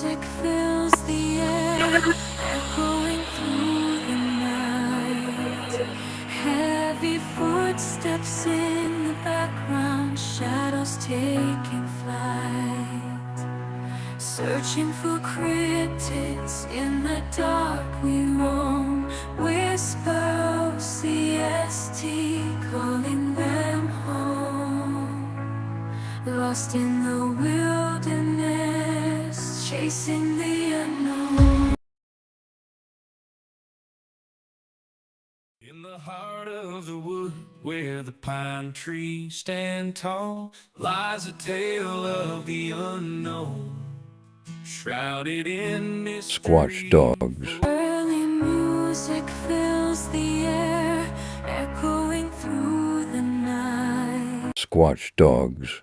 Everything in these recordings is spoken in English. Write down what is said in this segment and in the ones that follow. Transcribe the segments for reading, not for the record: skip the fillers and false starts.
music fills the air, echoing through the night. Heavy footsteps in the background, shadows taking flight. Searching for cryptids in the dark we roam. Whisper O.C.S.T, calling them home. Lost in the wilderness, chasing the unknown. In the heart of the wood, where the pine trees stand tall, lies a tale of the unknown, shrouded in mystery. Squatch dogs. Early music fills the air, echoing through the night. Squatch dogs.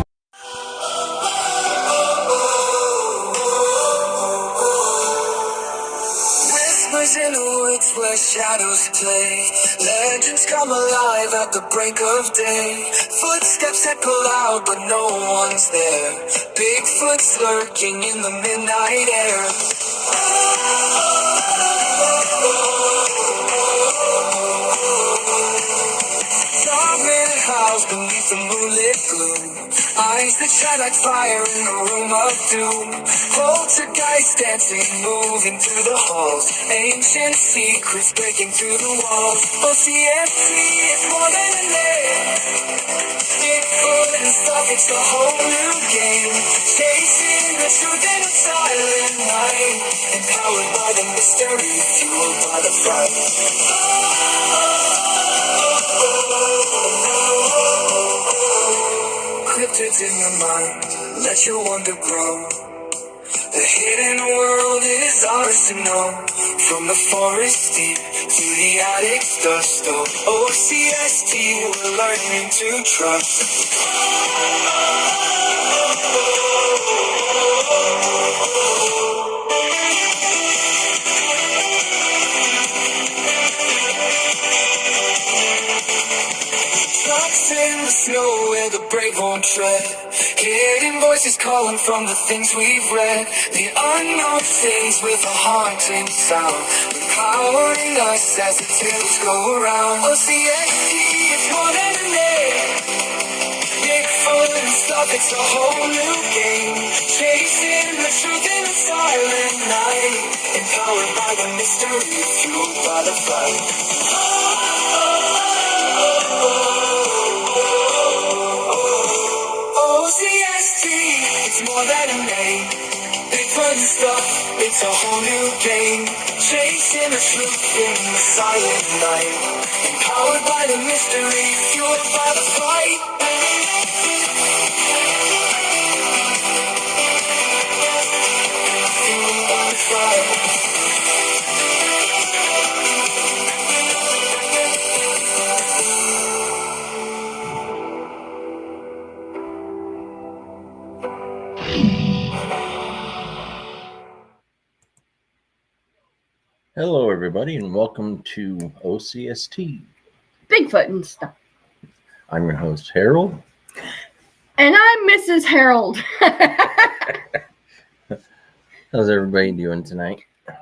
Whispers in the woods where shadows play. Legends come alive at the break of day. Footsteps echo loud, but no one's there. Bigfoot's lurking in the midnight air. Dark house beneath the moonlit gloom. Eyes that shine like fire in a room of doom. Poltergeist dancing, moving through the halls. Ancient secrets breaking through the walls. O.C.S.T is more than a name. Bigfoot and stuff, it's a whole new game. Chasing the truth in a silent night. Empowered by the mystery, fueled by the fright. Cryptids in your mind, let your wonder grow. The hidden world is ours to know. From the forest deep to the attic's dust. O.C.S.T, we're learning to trust. Tracks in the snow where the brave won't tread. Hidden voices calling from the things we've read. The unknown sings with a haunting sound, empowering us as the tales go around. O.C.S.T is more than a name. Bigfoot and stuff, it's a whole new game. Chasing the truth in a silent night. Empowered by the mystery, fueled by the fight. O.C.S.T, it's more than a name. Bigfoot and stuff, it's a whole new game. Chasing the truth in the silent night. Empowered by the mystery, fueled by the fight. Fueled by the fight. Hello, everybody, and welcome to O.C.S.T. Bigfoot and stuff. I'm your host, Harold. And I'm Mrs. Harold. How's everybody doing tonight? Are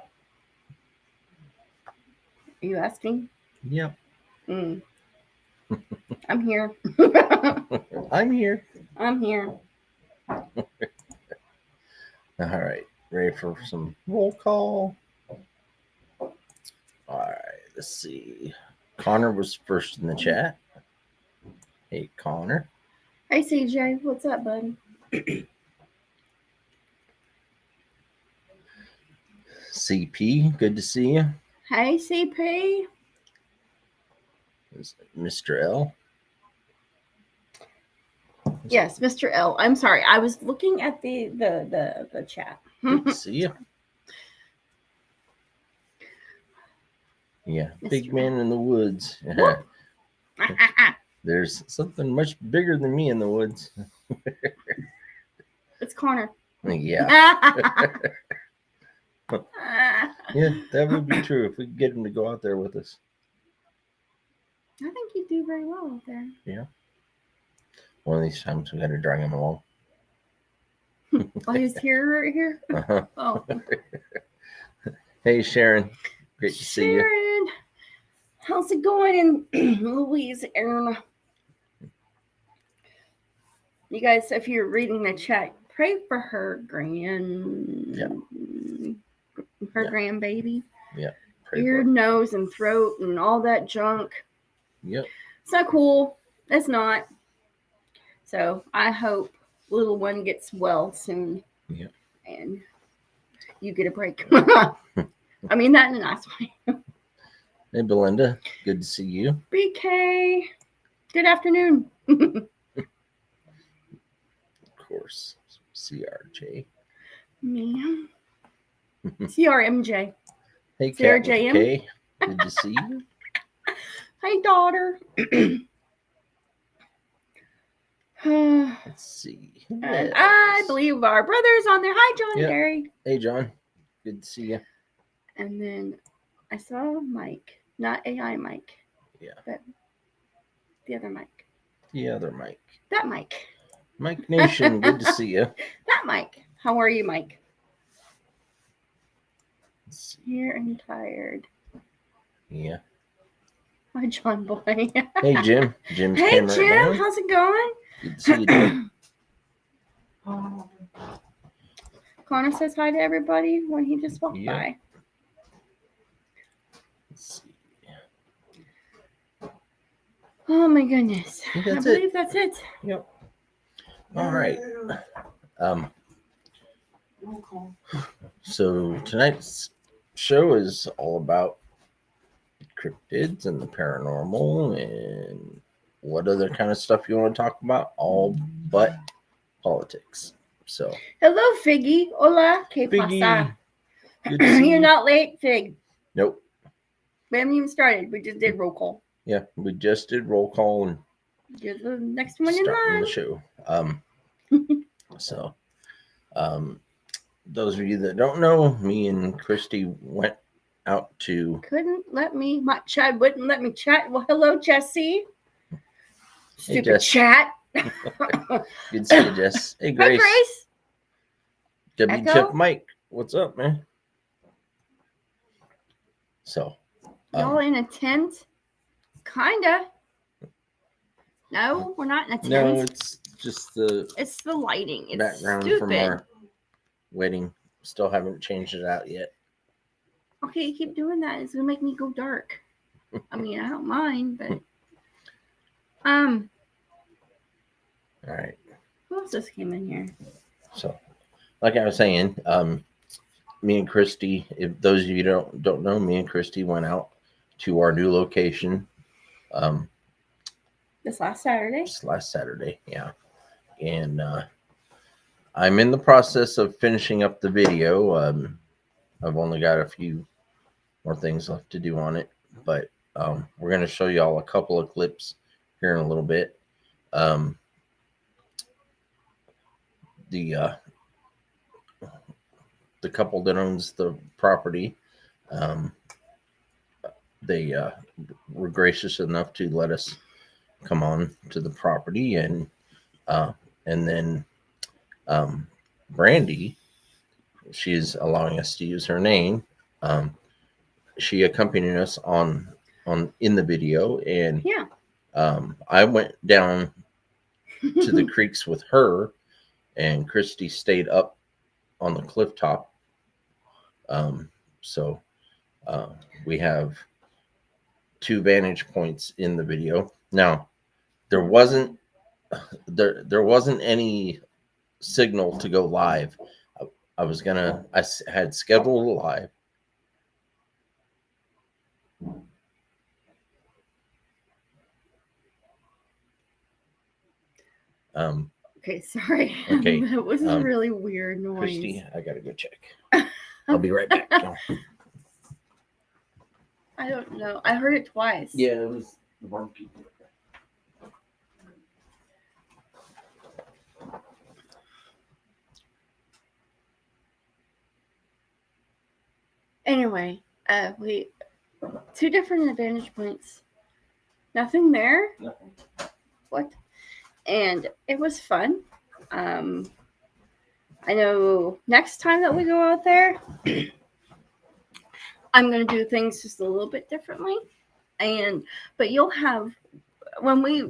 you asking? Yep. I'm here. I'm here. I'm here. All right. Ready for some roll call? All right. Let's see. Connor was first in the chat. Hey, Connor. Hey, CJ. What's up, bud? CP, good to see you. Hey, CP. Mr. L. Yes, Mr. L. I'm sorry. I was looking at the chat. Good to see you. Yeah, Mr. big man in the woods. There's something much bigger than me in the woods. It's Connor. Yeah. Yeah, that would be true if we could get him to go out there with us. I think you do very well out there. Yeah. One of these times we got to drag him along. Oh, he's here, right here. Uh-huh. Oh, Hey, Sharon. Great to see you. Sharon, how's it going in Louisiana? You guys, if you're reading the chat, pray for her grandbaby. Yeah. Pray Ear, for it. nose, and throat, and all that junk. Yep. It's not cool. It's not. So I hope little one gets well soon. Yeah. And you get a break. I mean that in a nice way. Hey, Belinda. Good to see you. BK, good afternoon. Of course. CRJ. Me. CRMJ. Hey, Sarah Cat with a JM. K. Good to see you. Hey, daughter. Let's see. And I believe our brother's on there. Hi, John Yep. Gary. Hey, John. Good to see you. And then I saw Mike, not AI Mike. Yeah. But the other Mike. The other Mike. That Mike. Mike Nation. Good to see you. That Mike. How are you, Mike? Let's see. Here and tired. Yeah. Hi, John Boy. Hey, Jim. Jim's Hey, camera Jim. down. How's it going? Good to see you, Jim. Connor says hi to everybody when he just walked Yep. by. Let's see. Oh my goodness. I think I that's believe that's it. Yep. All right. So tonight's show is all about cryptids and the paranormal and what other kind of stuff you want to talk about, all but politics. So Hello, Figgy. Hola. ¿Qué Figgy, pasa? good to see You're you. not late, Fig. Nope. We haven't even started. We just did roll call. Yeah, we just did roll call and You're the next one in starting line. the show. So those of you that don't know, me and Christy went out to Couldn't let me. My chat wouldn't let me chat. Well, hello, Jesse. Stupid Jess. chat. Good to see you, Jess. Hey, Hey, Grace. Grace. W Echo? Chip Mike. What's up, man? So Y'all in a tent? Kinda. No, we're not in a tent. no, it's just the It's the lighting. It's background stupid. from our wedding. Still haven't changed it out yet. Okay, you keep doing that. It's gonna make me go dark. I mean, I don't mind, but All right. who else just came in here? So, like I was saying, me and Christy, if those of you don't know, me and Christy went out to our new location This last Saturday. just last Saturday. Yeah. And I'm in the process of finishing up the video. I've only got a few more things left to do on it, but we're going to show you all a couple of clips here in a little bit. The couple that owns the property, they were gracious enough to let us come on to the property, and then Brandy, she's allowing us to use her name. She accompanied us on in the video, and Yeah. I went down to the creeks with her, and Christy stayed up on the cliff top. So we have two vantage points in the video. Now, there wasn't any signal to go live. I had scheduled a live. Okay, sorry. Okay, That was a really weird noise. Christy, I gotta go check. I'll be right back. I don't know. I heard it twice. Yeah, it was the barbecue. Anyway, we two different vantage points. Nothing there. Nothing. What? And it was fun. I know next time that we go out there, I'm going to do things just a little bit differently. But you'll have when we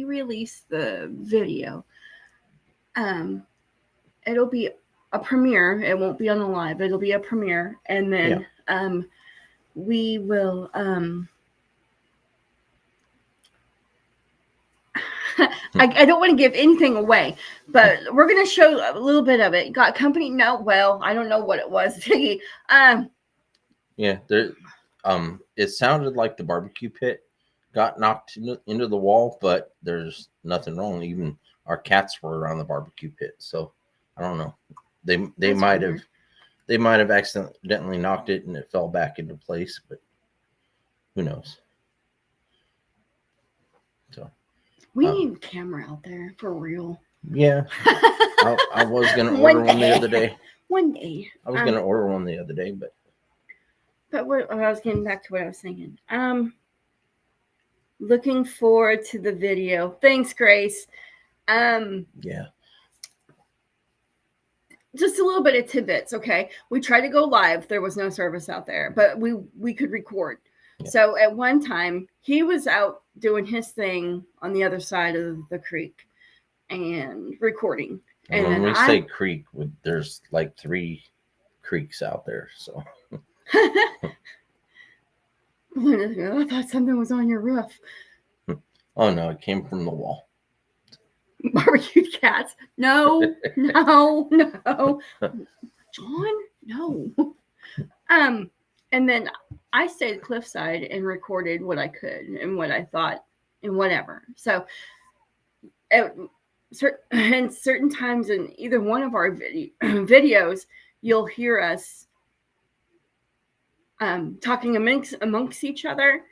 release the video, it'll be a premiere. It won't be on the live. It'll be a premiere, and then we will. I don't want to give anything away, but we're going to show a little bit of it. Got company? No, well, I don't know what it was. Yeah, there. It sounded like the barbecue pit got knocked into the wall, but there's nothing wrong. Even our cats were around the barbecue pit, so I don't know. They That's might weird. have they might have accidentally knocked it and it fell back into place, but who knows? So We need a camera out there for real. yeah, I was gonna order one the other day. One day. I was gonna order one the other day, but what I was getting back to what I was saying. Looking forward to the video. Thanks, Grace. yeah, Just a little bit of tidbits, okay? We tried to go live. There was no service out there, but we could record. Yeah. So at one time, he was out doing his thing on the other side of the creek and recording. and when we say creek, there's like 3 creeks out there, so. I thought something was on your roof. Oh no, it came from the wall. Barbecued cats. No, no, no. John, no. And then I stayed cliffside and recorded what I could and what I thought and whatever. So and certain times in either one of our videos, you'll hear us talking amongst each other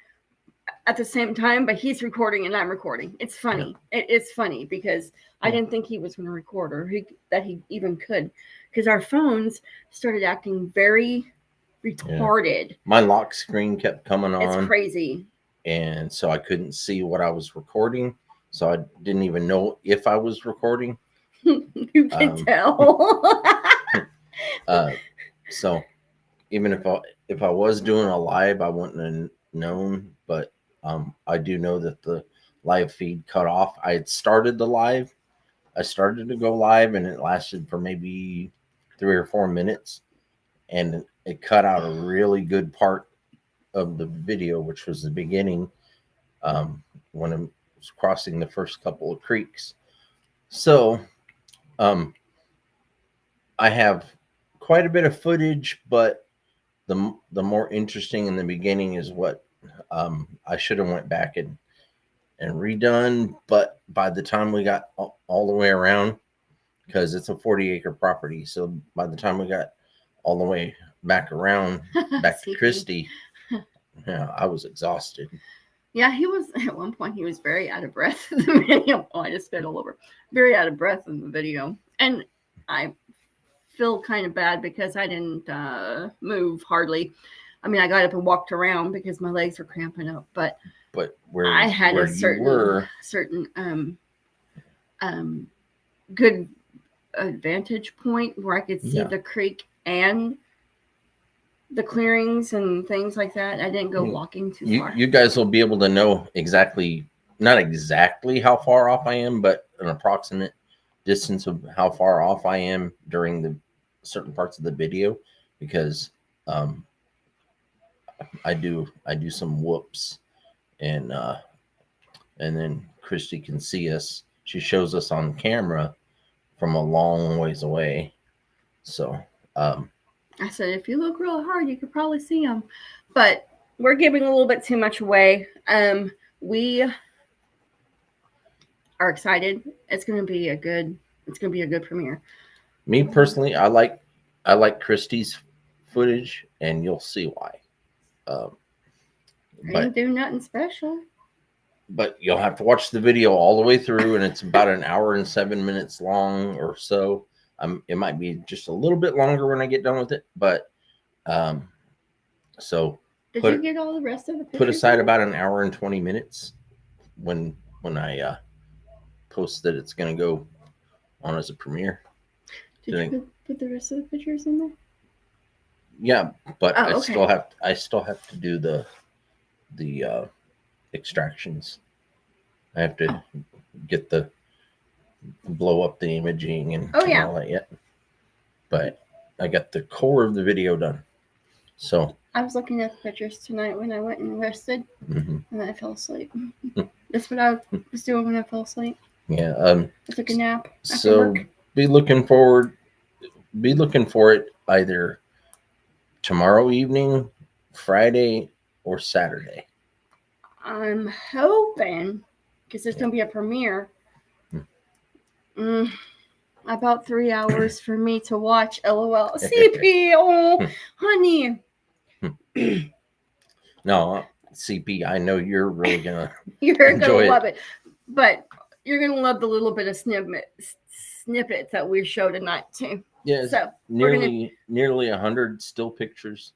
at the same time, but he's recording and I'm recording. It's funny. Yeah. It's funny because I didn't think he was going to record or that he even could, because our phones started acting very retarded. Yeah. My lock screen kept coming on. It's crazy. And so I couldn't see what I was recording. So I didn't even know if I was recording. You can tell. So even if I was doing a live, I wouldn't have known, but I do know that the live feed cut off. I had started the live. I started to go live, and it lasted for maybe 3 or 4 minutes, and it cut out a really good part of the video, which was the beginning, when I was crossing the first couple of creeks. So I have quite a bit of footage, but the more interesting in the beginning is what I should have went back and redone. But by the time we got all the way around, because it's a 40-acre property, so by the time we got all the way back around, back to Christie, yeah, I was exhausted. Yeah, he was at one point. He was very out of breath in the video. Oh, I just spit all over. Very out of breath in the video, and I feel kind of bad because I didn't move hardly. I mean, I got up and walked around because my legs were cramping up, but where I had where a certain good vantage point where I could see the creek and the clearings and things like that. I didn't go walking too far. You guys will be able to know not exactly how far off I am, but an approximate distance of how far off I am during the certain parts of the video, because I do some whoops, and then Christy can see us. She shows us on camera from a long ways away. So I said, if you look real hard, you could probably see them, but we're giving a little bit too much away. We are excited. It's going to be a good premiere. Me personally, I like Christy's footage, and you'll see why. I didn't do nothing special. But you'll have to watch the video all the way through, and it's about an hour and 7 minutes long or so. It might be just a little bit longer when I get done with it, but so did you get all the rest of the pictures? Put aside about an hour and 20 minutes when I post that it's going to go on as a premiere. Did you put the rest of the pictures in there? Yeah, but Oh, I okay. still have to do the extractions. I have to get the blow up the imaging and, Oh, and yeah. all that yet. But I got the core of the video done. So I was looking at the pictures tonight when I went and rested, mhm. and then I fell asleep. That's what I was doing when I fell asleep. Yeah. I took a nap after So work. be looking for it either tomorrow evening, Friday, or Saturday. I'm hoping, because there's going to be a premiere, about 3 hours for me to watch LOL. CP, oh, honey. No, CP, I know you're really gonna You're going to enjoy love it. it. But you're going to love the little bit of snippets that we show tonight, too. Yeah, So, nearly 100 still pictures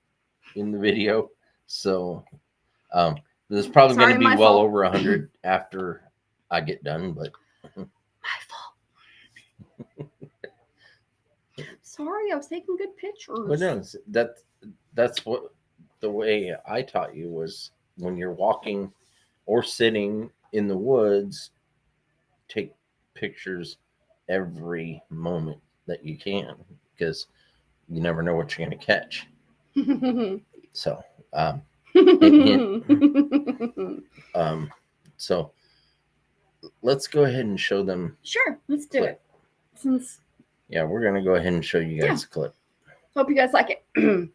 in the video. So there's probably going sorry, to be my well fault. over 100 after I get done. But My fault. Sorry, I was taking good pictures. no, that's what the way I taught you was when you're walking or sitting in the woods, take pictures every moment that you can because you never know what you're going to catch. So, hint, hint. So let's go ahead and show them. Sure, let's do clip. it. Since Yeah, we're gonna go ahead and show you guys the clip, hope you guys like it. and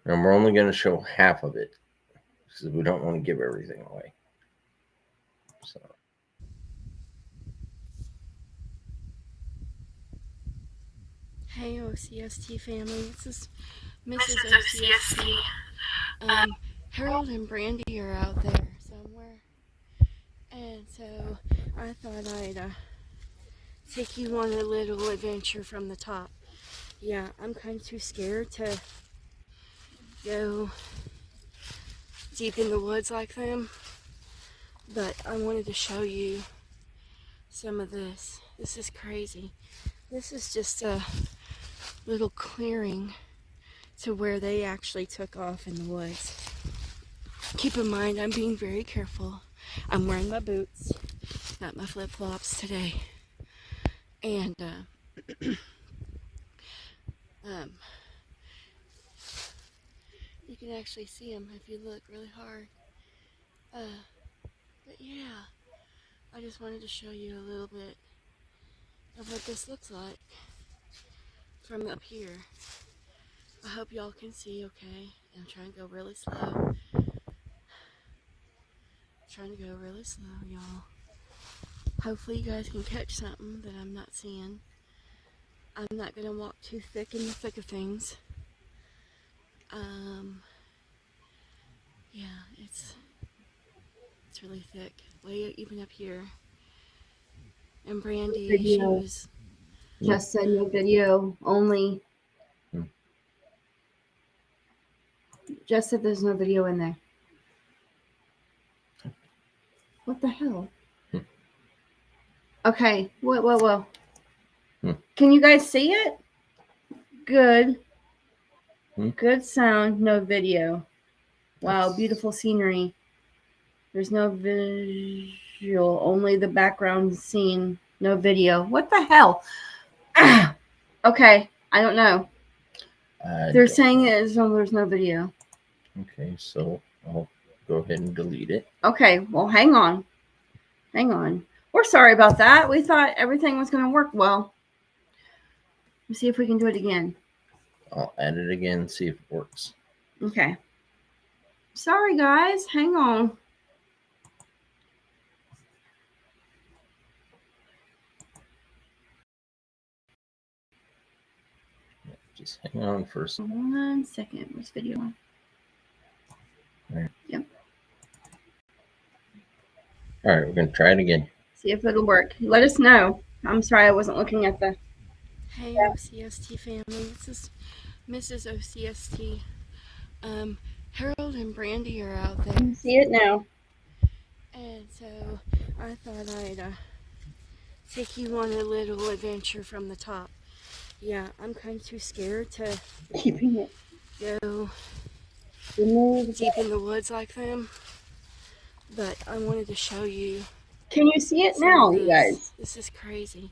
we're only gonna show half of it because we don't want to give everything away. So. Hey O.C.S.T. family, this is Mrs. O.C.S.T. Harold and Brandy are out there somewhere, and so I thought I'd take you on a little adventure from the top. Yeah, I'm kind of too scared to go deep in the woods like them, but I wanted to show you some of this. This is crazy. This is just a little clearing to where they actually took off in the woods. Keep in mind, I'm being very careful. I'm wearing my boots, not my flip-flops today. And you can actually see them if you look really hard. But yeah, I just wanted to show you a little bit of what this looks like from up here. I hope y'all can see okay. I'm trying to go really slow. Y'all. Hopefully you guys can catch something that I'm not seeing. I'm not gonna walk too thick in the thick of things. Yeah, it's really thick, way even up here. And Brandy, she was just said no video only. Just said there's no video in there. What the hell? Okay, whoa. Can you guys see it? Good. Good sound, no video. Wow, beautiful scenery. There's no visual, only the background scene, no video. What the hell? Okay, I don't know. They're saying there's no video. Okay, so I'll go ahead and delete it. Okay, well, hang on. We're sorry about that. We thought everything was going to work well. Let's see if we can do it again. I'll add it again, see if it works. Okay. Sorry, guys. Hang on. Just hang on first. 1 second. Where's video on? Right. Yep. All right, we're going to try it again. See if it'll work. Let us know. I'm sorry I wasn't looking at the... Hey O.C.S.T. family, this is Mrs. O.C.S.T. Harold and Brandy are out there. See it now. And so I thought I'd take you on a little adventure from the top. Yeah, I'm kind of too scared to Keeping it. go Remove. deep in the woods like them, but I wanted to show you Can you see it some now, of you this. guys? This is crazy.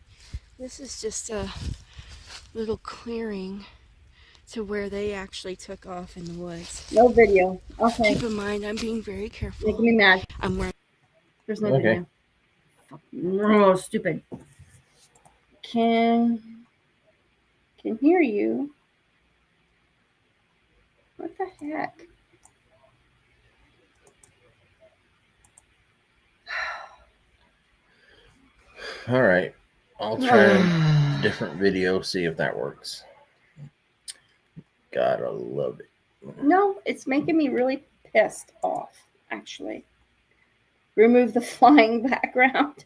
This is just a little clearing to where they actually took off in the woods. No video. Okay. Keep in mind, I'm being very careful. Making me mad. I'm wearing. There's no Okay. video. Oh, stupid. Can hear you. What the heck? All right. I'll try a different video, see if that works. Gotta love it. No, it's making me really pissed off, actually. Remove the flying background.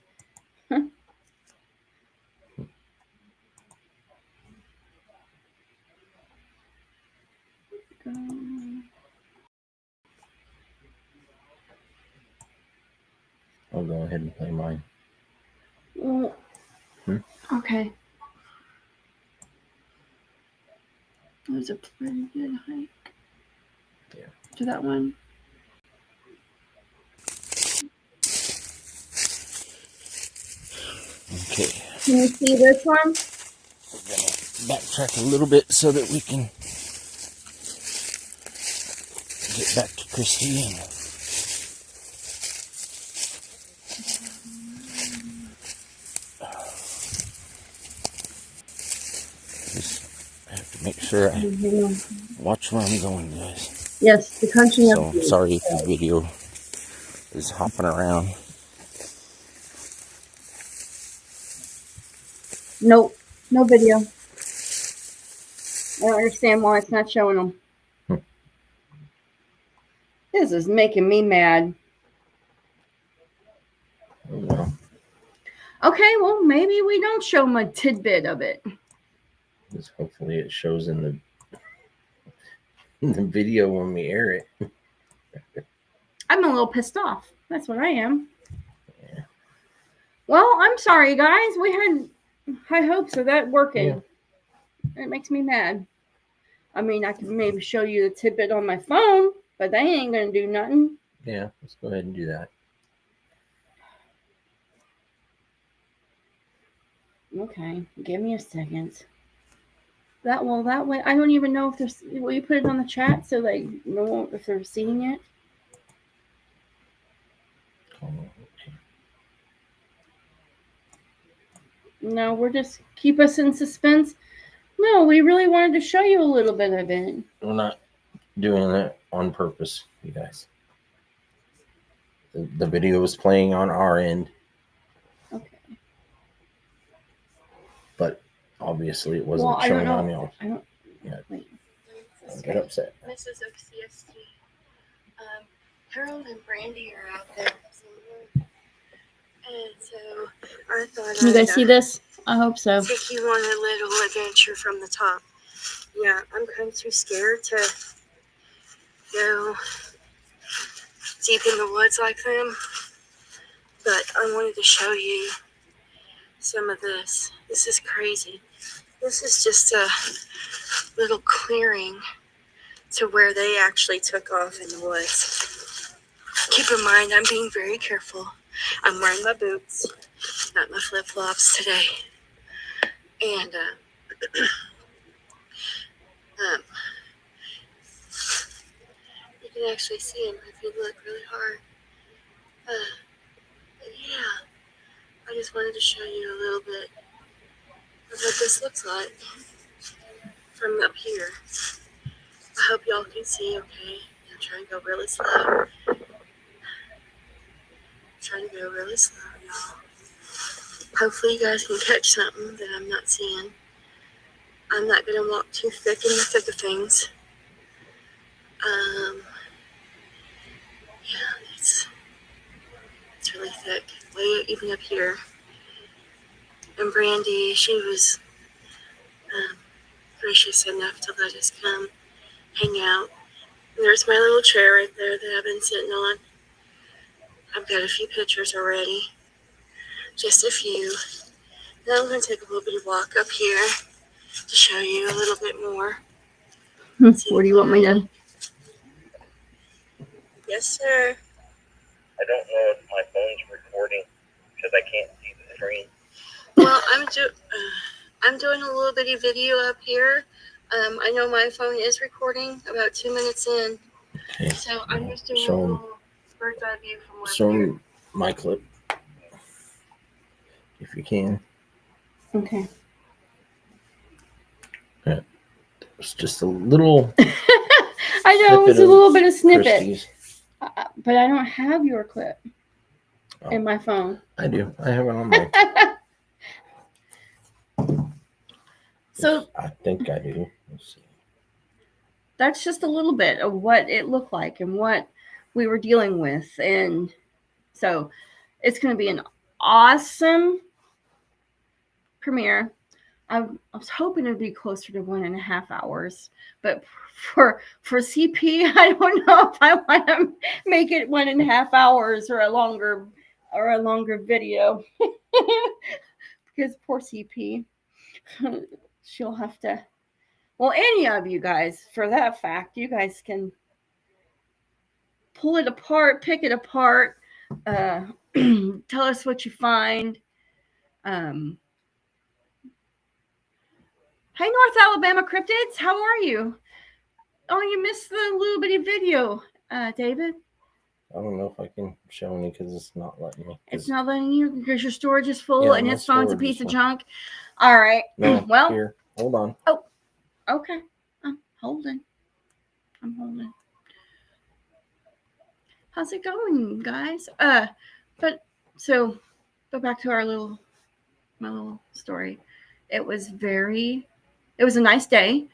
I'll go ahead and play mine. Well, okay. It was a pretty good hike. Yeah. To that one. Okay. Can you see this one? We're gonna backtrack a little bit so that we can get back to Christine. Just have to make sure I watch where I'm going, guys. Yes, the country So of sorry if the video is hopping around. Nope, no video. I don't understand why it's not showing them. This is making me mad. Oh, well. Okay, well, maybe we don't show them a tidbit of it. Just hopefully it shows in the video when we air it. I'm a little pissed off. That's what I am. Yeah. Well, I'm sorry, guys. We had high hopes of that working. Yeah. It makes me mad. I mean, I can maybe show you the tidbit on my phone, but they ain't going to do nothing. Yeah, let's go ahead and do that. Okay, give me a second. That way, I don't even know if there's. Will you put it on the chat so they know if they're seeing it? No, we're just keep us in suspense. No, we really wanted to show you a little bit of it. We're not doing that on purpose, you guys. The video was playing on our end, Okay. but obviously it wasn't showing on yours. I don't. Yeah. Wait. Don't get upset. Mrs. O.C.S.T. Harold and Brandy are out there somewhere. And so I thought Can you guys see this? I hope so. take you on a little adventure from the top. Yeah, I'm kind of too scared to go deep in the woods like them, but I wanted to show you some of this. This is crazy. This is just a little clearing to where they actually took off in the woods. Keep in mind, I'm being very careful. I'm wearing my boots, not my flip-flops today. And you can actually see them if you look really hard. Yeah, I just wanted to show you a little bit of what this looks like from up here. I hope y'all can see okay. I'm trying to go really slow. Y'all. Hopefully you guys can catch something that I'm not seeing. I'm not going to walk too thick in the thick of things. Yeah, it's really thick. Way even up here. And Brandy, she was gracious enough to let us come hang out. And there's my little chair right there that I've been sitting on. I've got a few pictures already. Just a few. Then I'm going to take a little bit of walk up here to show you a little bit more. What do you want me to? Yes, sir. I don't know if my phone's recording because I can't see the screen. Well, I'm doing a little bitty video up here. I know my phone is recording about 2 minutes in. Okay. So I'm just doing a Show 'em. little bird's eye view from Show over here. 'em my clip if you can. Okay. It's just a little. I know it's a little bit of snippet, Christie's. but I don't have your clip in Oh. my phone. I do. I have it on my. So I think I do. Let's see. that's just a little bit of what it looked like and what we were dealing with. And so it's going to be an awesome premiere. I was hoping it'd be closer to 1.5 hours, but for CP, I don't know if I want to make it 1.5 hours or a longer video because poor CP, she'll have to. Well, any of you guys, for that fact, you guys can pull it apart, pick it apart, tell us what you find. Hi, North Alabama cryptids. How are you? Oh, you missed the little bitty video, David. I don't know if I can show any because it's not letting me. It's not letting you because your storage is full and my his phone's a storage is piece of full. junk. All right. No, Well, here, hold on. Oh, okay. I'm holding. How's it going, guys? But so go back to my little story. It was a nice day.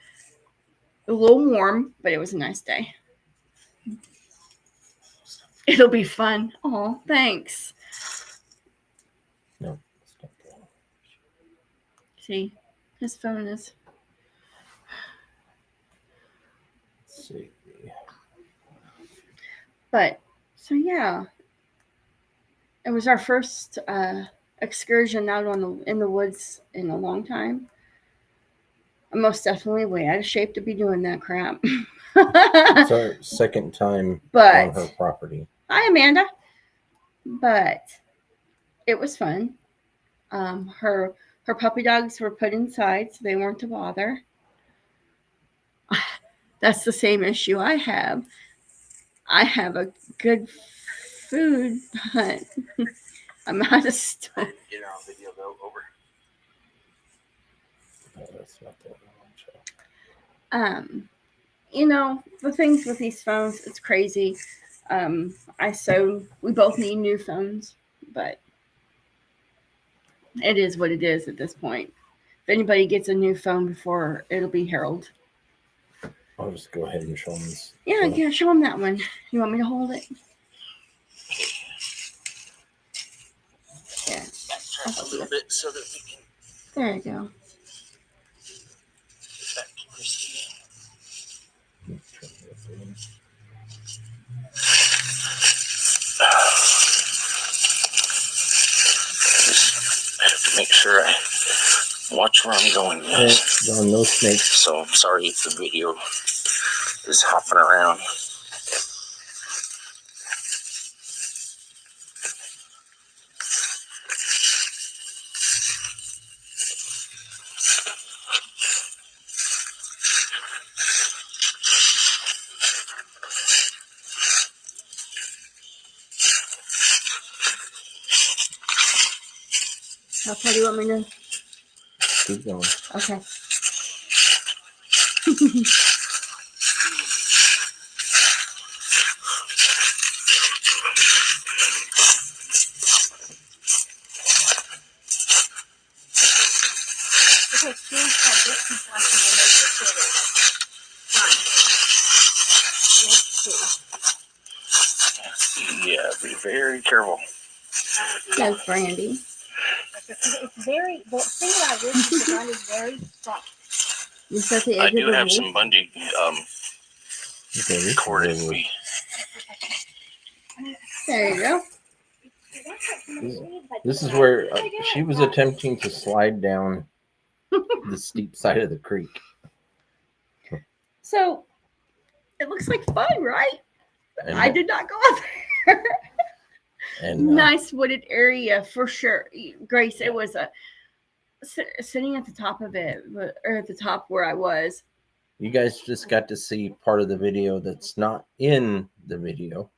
A little warm, but it was a nice day. It'll be fun. Oh, thanks. No. See, his phone is. Let's see. But so yeah, it was our first excursion out in the woods in a long time. I'm most definitely way out of shape to be doing that crap. It's our second time on her property. Hi, Amanda. But it was fun. Her puppy dogs were put inside, so they weren't to bother. That's the same issue I have. I have a good food, but I'm out of stuff. Get her on video though. Over. No, that's not the one. You know, the things with these phones, it's crazy. We both need new phones, but it is what it is at this point. If anybody gets a new phone before, it'll be Harold. I'll just go ahead and show them this. Yeah, show him that one. You want me to hold it? Yeah. A little bit so that we can. There you go. I have to make sure I watch where I'm going. Yes. No snakes. So I'm sorry if the video is hopping around. How far do you want me to? Keep going. Okay. Yeah, be very careful. That's Brandy. It's very, the thing about this is the gun is very soft. You set the I edge do of the have wolf? some bungee cord if we. There you go. This is where she was attempting to slide down the steep side of the creek. So it looks like fun, right? And, I did not go out there. and Nice wooded area for sure. Grace, Yeah. it was a sitting at the top of it, or at the top where I was. you guys just got to see part of the video that's not in the video.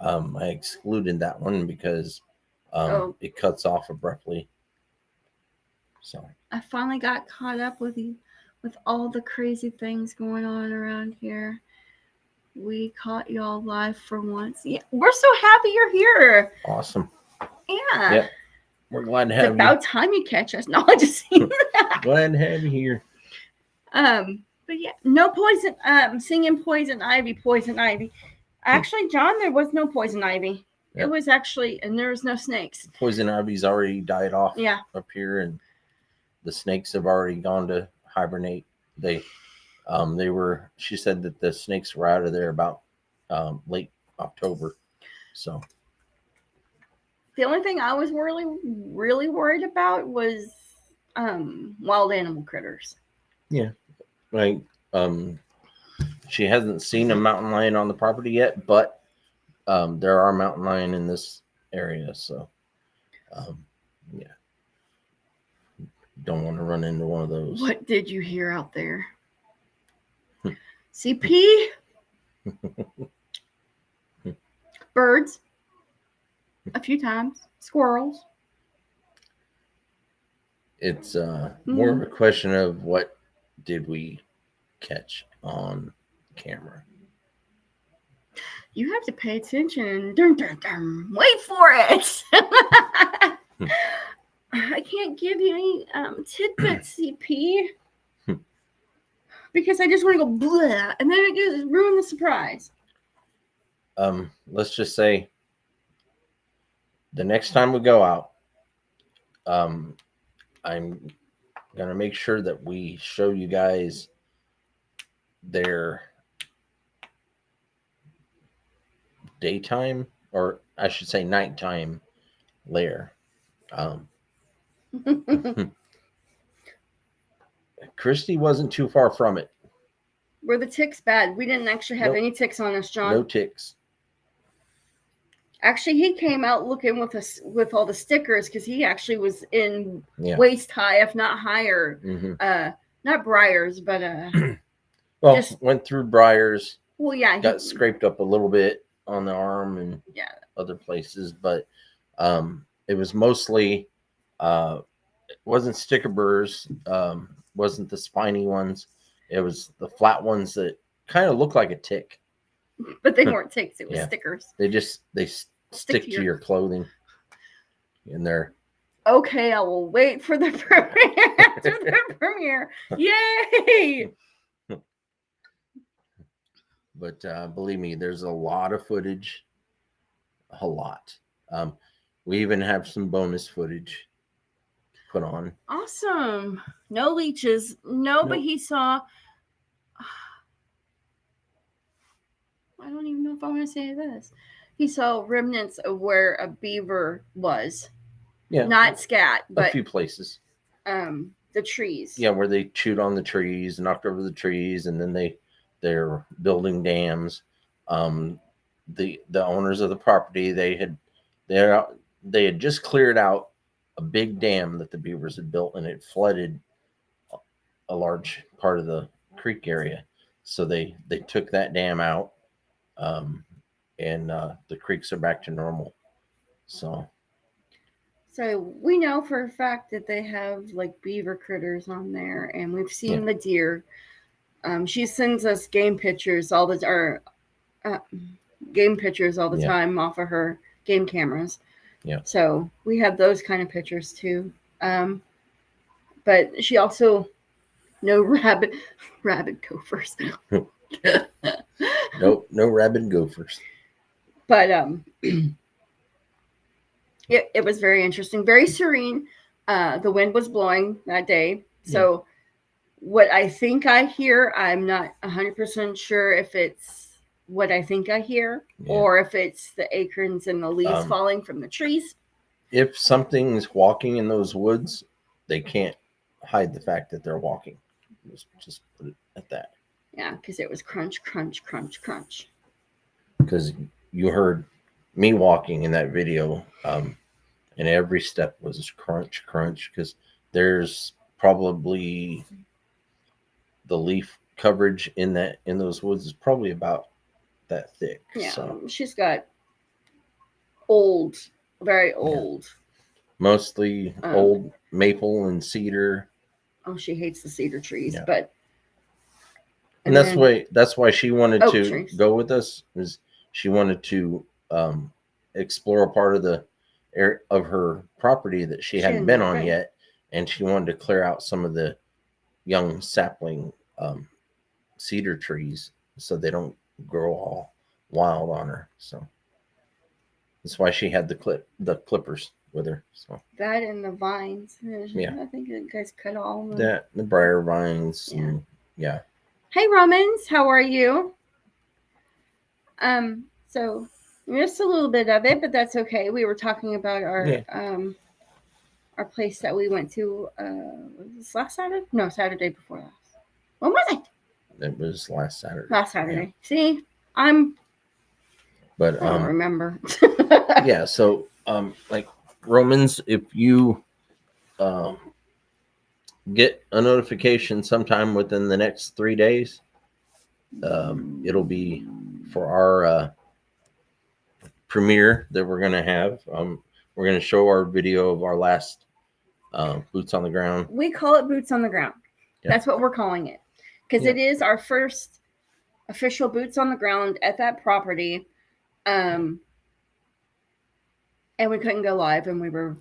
I excluded that one because it cuts off abruptly. So I finally got caught up with you, with all the crazy things going on around here. We caught y'all live for once. Yeah, we're so happy you're here. awesome. Yeah. Yep. We're glad to It's have about time you catch us. No, I just Glad to have you here. But yeah, no poison. Singing poison ivy. Actually, John, there was no poison ivy. Yep. It was actually, and there was no snakes. Poison ivy's already died off. Yeah. Up here, and the snakes have already gone to hibernate. They were. She said that the snakes were out of there about late October. So The only thing I was really worried about was wild animal critters. yeah, like she hasn't seen a mountain lion on the property yet, but there are mountain lion in this area, so yeah, don't want to run into one of those. What did you hear out there? CP? Birds. A few times. Squirrels. It's more of a question of what did we catch on camera. You have to pay attention. Dun, dun, dun. Wait for it. I can't give you any tidbits, CP. Because I just want to go blah, and then it just ruin the surprise. Let's just say the next time we go out, I'm gonna make sure that we show you guys their daytime, or I should say nighttime lair. Christy wasn't too far from it. Were the ticks bad? We didn't actually have Nope. any ticks on us, John. No ticks. Actually, he came out looking with us with all the stickers because he actually was in Yeah. waist high, if not higher. Mm-hmm. Not briars, but well, just went through briars. well, yeah, Got scraped up a little bit on the arm and yeah, other places, but it was mostly it wasn't sticker burrs, wasn't the spiny ones. It was the flat ones that kind of look like a tick. but they weren't ticks; it was Yeah. stickers. They stick to your clothing, and they're Okay, I will wait for the premiere. After the premiere, yay! But believe me, there's a lot of footage, a lot. We even have some bonus footage put on. Awesome. No leeches. No, but Nope. he saw. I don't even know if I want to say this. He saw remnants of where a beaver was. Yeah, Not scat, a but few places. The trees. Yeah, where they chewed on the trees, knocked over the trees, and then they're building dams. The owners of the property, they had just cleared out a big dam that the beavers had built, and it flooded a large part of the creek area. So they took that dam out, and the creeks are back to normal. So we know for a fact that they have like beaver critters on there, and we've seen the deer. She sends us game pictures all the time off of her game cameras. Yeah. So we have those kind of pictures too. But she also no rabbit gophers. Nope, no rabid gophers. But it was very interesting, very serene. The wind was blowing that day. So what I think I hear, I'm not 100% sure if it's what I think I hear, Yeah. or if it's the acorns and the leaves Um, falling from the trees. If something's walking in those woods, they can't hide the fact that they're walking. Just put it at that. Yeah, because it was crunch, crunch, crunch, crunch. Because you heard me walking in that video, and every step was crunch, crunch. Because there's probably the leaf coverage in those woods is probably about that thick. Yeah, So she's got old, very old. mostly old maple and cedar. Oh, she hates the cedar trees, Yeah. but And that's why she wanted oak to trees. go with us, is she wanted to explore a part of the area of her property that she hadn't been on yet, and she wanted to clear out some of the young sapling cedar trees so they don't grow all wild on her. So that's why she had the clippers with her. So that and the vines. Yeah. I think you guys cut all of them. that the briar vines. Yeah. And yeah. Hey Romans, how are you? So missed a little bit of it, but that's okay. We were talking about our place that we went to was this last Saturday? No, Saturday before last. When was it? It was last Saturday. Last Saturday. Yeah. See, But I don't remember. yeah, so like Romans, if you get a notification sometime within the next 3 days, it'll be for our premiere that we're gonna have. We're gonna show our video of our last boots on the ground. We call it boots on the ground. Yeah. That's what we're calling it, because it is our first official boots on the ground at that property. And we couldn't go live, and we were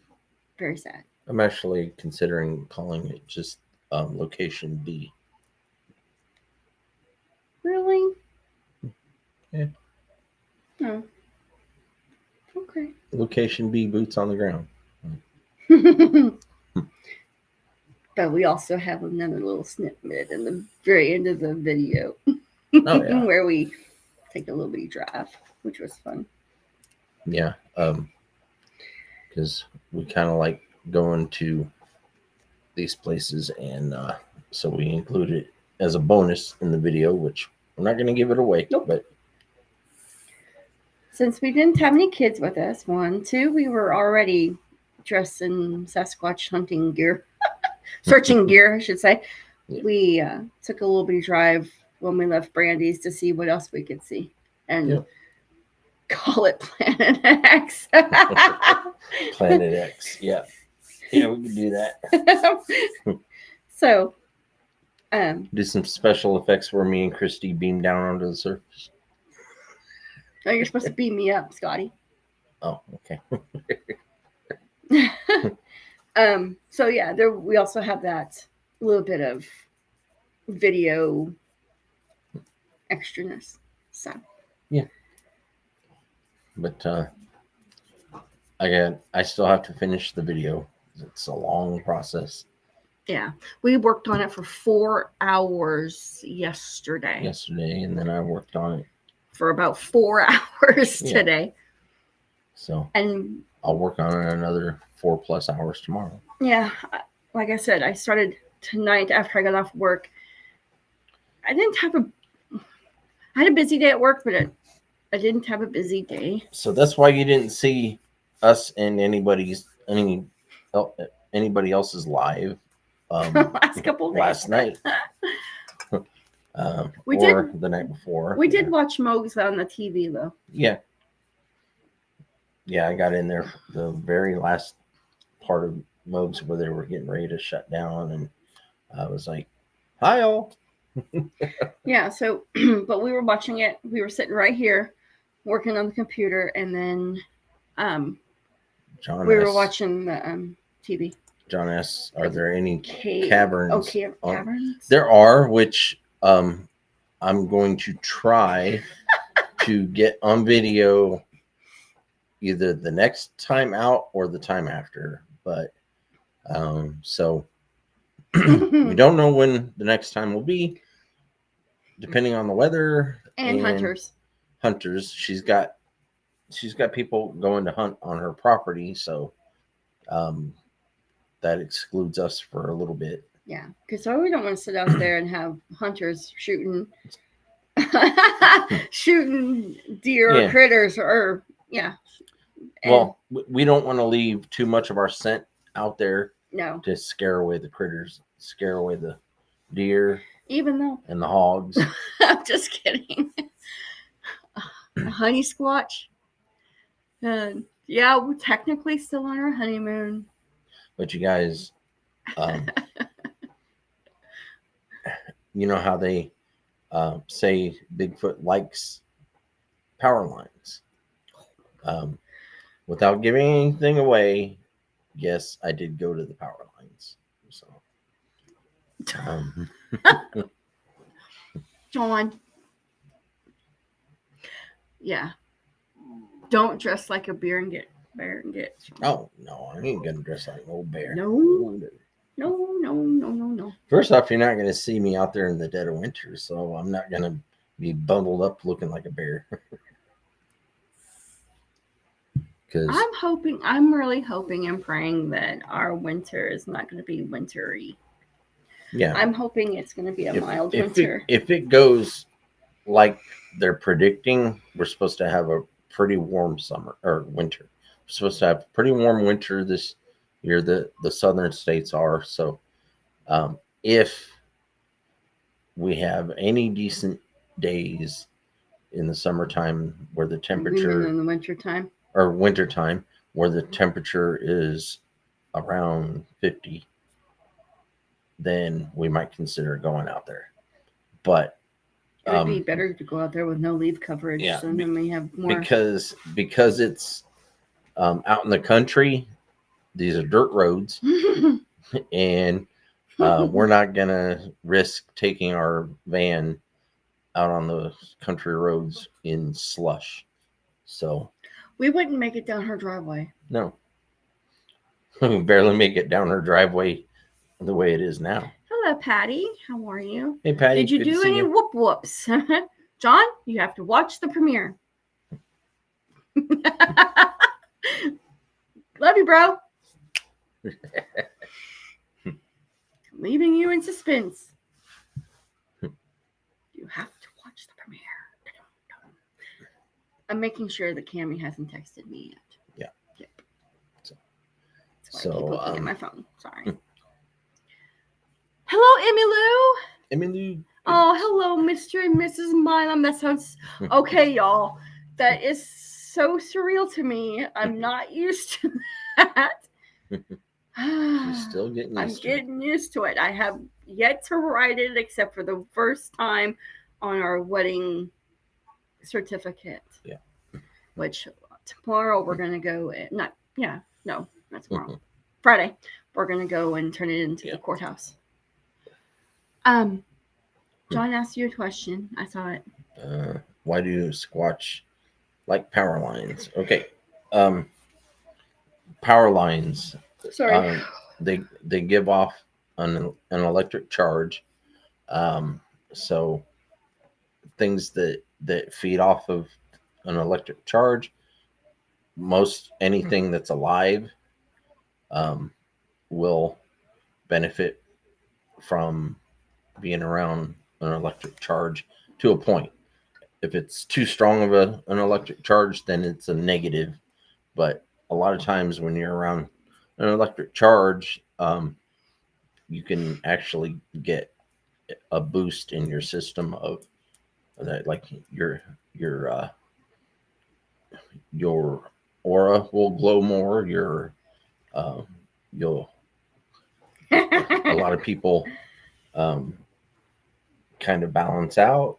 very sad. I'm actually considering calling it just Location B. Really? Yeah. No. Okay. Location B, boots on the ground. But we also have another little snippet in the very end of the video where we take a little bitty drive, which was fun. Yeah. Because we kind of like going to these places, and so we include it as a bonus in the video, which we're not going to give it away. Nope. But since we didn't have any kids with us, 1, 2, we were already dressed in Sasquatch hunting gear, searching gear, I should say. Yeah. We took a little bitty drive when we left Brandy's to see what else we could see, and call it Planet X. Planet X, yeah, we can do that. So, do some special effects where me and Christy beam down onto the surface. Oh, you're supposed to beam me up, Scotty. Oh, okay. So yeah, we also have that little bit of video extraness. So yeah. But I still have to finish the video. It's a long process. Yeah, we worked on it for 4 hours yesterday. And then I worked on it for about 4 hours today. So, and I'll work on it another 4+ hours tomorrow. Yeah, like I said, I started tonight after I got off work. I had a busy day at work, but I didn't have a busy day. So that's why you didn't see us in anybody else's live last couple of days. Last night. The night before. We did watch Mogs on the TV though. Yeah. Yeah, I got in there the very last part of Mogs where they were getting ready to shut down, and I was like, "Hi all." Yeah, so but we were watching it. We were sitting right here working on the computer, and then we were watching the TV. John asks, "Are there any caverns?" Oh, caverns? There are, which I'm going to try to get on video either the next time out or the time after. But so we don't know when the next time will be, depending on the weather and hunters. hunters. She's got people going to hunt on her property, so that excludes us for a little bit. Yeah, because we don't want to sit out there and have hunters shooting shooting deer or Yeah. critters or yeah. And Well, we don't want to leave too much of our scent out there no, to scare away the critters, scare away the deer even though and the hogs. I'm just kidding. A honey squatch. Yeah, we're technically still on our honeymoon. But you guys, you know how they say Bigfoot likes power lines. Without giving anything away, yes, I did go to the power lines. So, John. Yeah. Don't dress like a bear and get. oh no, I ain't gonna dress like an old bear. No. First off, you're not gonna see me out there in the dead of winter, so I'm not gonna be bundled up looking like a bear. Because I'm really hoping and praying that our winter is not going to be wintry. yeah, I'm hoping it's going to be a mild winter. If it goes like they're predicting, we're supposed to have a pretty warm summer or winter. We're supposed to have a pretty warm winter this year. The southern states are. So if we have any decent days in the summertime where the temperature in the wintertime or wintertime where the temperature is around 50, then we might consider going out there. But it would be better to go out there with no leaf coverage, yeah, and then we have more because it's out in the country. These are dirt roads, and we're not gonna risk taking our van out on the country roads in slush. So we wouldn't make it down her driveway. No, we barely make it down her driveway the way it is now. Hello, Patty. How are you? Hey, Patty. Did you do any whoop whoops? John, you have to watch the premiere. Love you, bro. Leaving you in suspense. You have to watch the premiere. I'm making sure that Cammie hasn't texted me yet. Yeah. Yep. So, I keep looking at my phone. Sorry. Hello, Emmylou. Oh, hello, Mr. and Mrs. Milam. That sounds okay, y'all. That is so surreal to me. I'm not used to that. She's still getting used to it. I'm getting used to it. I have yet to write it except for the first time on our wedding certificate. Yeah. Which tomorrow we're going to go. Not tomorrow. Friday. We're going to go and turn it into the courthouse. John asked you a question. I saw it. Why do Squatch like power lines? Okay. Power lines. Sorry. They give off an electric charge. So things that feed off of an electric charge, most anything that's alive will benefit from being around an electric charge to a point. If it's too strong of an electric charge, then it's a negative. But a lot of times when you're around an electric charge, you can actually get a boost in your system of that, like your aura will glow more. You'll a lot of people kind of balance out,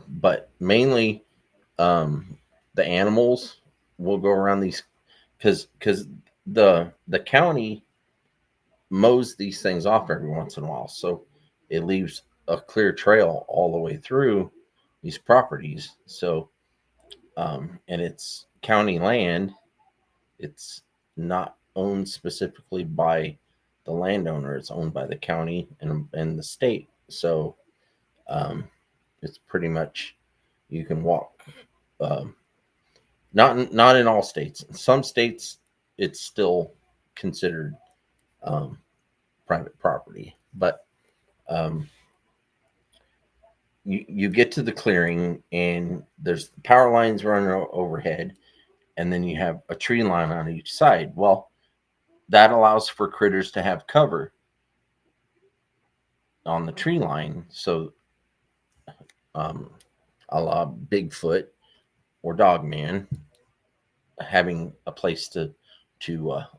but mainly the animals will go around these because the county mows these things off every once in a while, so it leaves a clear trail all the way through these properties. So and it's county land. It's not owned specifically by the landowner. It's owned by the county and the state. So It's pretty much you can walk. Not in all states. In some states, it's still considered um, private property. But um, you get to the clearing, and there's power lines running overhead, and then you have a tree line on each side. Well, that allows for critters to have cover on the tree line. So, um, a la Bigfoot or Dogman, having a place to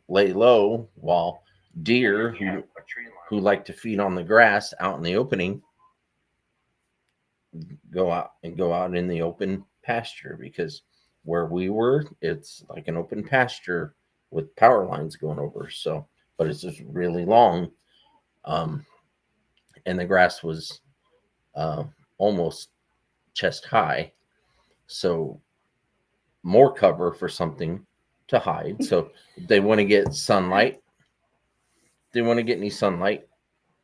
lay low, while deer who like to feed on the grass out in the opening go out in the open pasture, because where we were, it's like an open pasture with power lines going over. So, but it's just really long, um, and the grass was uh, almost chest high, so more cover for something to hide. So they want to get sunlight. They want to get any sunlight.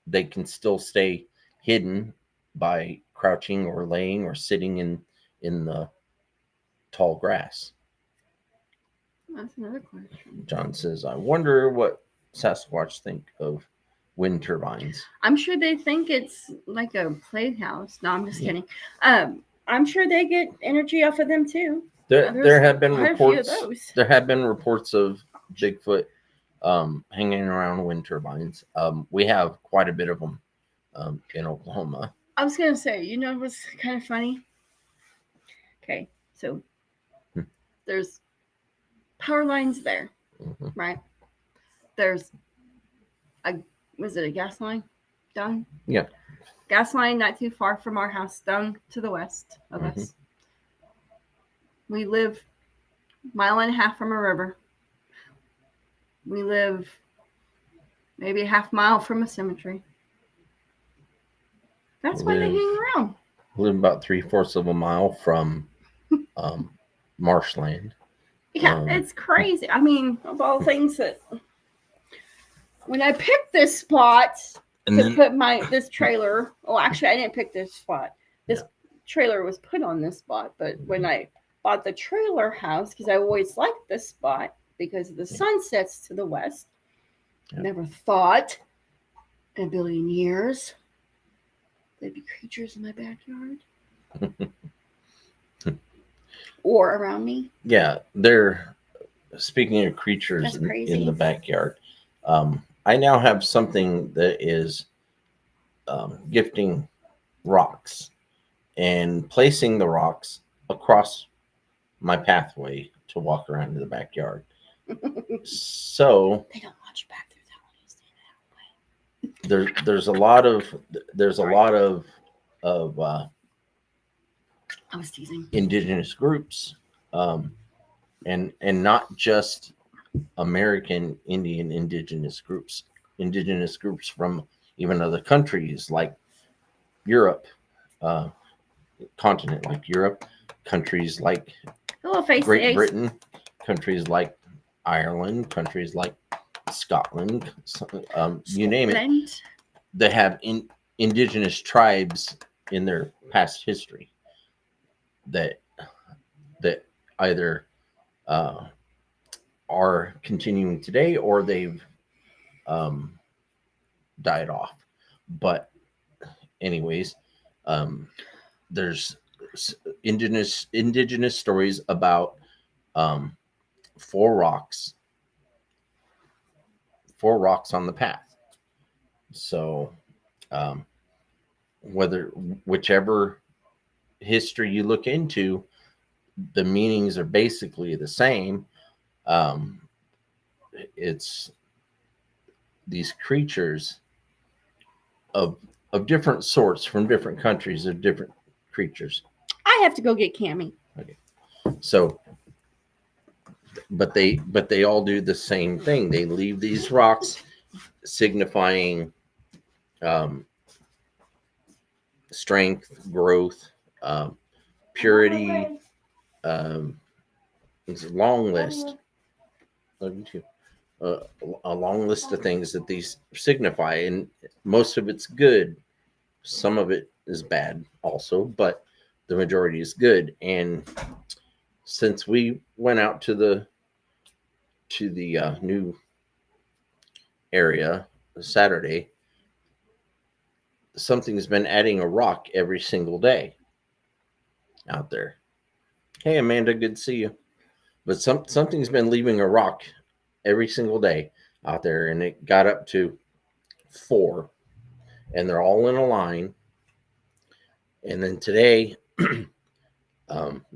They can still stay hidden by crouching or laying or sitting in the tall grass. That's another question. John says, I wonder what Sasquatch think of wind turbines. I'm sure they think it's like a playhouse. No, I'm just Yeah. kidding. I'm sure they get energy off of them too. There have been quite a few of reports. those. There have been reports of Bigfoot hanging around wind turbines. We have quite a bit of them in Oklahoma. I was gonna say, you know what's kind of funny? Okay, so there's power lines there, Mhm. right? There's was it a gas line down? Yeah. Gas line not too far from our house, down to the west of us. We live a mile and a half from a river. We live maybe a half mile from a cemetery. That's why they hang around. Live about 3/4 of a mile from marshland. Yeah, it's crazy. I mean, of all things that when I picked this spot to put this trailer, well, actually, I didn't pick this spot. This trailer was put on this spot, but when I bought the trailer house, because I always liked this spot because the sun sets to the west, never thought in a billion years there'd be creatures in my backyard or around me. Yeah, they're speaking of creatures in the backyard. I now have something that is gifting rocks and placing the rocks across my pathway to walk around in the backyard. So they don't want you back there that way. There's a lot of I was teasing. Indigenous groups, and not just American Indian indigenous groups from even other countries like Europe, continent like Europe, countries like Great Britain, countries like Ireland, countries like Scotland, you name it. They have indigenous tribes in their past history that either are continuing today or they've died off. But anyways, there's indigenous stories about four rocks on the path. So whichever history you look into, the meanings are basically the same. It's these creatures of different sorts from different countries of different creatures. I have to go get Cammy. Okay. So, but they all do the same thing. They leave these rocks signifying strength, growth, purity. It's a long list. A long list of things that these signify, and most of it's good. some of it is bad also, but the majority is good. And since we went out to the new area Saturday, something's been adding a rock every single day out there. Hey Amanda, good to see you. But something's been leaving a rock every single day out there, and it got up to 4, and they're all in a line. And then today,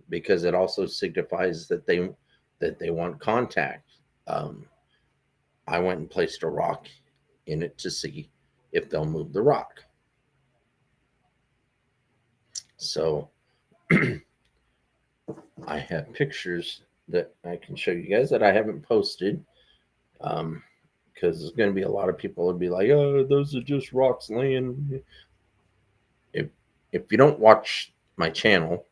because it also signifies that they want contact, I went and placed a rock in it to see if they'll move the rock. So I have pictures that I can show you guys that I haven't posted, because there's going to be a lot of people would be like, "Oh, those are just rocks laying." If you don't watch my channel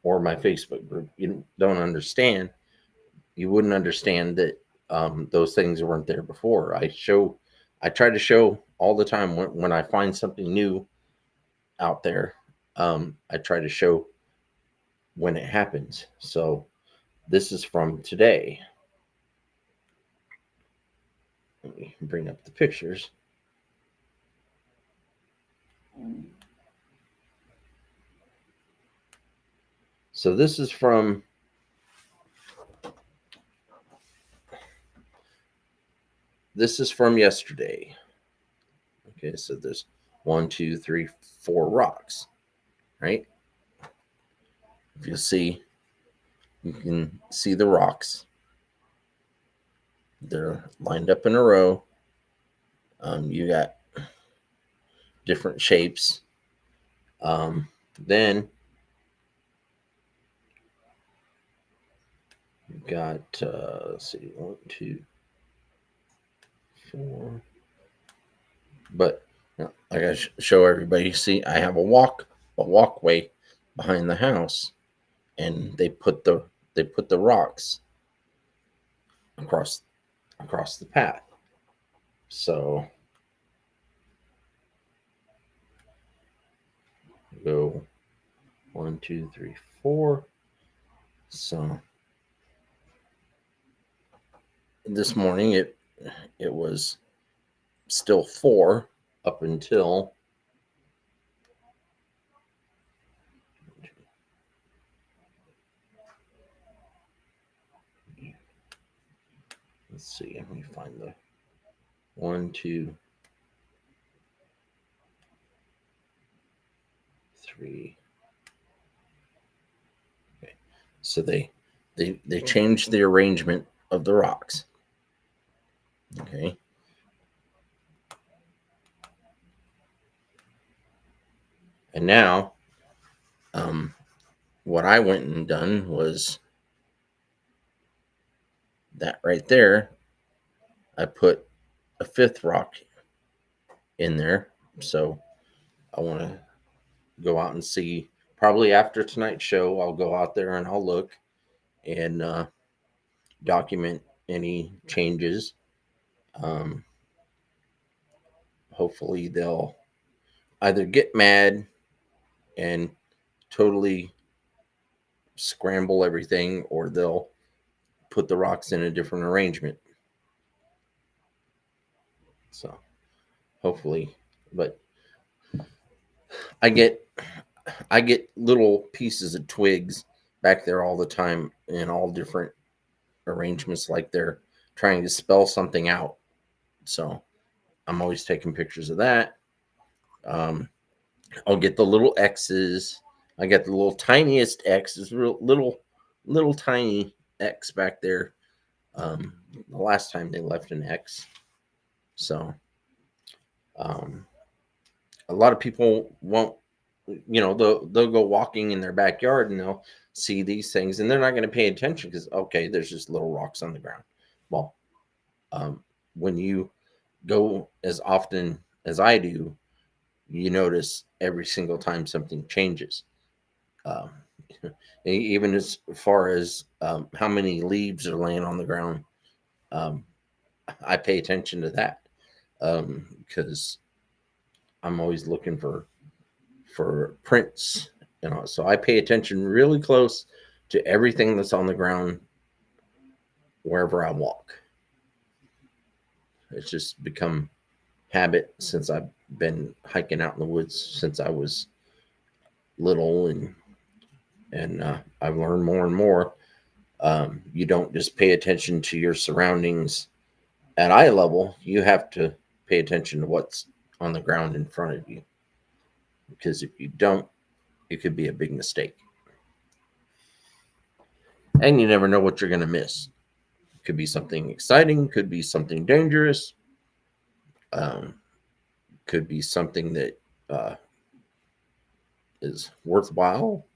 or my Facebook group, you don't understand. You wouldn't understand that those things weren't there before. I try to show all the time when I find something new out there. I try to show when it happens. So this is from today. Let me bring up the pictures. So this is from yesterday. Okay, so there's 1, 2, 3, 4 rocks, right? If you see, you can see the rocks. They're lined up in a row. You got different shapes. Then you've got, let's see, 1, 2, 4. But I gotta show everybody. See, I have a walkway behind the house, and they put the rocks across the path. So go 1, 2, 3, 4. So this morning it was still 4 up until let's see, let me find the 1, 2, 3. Okay. So they changed the arrangement of the rocks. Okay. And now, what I went and done was that right there, I put a 5th rock in there. So I want to go out and see. Probably after tonight's show, I'll go out there and I'll look and document any changes. Hopefully they'll either get mad and totally scramble everything, or they'll put the rocks in a different arrangement. So hopefully, but I get little pieces of twigs back there all the time in all different arrangements, like they're trying to spell something out. So I'm always taking pictures of that. I'll get the little X's. I got the little tiniest X, this little tiny X back there. The last time they left an X. So a lot of people won't, they'll go walking in their backyard and they'll see these things and they're not going to pay attention because, okay, there's just little rocks on the ground. Well, when you go as often as I do, you notice every single time something changes. Even as far as how many leaves are laying on the ground, I pay attention to that because I'm always looking for for prints, so I pay attention really close to everything that's on the ground wherever I walk. It's just become habit since I've been hiking out in the woods since I was little, and I've learned more and more. You don't just pay attention to your surroundings at eye level. You have to pay attention to what's on the ground in front of you, because if you don't, it could be a big mistake. And you never know what you're going to miss. Could be something exciting, could be something dangerous, could be something that is worthwhile.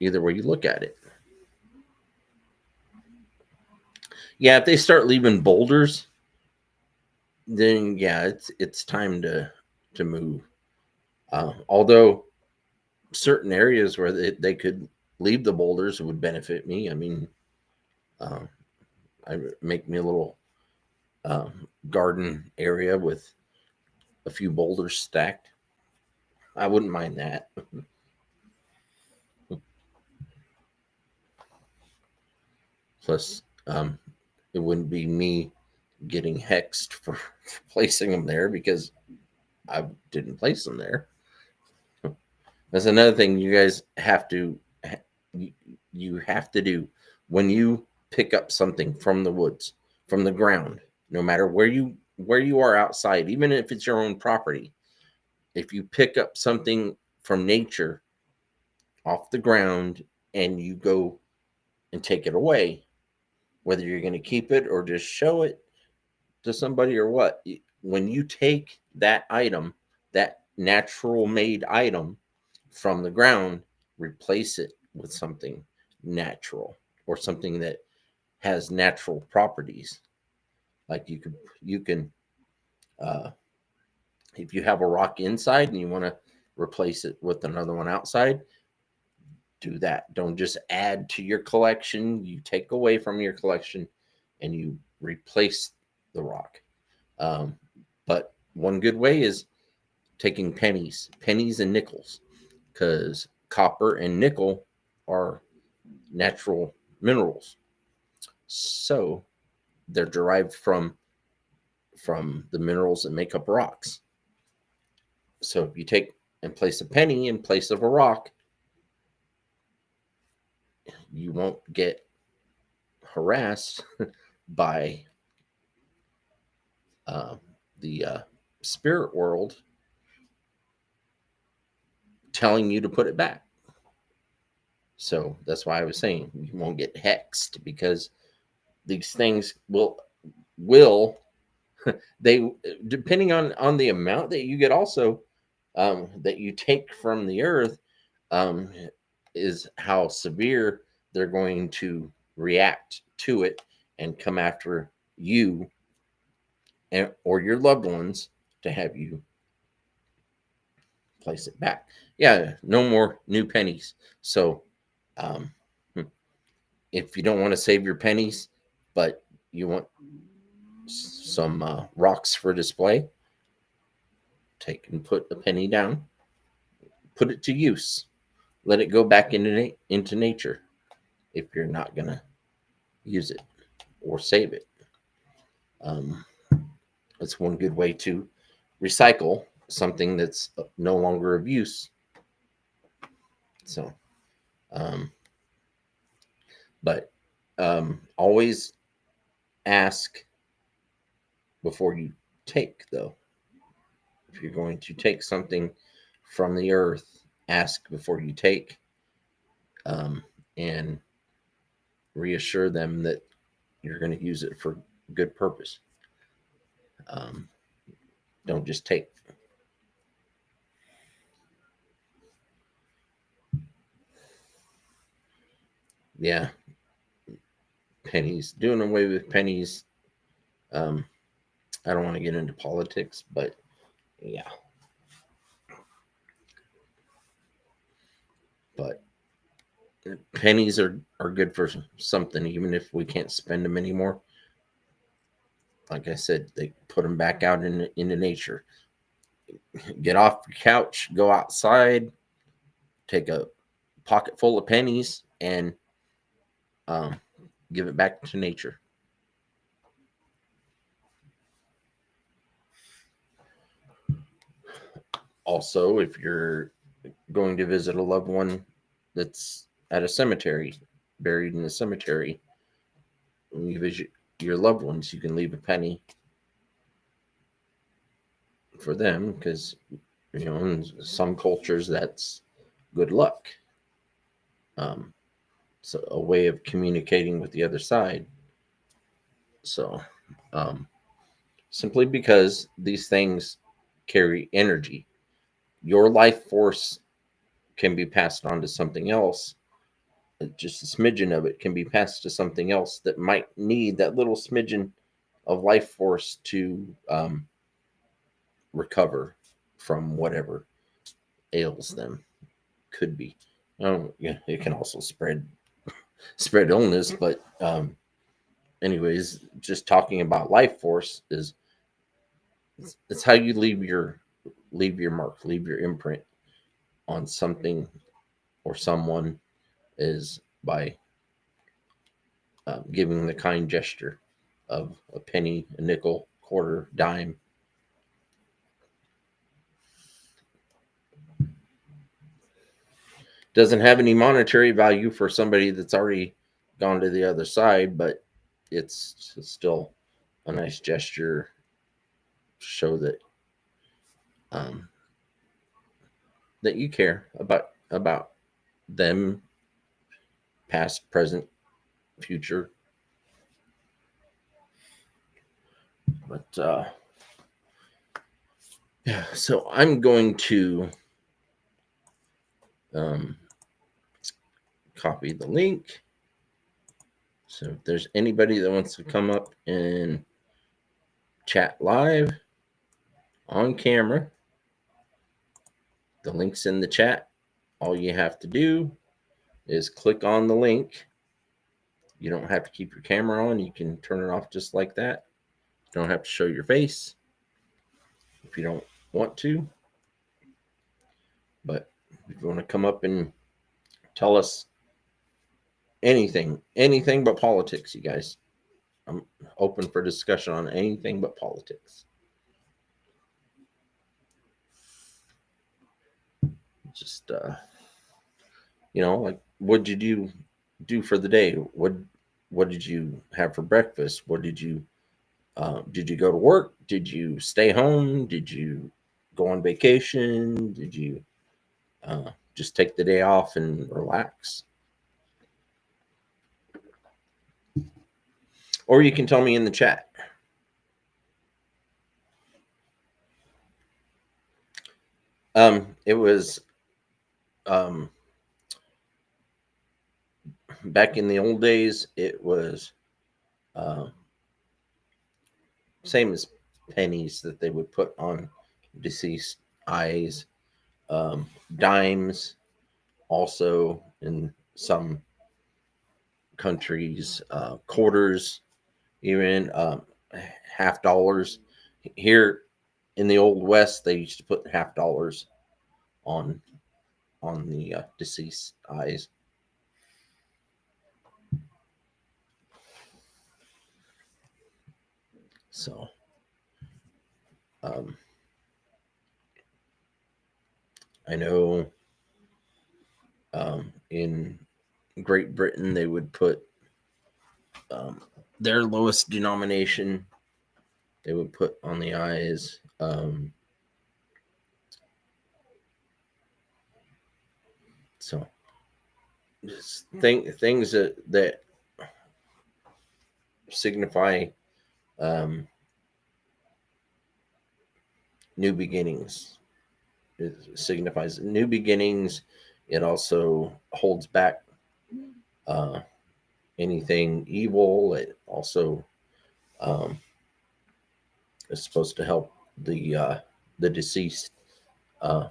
Either way you look at it. Yeah, if they start leaving boulders, then yeah, it's time to move. Although certain areas where they could leave the boulders would benefit me. I mean, I make me a little garden area with a few boulders stacked. I wouldn't mind that. Plus, it wouldn't be me getting hexed for placing them there because I didn't place them there. That's another thing you guys have to you have to do when you pick up something from the woods, from the ground, no matter where you are outside, even if it's your own property. If you pick up something from nature off the ground and you go and take it away, whether you're going to keep it or just show it to somebody or what, when you take that item, that natural made item from the ground, replace it with something natural or something that has natural properties. Like you can if you have a rock inside and you want to replace it with another one outside, do that. Don't just add to your collection. You take away from your collection and you replace the rock. But one good way is taking pennies and nickels, because copper and nickel are natural minerals. So they're derived from the minerals that make up rocks. So if you take and place a penny in place of a rock, you won't get harassed by the spirit world telling you to put it back. So that's why I was saying you won't get hexed, because these things will they, depending on the amount that you get, also that you take from the earth, is how severe they're going to react to it and come after you or your loved ones to have you place it back. Yeah, no more new pennies. So if you don't want to save your pennies, but you want some rocks for display, take and put a penny down, put it to use, let it go back into nature if you're not going to use it or save it. That's one good way to recycle something that's no longer of use. So, but always ask before you take, though. If you're going to take something from the earth, ask before you take, and reassure them that you're going to use it for good purpose. Don't just take. Yeah, pennies. Doing away with pennies. I don't want to get into politics, but yeah. But pennies are good for something, even if we can't spend them anymore. Like I said, they put them back out into nature. get off your couch, go outside, take a pocket full of pennies, and give it back to nature. Also, if you're going to visit a loved one that's at a cemetery, buried in a cemetery, when you visit your loved ones, you can leave a penny for them, because in some cultures that's good luck. So a way of communicating with the other side. So simply because these things carry energy, your life force can be passed on to something else. Just a smidgen of it can be passed to something else that might need that little smidgen of life force to recover from whatever ails them. Could be. Yeah, it can also spread illness, but anyways, just talking about life force is it's how you leave your mark, leave your imprint on something or someone, is by giving the kind gesture of a penny, a nickel, quarter, dime. Doesn't have any monetary value for somebody that's already gone to the other side, but it's still a nice gesture to show that that you care about them, past, present, future. But yeah, so I'm going to copy the link. So if there's anybody that wants to come up and chat live on camera, the link's in the chat. All you have to do is click on the link. You don't have to keep your camera on. You can turn it off just like that. You don't have to show your face if you don't want to. But if you want to come up and tell us anything but politics, you guys, I'm open for discussion on anything but politics. Just like, what did you do for the day? What did you have for breakfast? What did you go to work? Did you stay home? Did you go on vacation? Did you just take the day off and relax? Or you can tell me in the chat. It was back in the old days, it was same as pennies that they would put on deceased eyes. Dimes, also in some countries, quarters, even $50. Here in the old West, they used to put $50 on the deceased eyes. So I know in Great Britain they would put their lowest denomination they would put on the eyes. So just things that signify new beginnings. It signifies new beginnings. It also holds back anything evil. It also is supposed to help the deceased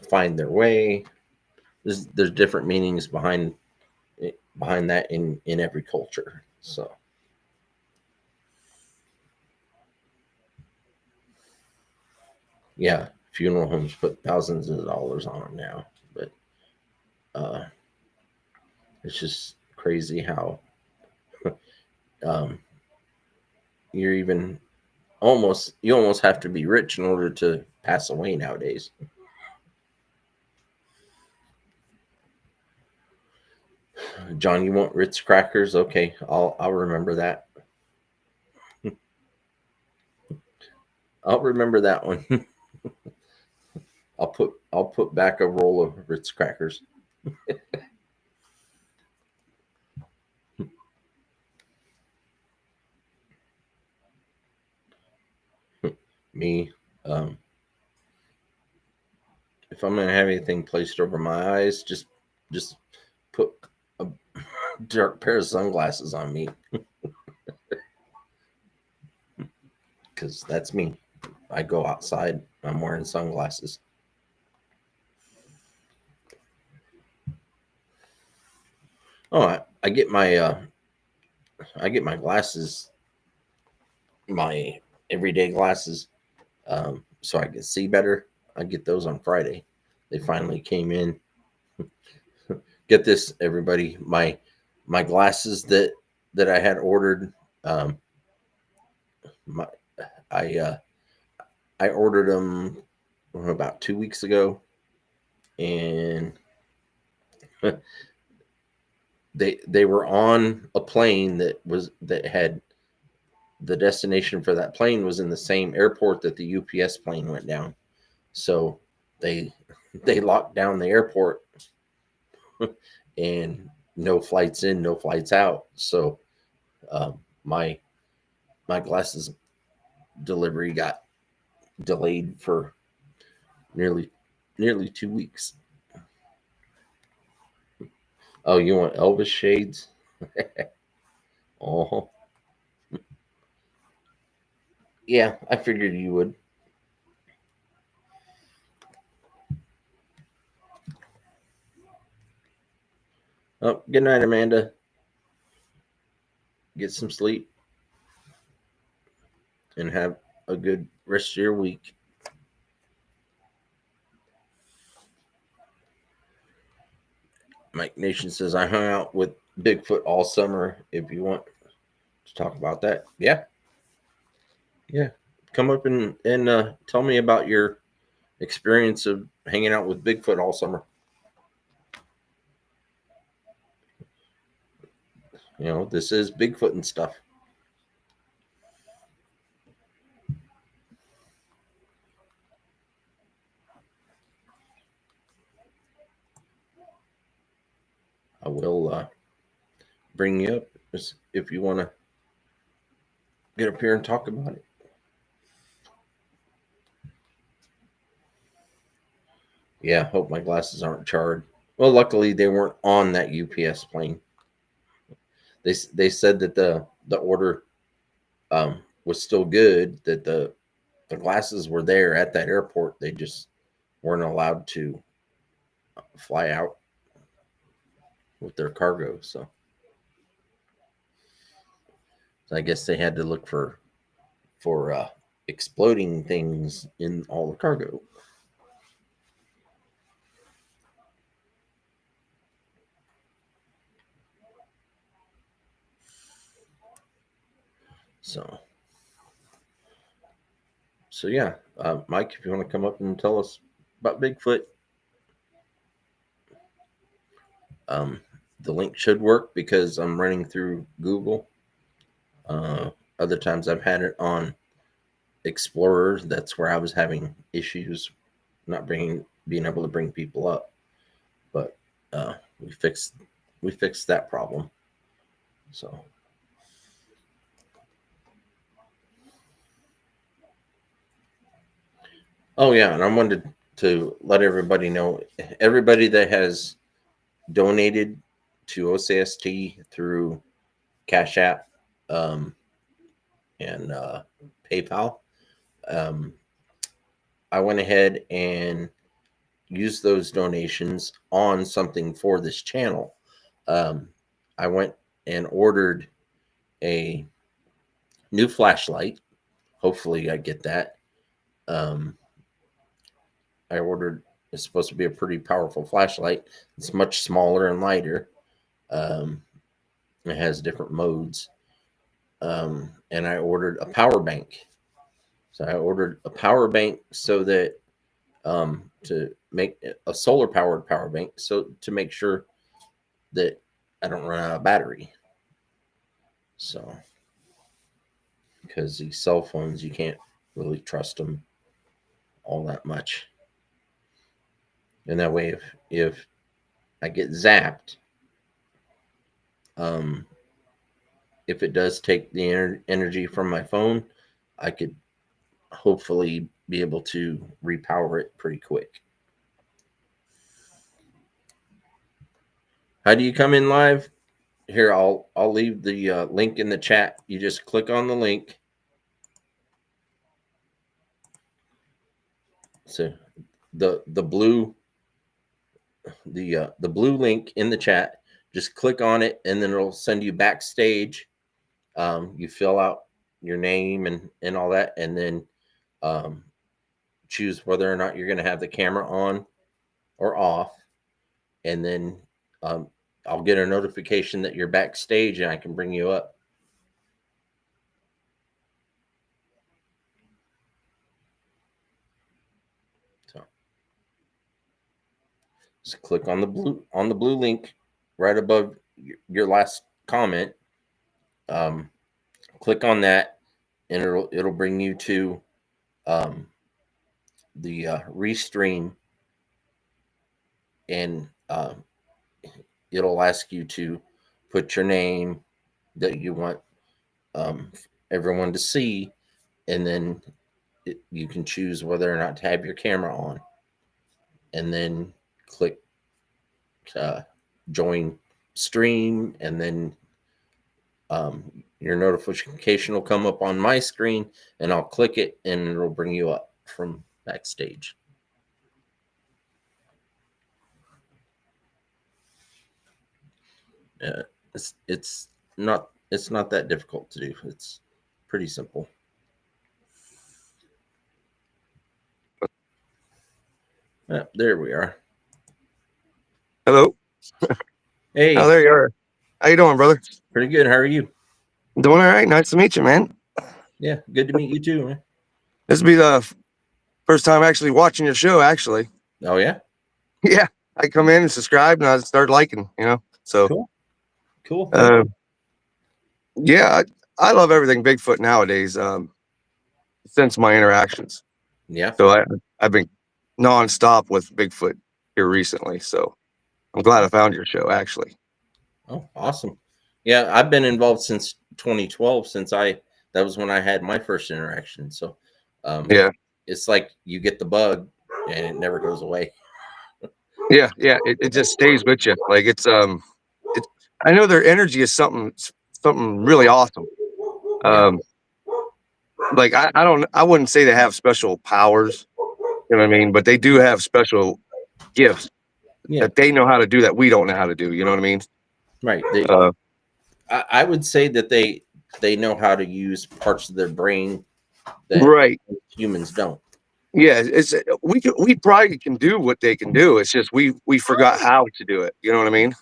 find their way. There's different meanings behind that in every culture. So yeah, funeral homes put thousands of dollars on them now. But it's just crazy how um, you're even you almost have to be rich in order to pass away nowadays. John, you want Ritz crackers? Okay, I'll remember that. I'll remember that one. I'll put back a roll of Ritz crackers. Me, if I'm gonna have anything placed over my eyes, just put a dark pair of sunglasses on me, because that's me. I go outside, I'm wearing sunglasses. Oh, I get my glasses, my everyday glasses, so I can see better. I get those on Friday. They finally came in. Get this, everybody. My glasses that I had ordered. My I ordered them about 2 weeks ago, and they were on a plane that had the destination for that plane was in the same airport that the UPS plane went down. So they locked down the airport, and no flights in, no flights out. So my glasses delivery got delayed for nearly 2 weeks. Oh, you want Elvis shades? Oh, yeah, I figured you would. Oh, good night, Amanda. Get some sleep and have a good rest of your week. Mike Nation says, I hung out with Bigfoot all summer. If you want to talk about that, yeah. Come up and tell me about your experience of hanging out with Bigfoot all summer. You know, this is Bigfoot and stuff. I will bring you up if you want to get up here and talk about it. Yeah, hope my glasses aren't charred. Well, luckily they weren't on that UPS plane. They said that the order was still good, that the glasses were there at that airport. They just weren't allowed to fly out with their cargo. So I guess they had to look for exploding things in all the cargo. So yeah, Mike, if you want to come up and tell us about Bigfoot, the link should work because I'm running through Google. Other times I've had it on Explorer. That's where I was having issues not being able to bring people up, but we fixed that problem. So oh yeah, and I wanted to let everybody know, everybody that has donated to O.C.S.T through Cash App and PayPal, I went ahead and used those donations on something for this channel. I went and ordered a new flashlight. Hopefully I get that. I ordered. It's supposed to be a pretty powerful flashlight. It's much smaller and lighter. It has different modes. And I ordered a power bank. So I ordered a power bank so that to make a solar powered power bank, so to make sure that I don't run out of battery. So, because these cell phones, you can't really trust them all that much. And that way, if I get zapped, if it does take the energy from my phone, I could hopefully be able to repower it pretty quick. How do you come in live? Here, I'll leave the link in the chat. You just click on the link. So the blue link in the chat. Just click on it, and then it'll send you backstage. You fill out your name and all that, and then choose whether or not you're going to have the camera on or off, and then I'll get a notification that you're backstage, and I can bring you up. So just click on the blue link right above your last comment. Click on that, and it'll bring you to the restream, and it'll ask you to put your name that you want everyone to see, and then you can choose whether or not to have your camera on, and then click join stream, and then your notification will come up on my screen, and I'll click it, and it'll bring you up from backstage. It's not that difficult to do. It's pretty simple. There we are. Hello. Hey. Oh, there you are. How you doing, brother? Pretty good. How are you? Doing all right. Nice to meet you, man. Yeah, good to meet you too, man. This will be the first time actually watching your show, actually. Oh, yeah? Yeah. I come in and subscribe, and I start liking, So Cool. Yeah, I love everything Bigfoot nowadays. Since my interactions. Yeah. So I've been nonstop with Bigfoot here recently. So I'm glad I found your show, actually. Oh, awesome. Yeah, I've been involved since 2012, that was when I had my first interaction. So yeah, it's like you get the bug and it never goes away. Yeah, it just stays with you. Like I know their energy is something really awesome. Like I wouldn't say they have special powers, you know what I mean? But they do have special gifts that they know how to do that we don't know how to do. You know what I mean? Right. I would say that they know how to use parts of their brain that humans don't. Yeah, we probably can do what they can do. It's just we forgot how to do it. You know what I mean?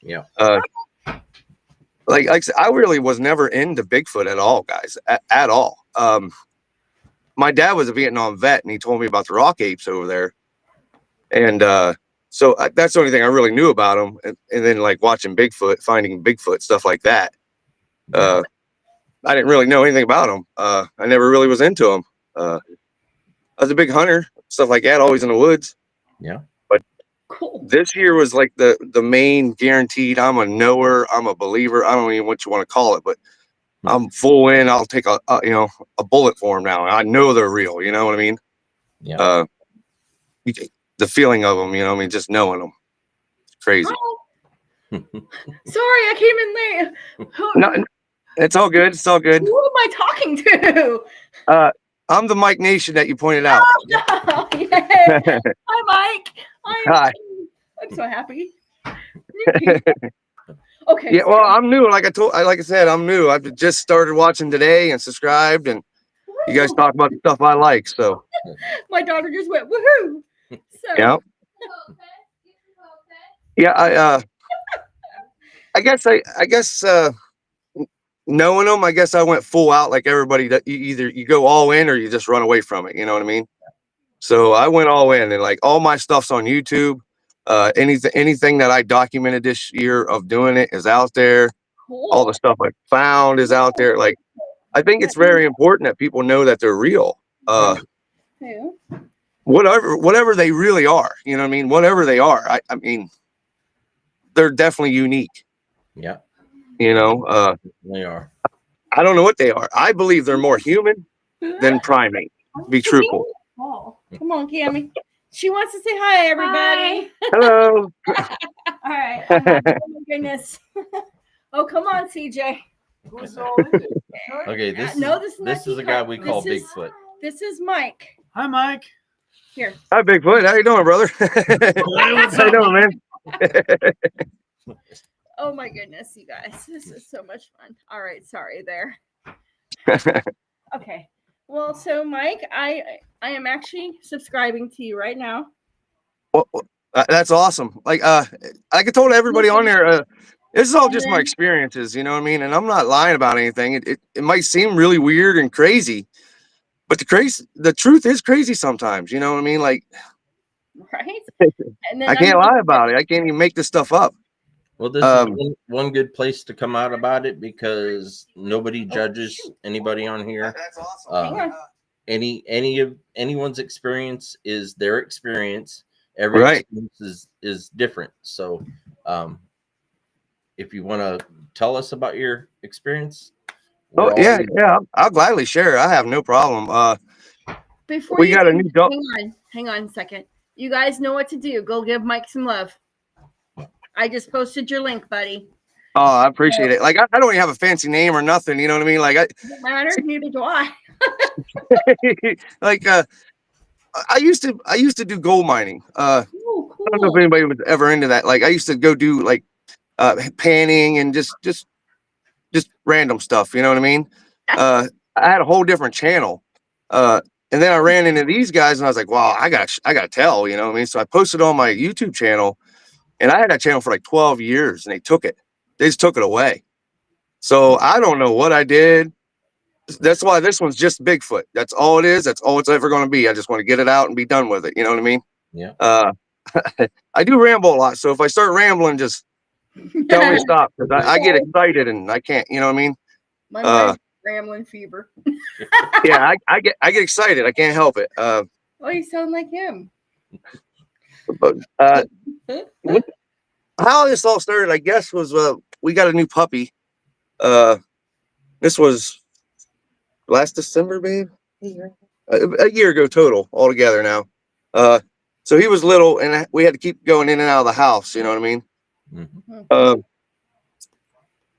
Yeah. Like I said, I really was never into Bigfoot at all, guys, at all. My dad was a Vietnam vet, and he told me about the rock apes over there, and so that's the only thing I really knew about them. And then like watching Bigfoot, finding Bigfoot, stuff like that. I didn't really know anything about them. I never really was into them. I was a big hunter, stuff like that, always in the woods. Yeah. But this year was like the main guaranteed. I'm a knower. I'm a believer. I don't even know what you want to call it, but I'm full in. I'll take a bullet for them now. I know they're real. You know what I mean? Yeah. The feeling of them, just knowing them. It's crazy. Sorry, I came in late. No, it's all good. It's all good. Who am I talking to? I'm the Mike Nation that you pointed out. Oh, no. Yay. Hi, Mike. Hi. I'm so happy. Okay. Yeah, well, I'm new. Like I said, I'm new. I've just started watching today and subscribed, and you guys talk about the stuff I like. So my daughter just went woohoo. So Yeah. Yeah. I guess knowing them, I guess I went full out like everybody. That either you go all in or you just run away from it. You know what I mean? So I went all in, and like all my stuff's on YouTube. Anything that I documented this year of doing it is out there. All the cool. stuff I found is out there. Like I think it's very important that people know that they're real. Who? Whatever they really are. You know what I mean? Whatever they are. I mean, they're definitely unique. Yeah, You know, they are. I don't know what they are. I believe they're more human than primate, to be truthful. Oh, come on, Cammy. She wants to say hi, everybody. Hello. All right. Oh my goodness. Oh, come on, CJ. Okay, this No, is this a guy we call This is- Bigfoot. This is Mike. Hi, Mike. Here. Hi, Bigfoot. How you doing, brother? How you doing, man? Oh my goodness, you guys. This is so much fun. All right, sorry there. Okay. Well, so Mike, I am actually subscribing to you right now. Well, that's awesome. Like I told everybody on there, this is all just my experiences, you know what I mean? And I'm not lying about anything. It might seem really weird and crazy, but the truth is crazy sometimes, you know what I mean? Like Right? And then I can't lie about it. I can't even make this stuff up. Well, this is one good place to come out about it because nobody judges anybody on here. That's awesome. Anyone's experience is their experience. Every Right. experience is different. So, if you want to tell us about your experience, Oh yeah, I'll gladly share. I have no problem. before we you got a new dog. hang on a second. You guys know what to do. Go give Mike some love. I just posted your link, buddy. Oh, I appreciate it. Like I don't even have a fancy name or nothing. You know what I mean? Like Doesn't matter. Neither do I. like I used to do gold mining. Ooh, I don't know cool. if anybody was ever into that. Like I used to go do like panning and just random stuff. You know what I mean? I had a whole different channel. And then I ran into these guys and I was like, wow, I gotta tell, you know what I mean? So I posted on my YouTube channel, and I had that channel for like 12 years and they just took it away. So I don't know what I did. That's why this one's just Bigfoot. That's all it is. That's all it's ever going to be. I just want to get it out and be done with it. You know what I mean? Yeah. I do ramble a lot. So if I start rambling, just tell me to stop, because I get excited and I can't, you know what I mean? My mind's rambling fever. Yeah, I get excited. I can't help it. Oh, you sound like him. But how this all started, I guess, was we got a new puppy. This was last December, babe. A year ago total, altogether now. So he was little, and we had to keep going in and out of the house. You know what I mean? Mm-hmm.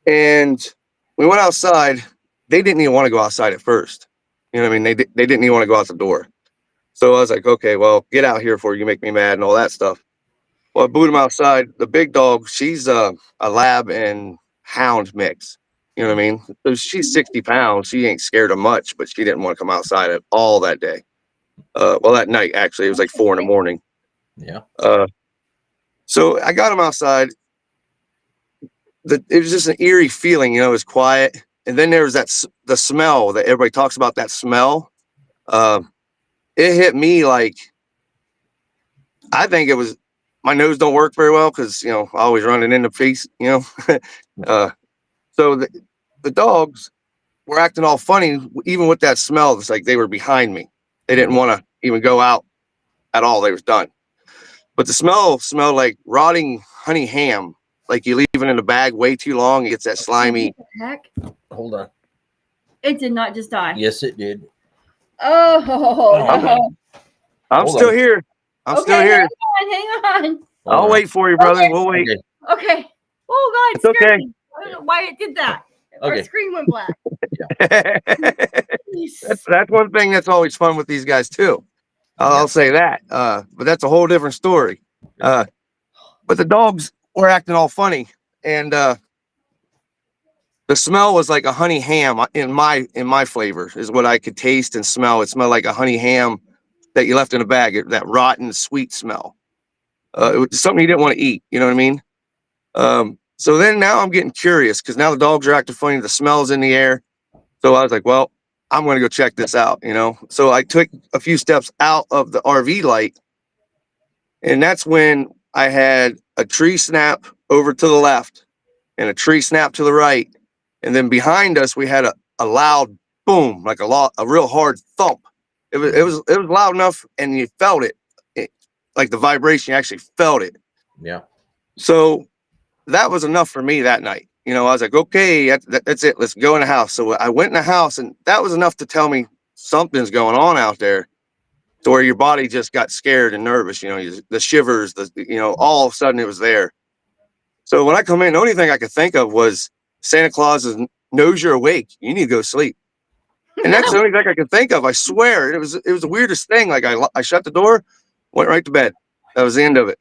And we went outside. They didn't even want to go outside at first. You know what I mean? They didn't even want to go out the door. So I was like, okay, well, get out here before you make me mad and all that stuff. Well, I booted him outside. The big dog, she's a lab and hound mix. You know what I mean? So she's 60 pounds. She ain't scared of much, but she didn't want to come outside at all that day. Well, that night, actually, it was like 4 a.m. Yeah. So I got him outside. It was just an eerie feeling, you know, it was quiet. And then there was the smell that everybody talks about, that smell. It hit me like, I think it was, my nose don't work very well because, you know, I always running into face, you know. So the dogs were acting all funny, even with that smell. It's like they were behind me. They didn't want to even go out at all. They was done. But the smell smelled like rotting honey ham. Like you leave it in a bag way too long, it gets that slimy. What the heck? Hold on. It did not just die. Yes, it did. Oh, I'm Hold still on. here. I'm still here. Hang on. I'll wait for you, brother. We'll wait. Okay. Oh, God. It's okay. Me. I don't know why it did that. Okay. Our screen went black. That's one thing that's always fun with these guys too. I'll say that. But that's a whole different story. But the dogs were acting all funny, and the smell was like a honey ham in my flavor is what I could taste and smell. It smelled like a honey ham that you left in a bag, that rotten sweet smell. It was something you didn't want to eat. You know what I mean? So then now I'm getting curious because now the dogs are acting funny. The smell's in the air. So I was like, well, I'm going to go check this out, you know? So I took a few steps out of the RV light, and that's when I had a tree snap over to the left and a tree snap to the right. And then behind us, we had a loud boom, like a real hard thump. It was loud enough, and you felt it, like the vibration, you actually felt it. Yeah. So that was enough for me that night. You know, I was like, okay, that's it. Let's go in the house. So I went in the house, and that was enough to tell me something's going on out there, to where your body just got scared and nervous. You know, the shivers, all of a sudden it was there. So when I come in, the only thing I could think of was Santa Claus knows you're awake. You need to go sleep. And that's the only thing I could think of. I swear, it was the weirdest thing. Like I shut the door, went right to bed. That was the end of it.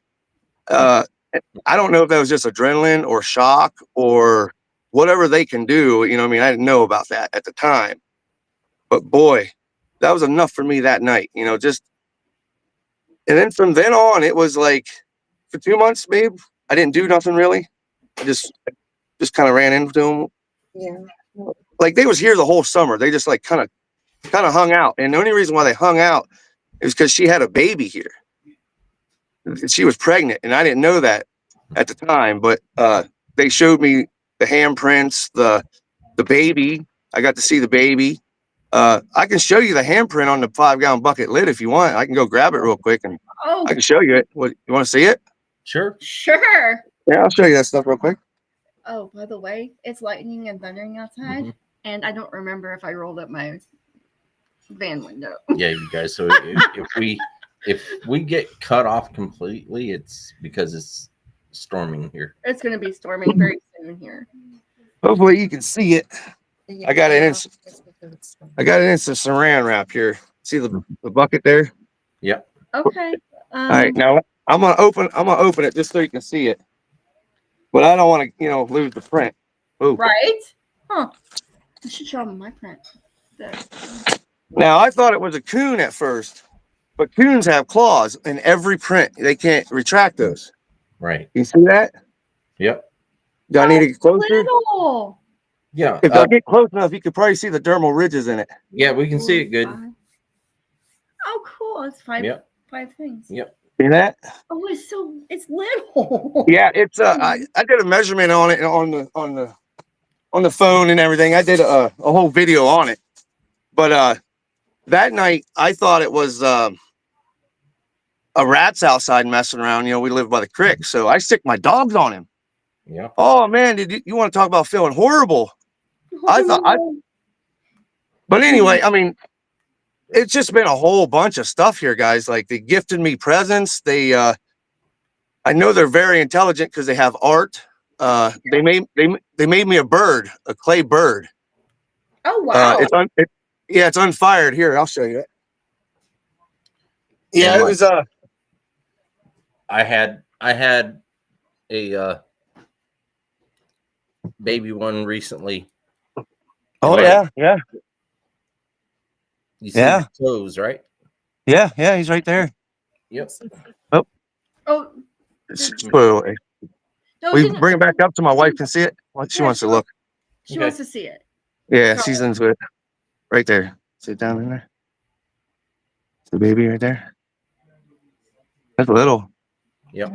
I don't know if that was just adrenaline or shock or whatever they can do. You know what I mean? I didn't know about that at the time. But boy, that was enough for me that night. You know, and then from then on, it was like for 2 months, babe, I didn't do nothing really. I just kind of ran into them. Yeah. Like they was here the whole summer. They just like kind of hung out. And the only reason why they hung out is because she had a baby here. She was pregnant, and I didn't know that at the time, but they showed me the handprints, the baby. I got to see the baby. I can show you the handprint on the 5-gallon bucket lid if you want. I can go grab it real quick, and I can show you it. What, you want to see it? Sure. Sure. Yeah, I'll show you that stuff real quick. Oh, by the way, it's lightning and thundering outside, and I don't remember if I rolled up my van window. Yeah, you guys. So if we get cut off completely, it's because it's storming here. It's going to be storming very soon here. Hopefully you can see it. I got it in some saran wrap here. See the bucket there? Yep. Okay. All right, now I'm gonna open it just so you can see it. But I don't want to, lose the print. Ooh. Right? Huh. I should show them my print. There. Now I thought it was a coon at first, but coons have claws in every print. They can't retract those. Right. You see that? Yep. Do I need to get closer? Little. Yeah. If I get close enough, you could probably see the dermal ridges in it. Yeah, we can see it good. Oh, cool. It's five. Yep. 5 things. Yep. See that? Oh, it's little. Yeah, it's I did a measurement on it on the phone and everything. I did a whole video on it. But that night I thought it was a rat's outside messing around. We live by the creek, so I stick my dogs on him. Yeah. Oh man, did you want to talk about feeling horrible? But anyway, I mean, it's just been a whole bunch of stuff here, guys. Like they gifted me presents. I know they're very intelligent because they have art. They made me a bird, a clay bird. Oh wow! It's unfired. Here, I'll show you it. Yeah, it was. I had a baby one recently. Oh yeah. You see the toes, right? Yeah, he's right there. Yep. Oh. Put it away. We bring it back up so my wife can see it. She wants to look. She wants to see it. Yeah, she's into it. Right there. Sit down in there. It's the baby right there. That's little. Yep.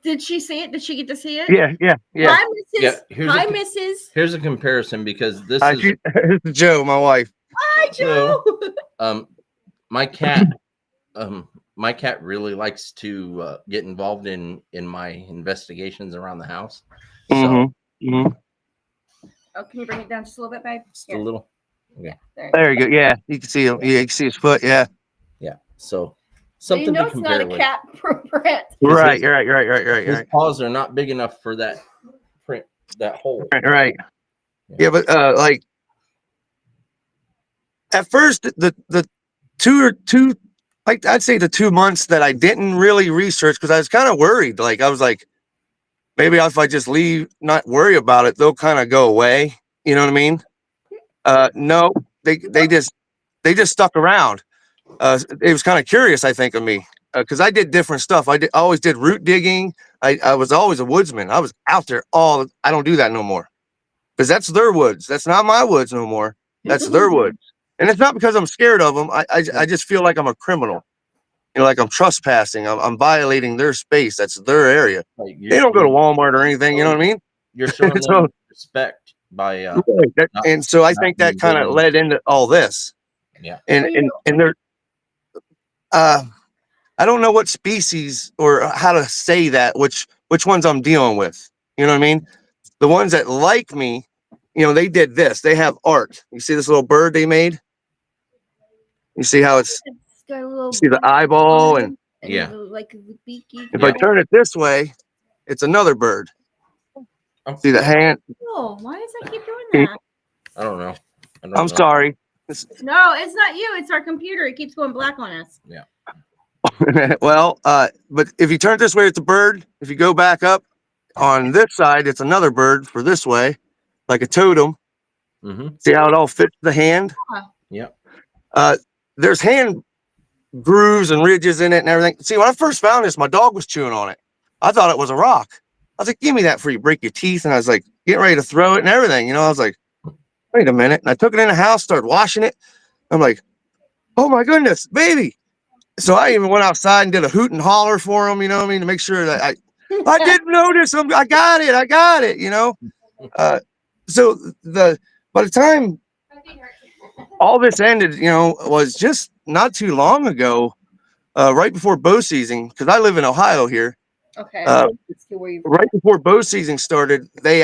Did she see it? Did she get to see it? Yeah. Hi, Mrs. Yeah, Hi, Mrs. Here's a comparison because this is Joe, my wife. Hi, Joe. My cat really likes to get involved in my investigations around the house. So, Oh, can you bring it down just a little bit, babe? just a little. Okay. There you go. Yeah, you can see him. Yeah, you can see his foot. Yeah. Yeah. So something to it's compare not a with. cat print. Right. You're right. His paws are not big enough for that print, that hole. Right. Yeah, but like at first the two like I'd say the 2 months that I didn't really research because I was kind of worried. Like I was like, maybe if I just leave, not worry about it, they'll kind of go away. You know what I mean? No, they just stuck around. it was kind of curious, I think, of me, because I did different stuff. I always did root digging. I was always a woodsman. I was out there I don't do that no more because that's their woods. That's not my woods no more. That's their woods. And it's not because I'm scared of them. I just feel like I'm a criminal. Like I'm trespassing. I'm violating their space. That's their area. Like They don't go to Walmart or anything. You know what I mean? You're showing them So, respect by and so I not think that being kind of bullied. led into all this. Yeah. And they're I don't know what species or how to say that, which ones I'm dealing with. You know what I mean? The ones that like me, they did this. They have art. You see this little bird they made? You see how it's got a little you see the eyeball, and Yeah. like the beaky. if I turn it this way, it's another bird. See the hand? Oh, why does that keep doing that? I don't know. I'm sorry. No, it's not you. It's our computer. It keeps going black on us. Yeah. Well, but if you turn it this way, it's a bird. If you go back up on this side, it's another bird for this way, like a totem. Mm-hmm. See how it all fits the hand? Yeah. There's hand grooves and ridges in it and everything. See, when I first found this, my dog was chewing on it. I thought it was a rock. I was like, give me that before you break your teeth. And I was like, getting ready to throw it and everything. I was like, wait a minute. And I took it in the house, started washing it. I'm like, oh my goodness, baby. So I even went outside and did a hoot and holler for him, to make sure that I didn't notice him. I got it. So by the time all this ended, was just not too long ago, right before bow season, because I live in Ohio here. Okay. Right before bow season started, they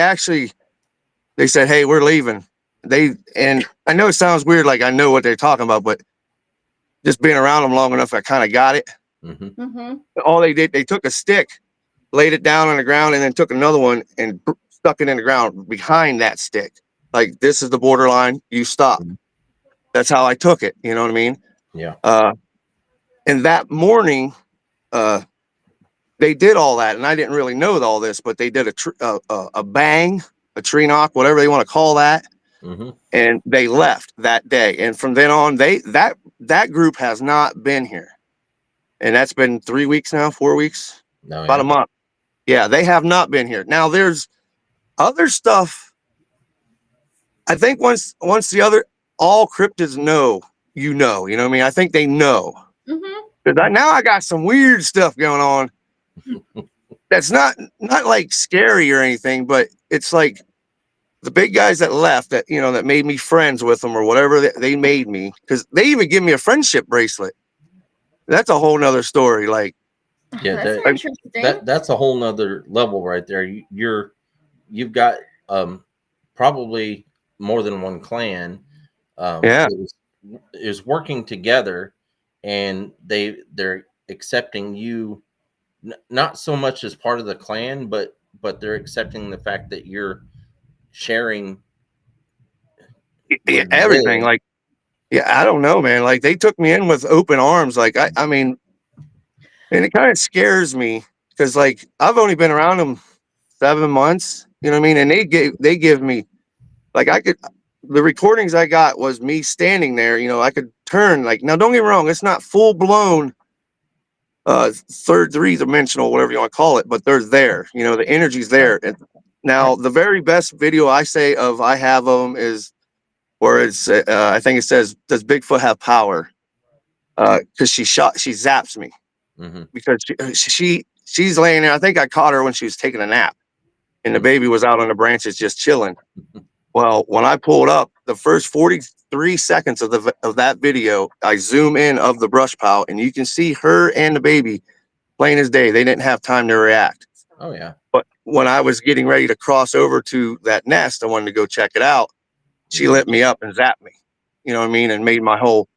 said, hey, we're leaving. And I know it sounds weird, like I know what they're talking about, but just being around them long enough, I kind of got it. Mm-hmm. Mm-hmm. All they did, they took a stick, laid it down on the ground, and then took another one and stuck it in the ground behind that stick. Like, this is the borderline, you stop. Mm-hmm. That's how I took it. You know what I mean? Yeah. And that morning, they did all that, and I didn't really know all this, but they did a bang, a tree knock, whatever they want to call that. Mm-hmm. And they left that day. And from then on, that group has not been here. And that's been 3 weeks now, 4 weeks, about a month. Yeah, they have not been here. Now there's other stuff. I think once the other, all cryptids know, you know what I mean? I think they know. Mm-hmm. Now I got some weird stuff going on. That's not like scary or anything, but it's like the big guys that left that, that made me friends with them or whatever they made me, because they even give me a friendship bracelet. That's a whole nother story. Like, yeah, that's interesting. That's a whole nother level right there. You've got probably more than one clan. Is working together, and they're accepting you, not so much as part of the clan, but they're accepting the fact that you're sharing everything. Like, I don't know, man. Like, they took me in with open arms. Like, I mean, and it kind of scares me because, like, I've only been around them 7 months, you know what I mean? And they give me, like, the recordings I got was me standing there, I could turn, like, now don't get me wrong, it's not full blown three-dimensional, whatever you want to call it, but they're there, the energy's there. And now the very best video I have of them is where it's, I think it says, does Bigfoot have power? Because she zaps me. Mm-hmm. Because she's laying there. I think I caught her when she was taking a nap, and the baby was out on the branches just chilling. Well, when I pulled up, the first 43 seconds of that video, I zoom in of the brush pile, and you can see her and the baby plain as day. They didn't have time to react. Oh yeah. But when I was getting ready to cross over to that nest, I wanted to go check it out. She lit me up and zapped me. You know what I mean? And made my whole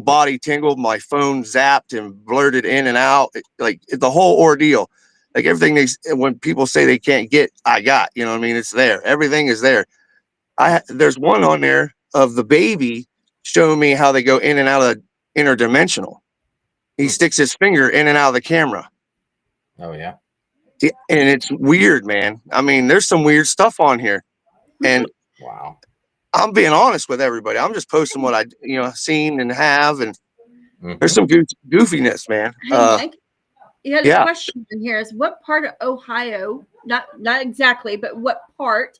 body tingle. My phone zapped and blurted in and out. Like the whole ordeal. Like everything when people say they can't get, I got. You know what I mean? It's there. Everything is there. There's one on there of the baby showing me how they go in and out of interdimensional. He sticks his finger in and out of the camera. Oh yeah. And it's weird, man. I mean, there's some weird stuff on here. And wow. I'm being honest with everybody. I'm just posting what I, seen and have. And There's some goofiness, man. Hey, Mike, you had a yeah. question in here. Is what part of Ohio? Not exactly, but what part?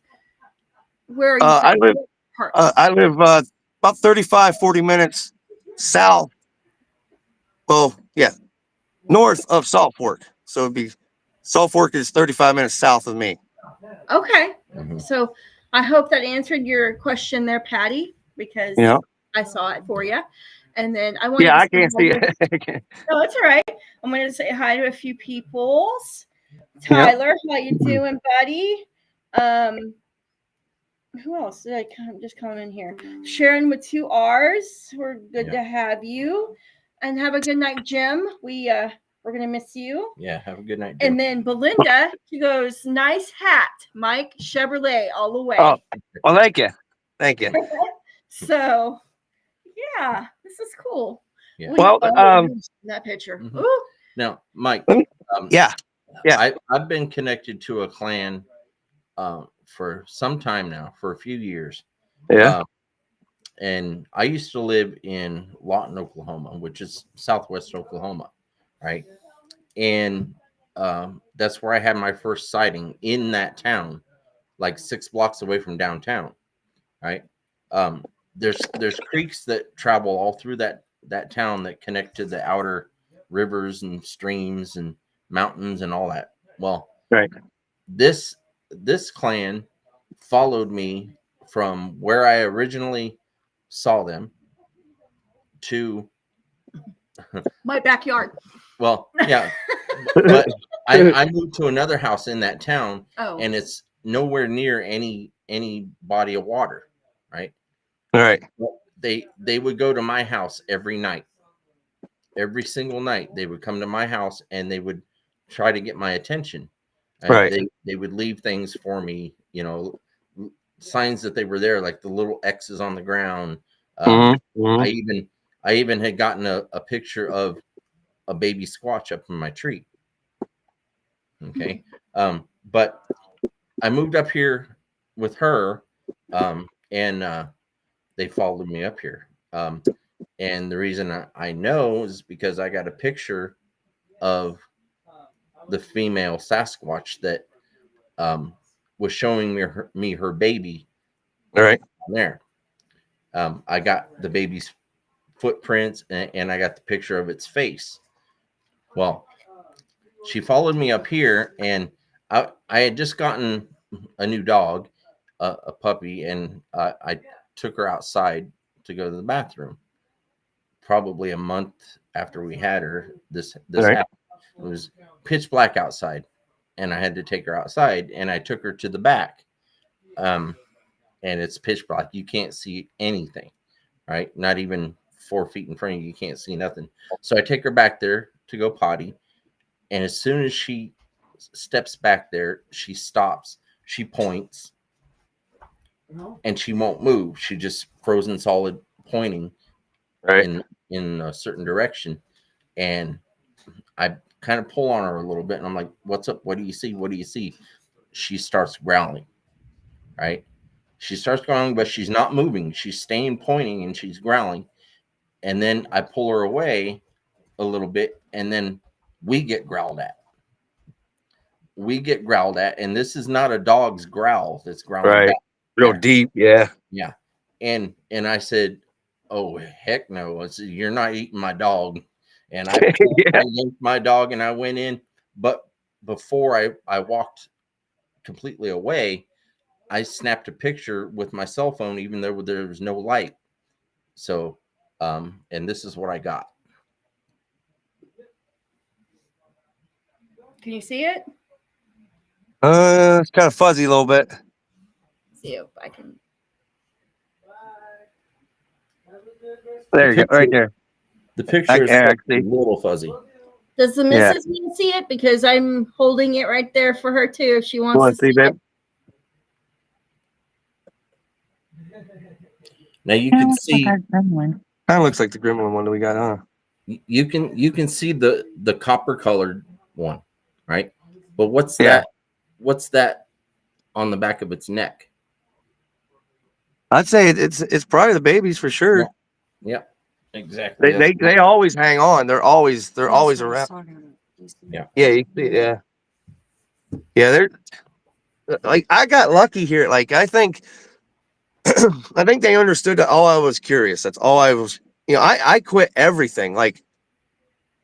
Where are you I from? live What part? I live about 35, 40 minutes south. Well, yeah, north of Salt Fork. So it'd be Salt Fork is 35 minutes south of me. Okay. Mhm. So I hope that answered your question there, Patty, because Yeah. I saw it for you. And then I wanted Yeah, to I say can't see hi it. to- No, it's all right. I'm going to say hi to a few peoples. Yeah. Tyler, how you doing, buddy? Who else did I just come in here? Sharon with 2 R's. We're good to have you. And have a good night, Jim. We're gonna miss you. Yeah, have a good night, Jim. And then Belinda, she goes, nice hat, Mike Chevrolet, all the way. Oh, well, thank you. Thank you. So yeah, this is cool. Yeah. Well, that picture. Mhm. Ooh. Now, Mike. Yeah. I've been connected to a clan for some time now, for a few years. Yeah. And I used to live in Lawton, Oklahoma, which is southwest Oklahoma, right? And that's where I had my first sighting, in that town, like 6 blocks away from downtown, right? There's creeks that travel all through that town that connect to the outer rivers and streams and mountains and all that. Well, right. This clan followed me from where I originally saw them to My backyard. well, yeah, but I moved to another house in that town, and it's nowhere near any body of water, right? All right. They would go to my house every night, every single night. They would come to my house and they would try to get my attention. Right. They would leave things for me, signs that they were there, like the little X's on the ground. I even had gotten a picture of a baby squatch up in my tree. Okay. But I moved up here with her, and they followed me up here. And the reason I know is because I got a picture of the female Sasquatch that was showing me her baby. All right. There. I got the baby's footprints, and I got the picture of its face. Well, she followed me up here, and I had just gotten a new dog, a puppy, and I took her outside to go to the bathroom. Probably a month after we had her, this right. happened. It was pitch black outside, and I had to take her outside, and I took her to the back. And it's pitch black. You can't see anything, right? Not even 4 feet in front of you. You can't see nothing. So I take her back there to go potty. And as soon as she steps back there, she stops. She points, and she won't move. She just frozen solid, pointing in a certain direction. And I kind of pull on her a little bit, and I'm like, "What's up? What do you see? What do you see?" She starts growling, right? She starts growling, but she's not moving. She's staying pointing, and she's growling. And then I pull her away a little bit, and then we get growled at. We get growled at, and this is not a dog's growl that's growling back. Real deep. Yeah. Yeah. And I said, "Oh, heck no. I said, you're not eating my dog." And I yanked my dog, and I went in. But before I walked completely away, I snapped a picture with my cell phone, even though there was no light. So, and this is what I got. Can you see it? It's kind of fuzzy a little bit. See if I can. There you go, right there. The picture is a little fuzzy. Does the missus want to see it? Because I'm holding it right there for her too, if she wants to see it. Now you can see. Kind of looks like the gremlin one that we got, huh? You can see the copper colored one, right? But what's that? What's that on the back of its neck? I'd say it's probably the babies for sure. Yeah. Exactly. They always hang on. They're always around. Yeah. Yeah, yeah. They're like, I got lucky here. Like, I think they understood that all I was curious. That's all I was. I quit everything. Like,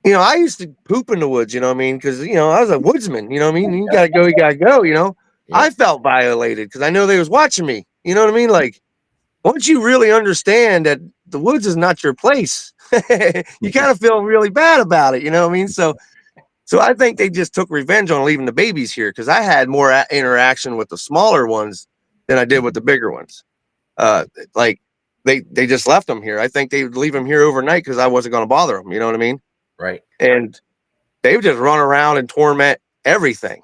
I used to poop in the woods. You know what I mean? Because I was a woodsman. You know what I mean? You gotta go. You gotta go. Yeah. I felt violated because I know they was watching me. You know what I mean? Like, once you really understand that the woods is not your place, you kind of feel really bad about it. You know what I mean? So I think they just took revenge on leaving the babies here because I had more interaction with the smaller ones than I did with the bigger ones. Like, they just left them here. I think they would leave them here overnight because I wasn't going to bother them. You know what I mean? Right. And they would just run around and torment everything.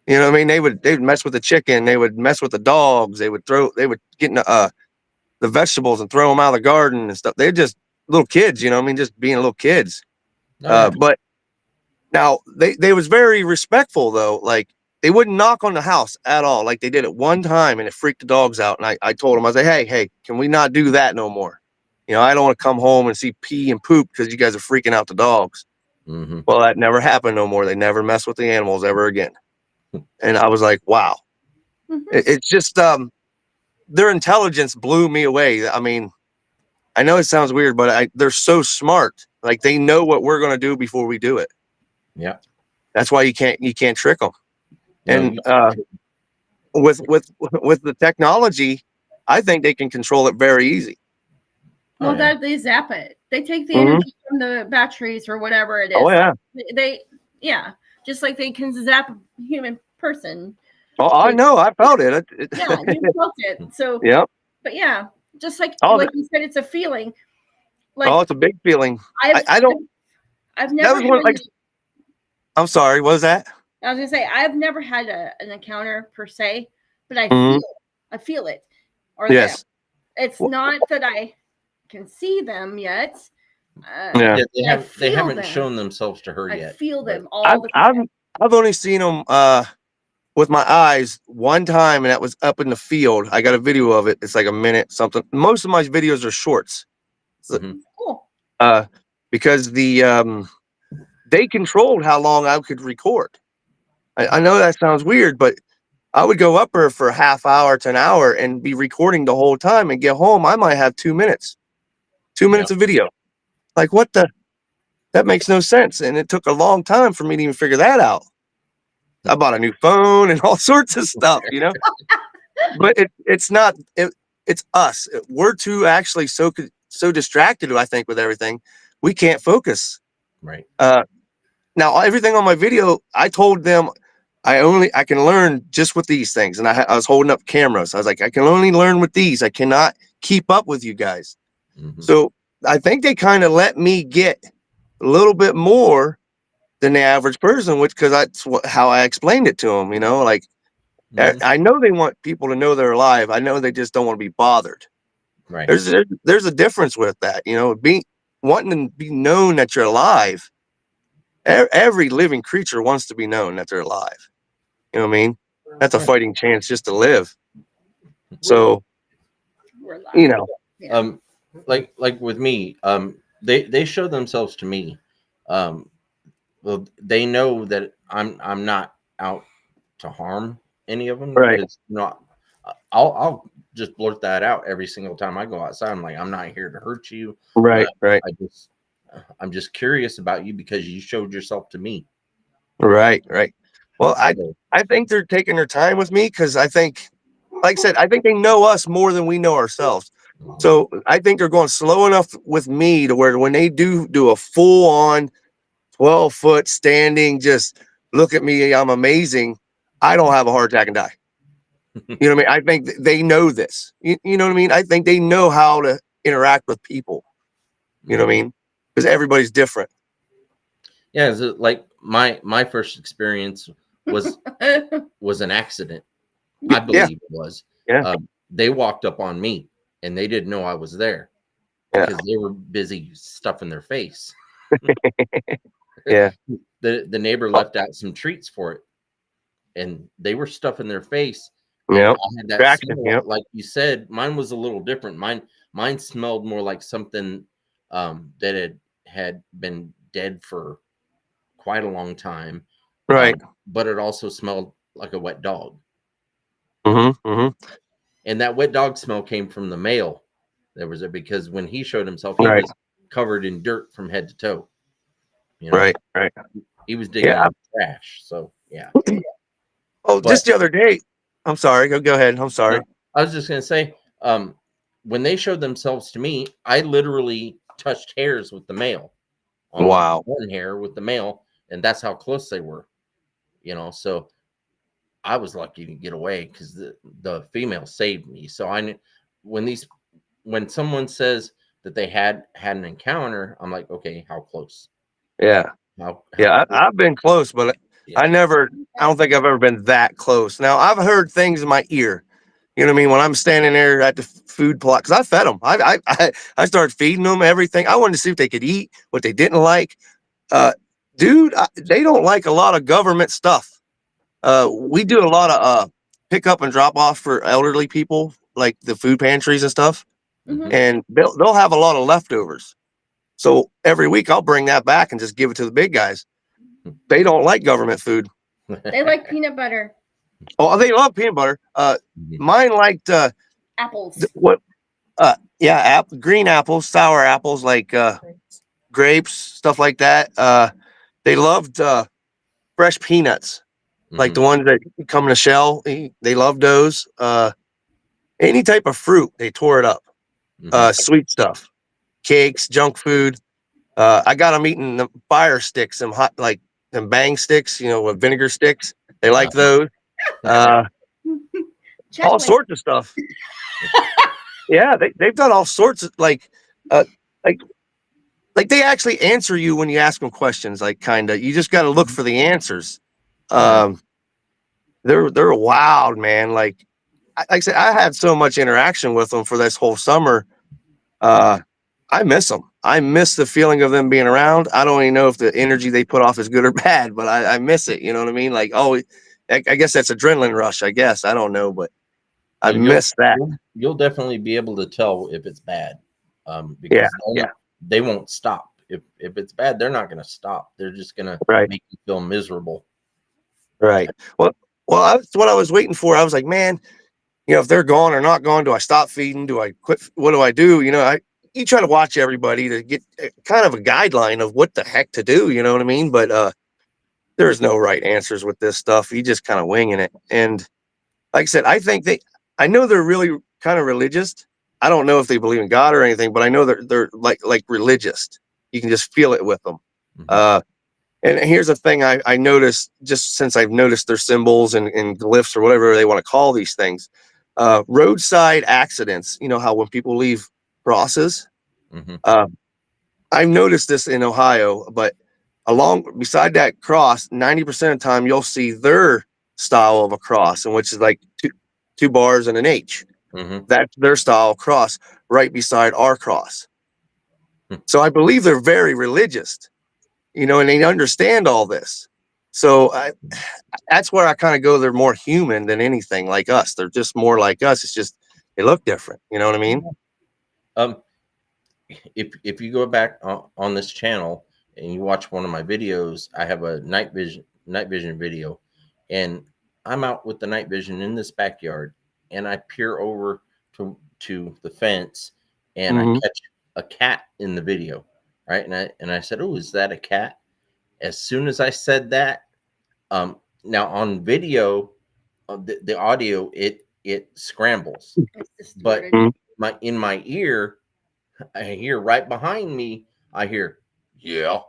You know what I mean? They would mess with the chicken. They would mess with the dogs. They would get in the vegetables and throw them out of the garden and stuff. They're just little kids. You know what I mean? Just being little kids. Oh, yeah. But now they was very respectful though. Like, they wouldn't knock on the house at all. Like, they did it one time and it freaked the dogs out. And I told them, I was like, hey, can we not do that no more? I don't want to come home and see pee and poop because you guys are freaking out the dogs. Mm-hmm. Well, that never happened no more. They never mess with the animals ever again. And I was like, wow. It's just their intelligence blew me away. I mean, I know it sounds weird, but they're so smart. Like, they know what we're going to do before we do it. Yeah. That's why you can't trick them. No, And with the technology, I think they can control it very easy. Well, Oh, yeah. they zap it. They take the Mhm. energy from the batteries or whatever it is. Oh yeah. They just like they can zap a human person. Oh, I know. I felt it. Yeah, you felt it. So Yep. but yeah, just like Oh, you said, it's a feeling. Like, oh, it's a big feeling. I've That never was one. had, Like, I'm sorry. What was that? I was gonna say I've never had an encounter per se, but I Mhm. feel it. Or Yes. it's not that I can see them yet. Yeah. Yeah, they feel haven't them. shown themselves to her I yet. feel them all I've the time. I've only seen them with my eyes one time, and that was up in the field. I got a video of it. It's like a minute something. Most of my videos are shorts. Mhm. Cool. Because they controlled how long I could record. I know that sounds weird, but I would go up there for a half hour to an hour and be recording the whole time, and get home, I might have 2 minutes. 2 minutes of video. Like, what the? That makes no sense. And it took a long time for me to even figure that out. I bought a new phone and all sorts of stuff, But it's not. It's us. We're too actually so distracted, I think, with everything. We can't focus. Right. Now everything on my video, I told them I can learn just with these things, and I was holding up cameras. I was like, I can only learn with these. I cannot keep up with you guys. Mhm. So I think they kind of let me get a little bit more than the average person, which because that's how I explained it to them. Like, Mhm. I know they want people to know they're alive. I know they just don't want to be bothered. Right. There's a difference with that. Wanting to be known that you're alive. Every living creature wants to be known that they're alive. You know what I mean? That's a fighting chance just to live. So, We're live. Like with me, they show themselves to me. Well, they know that I'm not out to harm any of them. Right. Because I'll just blurt that out every single time I go outside. I'm like, I'm not here to hurt you. Right. Right. I'm just curious about you because you showed yourself to me. Right. Right. Well, So, I think they're taking their time with me because I think, like I said, I think they know us more than we know ourselves. So I think they're going slow enough with me to where when they do a full on 12-foot standing, just look at me, I'm amazing, I don't have a heart attack and die. You know what I mean? I think they know this. You know what I mean? I think they know how to interact with people. You know what I mean? Because everybody's different. yeah, like my first experience was an accident. I believe it was. Yeah. They walked up on me and they didn't know I was there because they were busy stuffing their face. Yeah. The neighbor left out some treats for it, and they were stuffing their face. Yeah. I had that Distraction, smell, like you said. Mine was a little different. Mine smelled more like something that had been dead for quite a long time. Right. But it also smelled like a wet dog. Mm-hmm. And that wet dog smell came from the male. There was it because when he showed himself, he Right. was covered in dirt from head to toe. You know, Right. Right. he was digging Yeah. in trash. So yeah. Oh, But just the other day. I'm sorry. Go ahead. I'm sorry. I was just gonna say, when they showed themselves to me, I literally touched hairs with the male on Wow. one hair with the male, and that's how close they were. You know, so I was lucky to get away because the female saved me. So I knew when someone says that they had an encounter, I'm like, okay, how close? Yeah. How Yeah. close? I've been close, but Yeah. I don't think I've ever been that close. Now, I've heard things in my ear. You know what I mean? When I'm standing there at the food plot, because I fed them. I started feeding them everything. I wanted to see if they could eat, what they didn't like. Dude, they don't like a lot of government stuff. We do a lot of pick up and drop off for elderly people, like the food pantries and stuff. Mhm. And they'll have a lot of leftovers. So every week I'll bring that back and just give it to the big guys. They don't like government food. They like peanut butter, Oh, they love peanut butter. Mine liked apples. green apples, sour apples, like grapes, stuff like that. They loved fresh peanuts, like the ones that come in a shell. They loved those. Any type of fruit, they tore it up. Sweet stuff, cakes, junk food. I got them eating the fire sticks, them hot, like them bang sticks, with vinegar sticks. They like those. All sorts of stuff. Yeah, they've done all sorts of like they actually answer you when you ask them questions. Like kind of, you just got to look for the answers. They're wild, man. Like I said, I had so much interaction with them for this whole summer. I miss them. I miss the feeling of them being around. I don't even know if the energy they put off is good or bad, but I miss it. You know what I mean? Like, oh, I guess that's adrenaline rush. I guess I don't know, but I miss that. You'll definitely be able to tell if it's bad, because they won't stop. If it's bad, they're not going to stop. They're just going to make you feel miserable. Right. Well, that's what I was waiting for. I was like, man, if they're gone or not gone, do I stop feeding? Do I quit? What do I do? You try to watch everybody to get kind of a guideline of what the heck to do. You know what I mean? But there's no right answers with this stuff. You just kind of winging it. And like I said, I know they're really kind of religious. I don't know if they believe in God or anything, but I know they're like religious. You can just feel it with them. And here's the thing I noticed, just since I've noticed their symbols and glyphs or whatever they want to call these things. Roadside accidents, how when people leave crosses, I've noticed this in Ohio, but beside that cross, 90% of the time you'll see their style of a cross, and which is like two bars and an H. That's their style cross right beside our cross. So I believe they're very religious, and they understand all this. So that's where I kind of go. They're more human than anything like us. They're just more like us. It's just they look different. You know what I mean? If you go back on this channel and you watch one of my videos, I have a night vision video, and I'm out with the night vision in this backyard, and I peer over to the fence, and I catch a cat in the video, right? And I said, "Oh, is that a cat?" As soon as I said that, now on video, the audio it scrambles, but in my ear, I hear right behind me. I hear, yeah.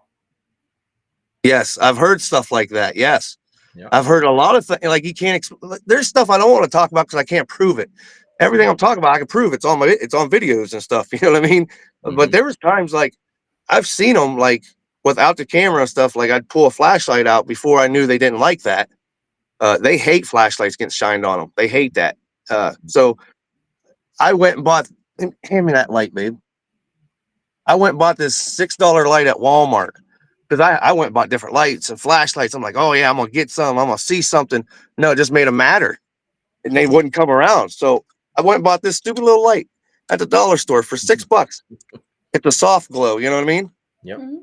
Yes, I've heard stuff like that. Yes. Yeah. I've heard a lot of things. Like you can't. There's stuff I don't want to talk about because I can't prove it. Everything I'm talking about, I can prove. It's on videos and stuff. You know what I mean? But there was times like I've seen them like without the camera and stuff. Like I'd pull a flashlight out before I knew they didn't like that. They hate flashlights getting shined on them. They hate that. So I went and bought. Hand me that light, babe. I went and bought this $6 light at Walmart. Because I went and bought different lights and flashlights. I'm like, oh yeah, I'm gonna get some. I'm gonna see something. No, it just made them madder, and they wouldn't come around. So I went and bought this stupid little light at the dollar store for $6. It's a soft glow. You know what I mean? Yep. Mhm.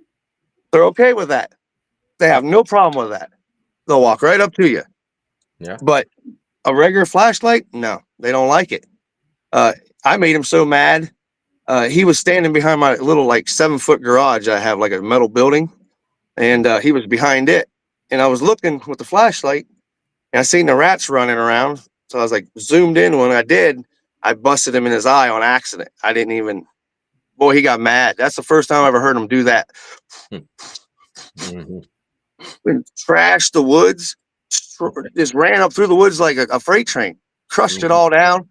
They're okay with that. They have no problem with that. They'll walk right up to you. Yeah. But a regular flashlight, no, they don't like it. I made him so mad. He was standing behind my little like 7-foot garage. I have like a metal building, and he was behind it. And I was looking with the flashlight, and I seen the rats running around. So I was like zoomed in. When I did, I busted him in his eye on accident. I didn't even. Boy, he got mad. That's the first time I ever heard him do that. Mhm. And trashed the woods. Just ran up through the woods like a freight train. Crushed it Mhm. all down.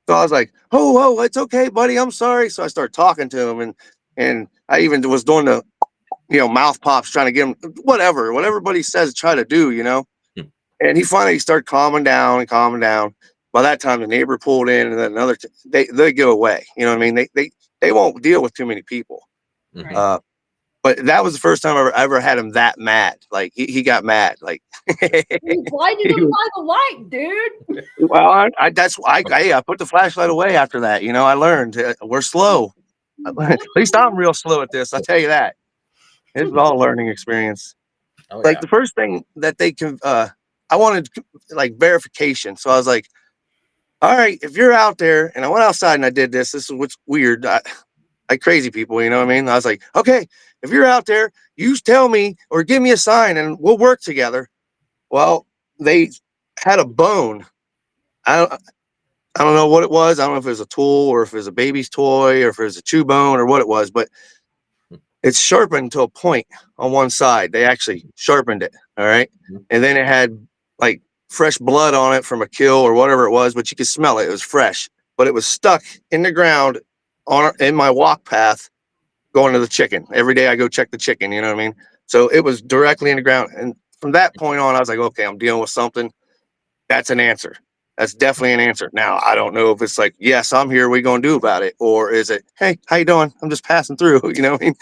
So I was like, "Oh, it's okay, buddy. I'm sorry." So I started talking to him, and I even was doing the mouth pops, trying to get him what everybody says try to do, Hmm. And he finally started calming down and calming down. By that time, the neighbor pulled in, and then another. They go away. You know what I mean? They won't deal with too many people. Mhm. Uh, but that was the first time I ever had him that mad. Like he got mad. Like You blinded them by the light, dude. well, that's why I put the flashlight away after that. I learned we're slow. At least I'm real slow at this. I'll tell you that. It's all a learning experience. Oh Like yeah. the first thing that they can, I wanted like verification. So I was like, all right, if you're out there, and I went outside and I did this. This is what's weird. Like crazy people, you know what I mean? I was like, okay, if you're out there, you tell me or give me a sign and we'll work together. Well, they had a bone. I don't know what it was. I don't know if it was a tool or if it was a baby's toy or if it was a chew bone or what it was, but it's sharpened to a point on one side. They actually sharpened it. All right. Mhm. And then it had like fresh blood on it from a kill or whatever it was, but you could smell it. It was fresh, but it was stuck in the ground in my walk path going to the chicken. Every day I go check the chicken. You know what I mean? So it was directly in the ground. And from that point on, I was like, okay, I'm dealing with something. That's an answer. That's definitely an answer. Now, I don't know if it's like, yes, I'm here. What are you going to do about it? Or is it, hey, how you doing? I'm just passing through. You know what I mean?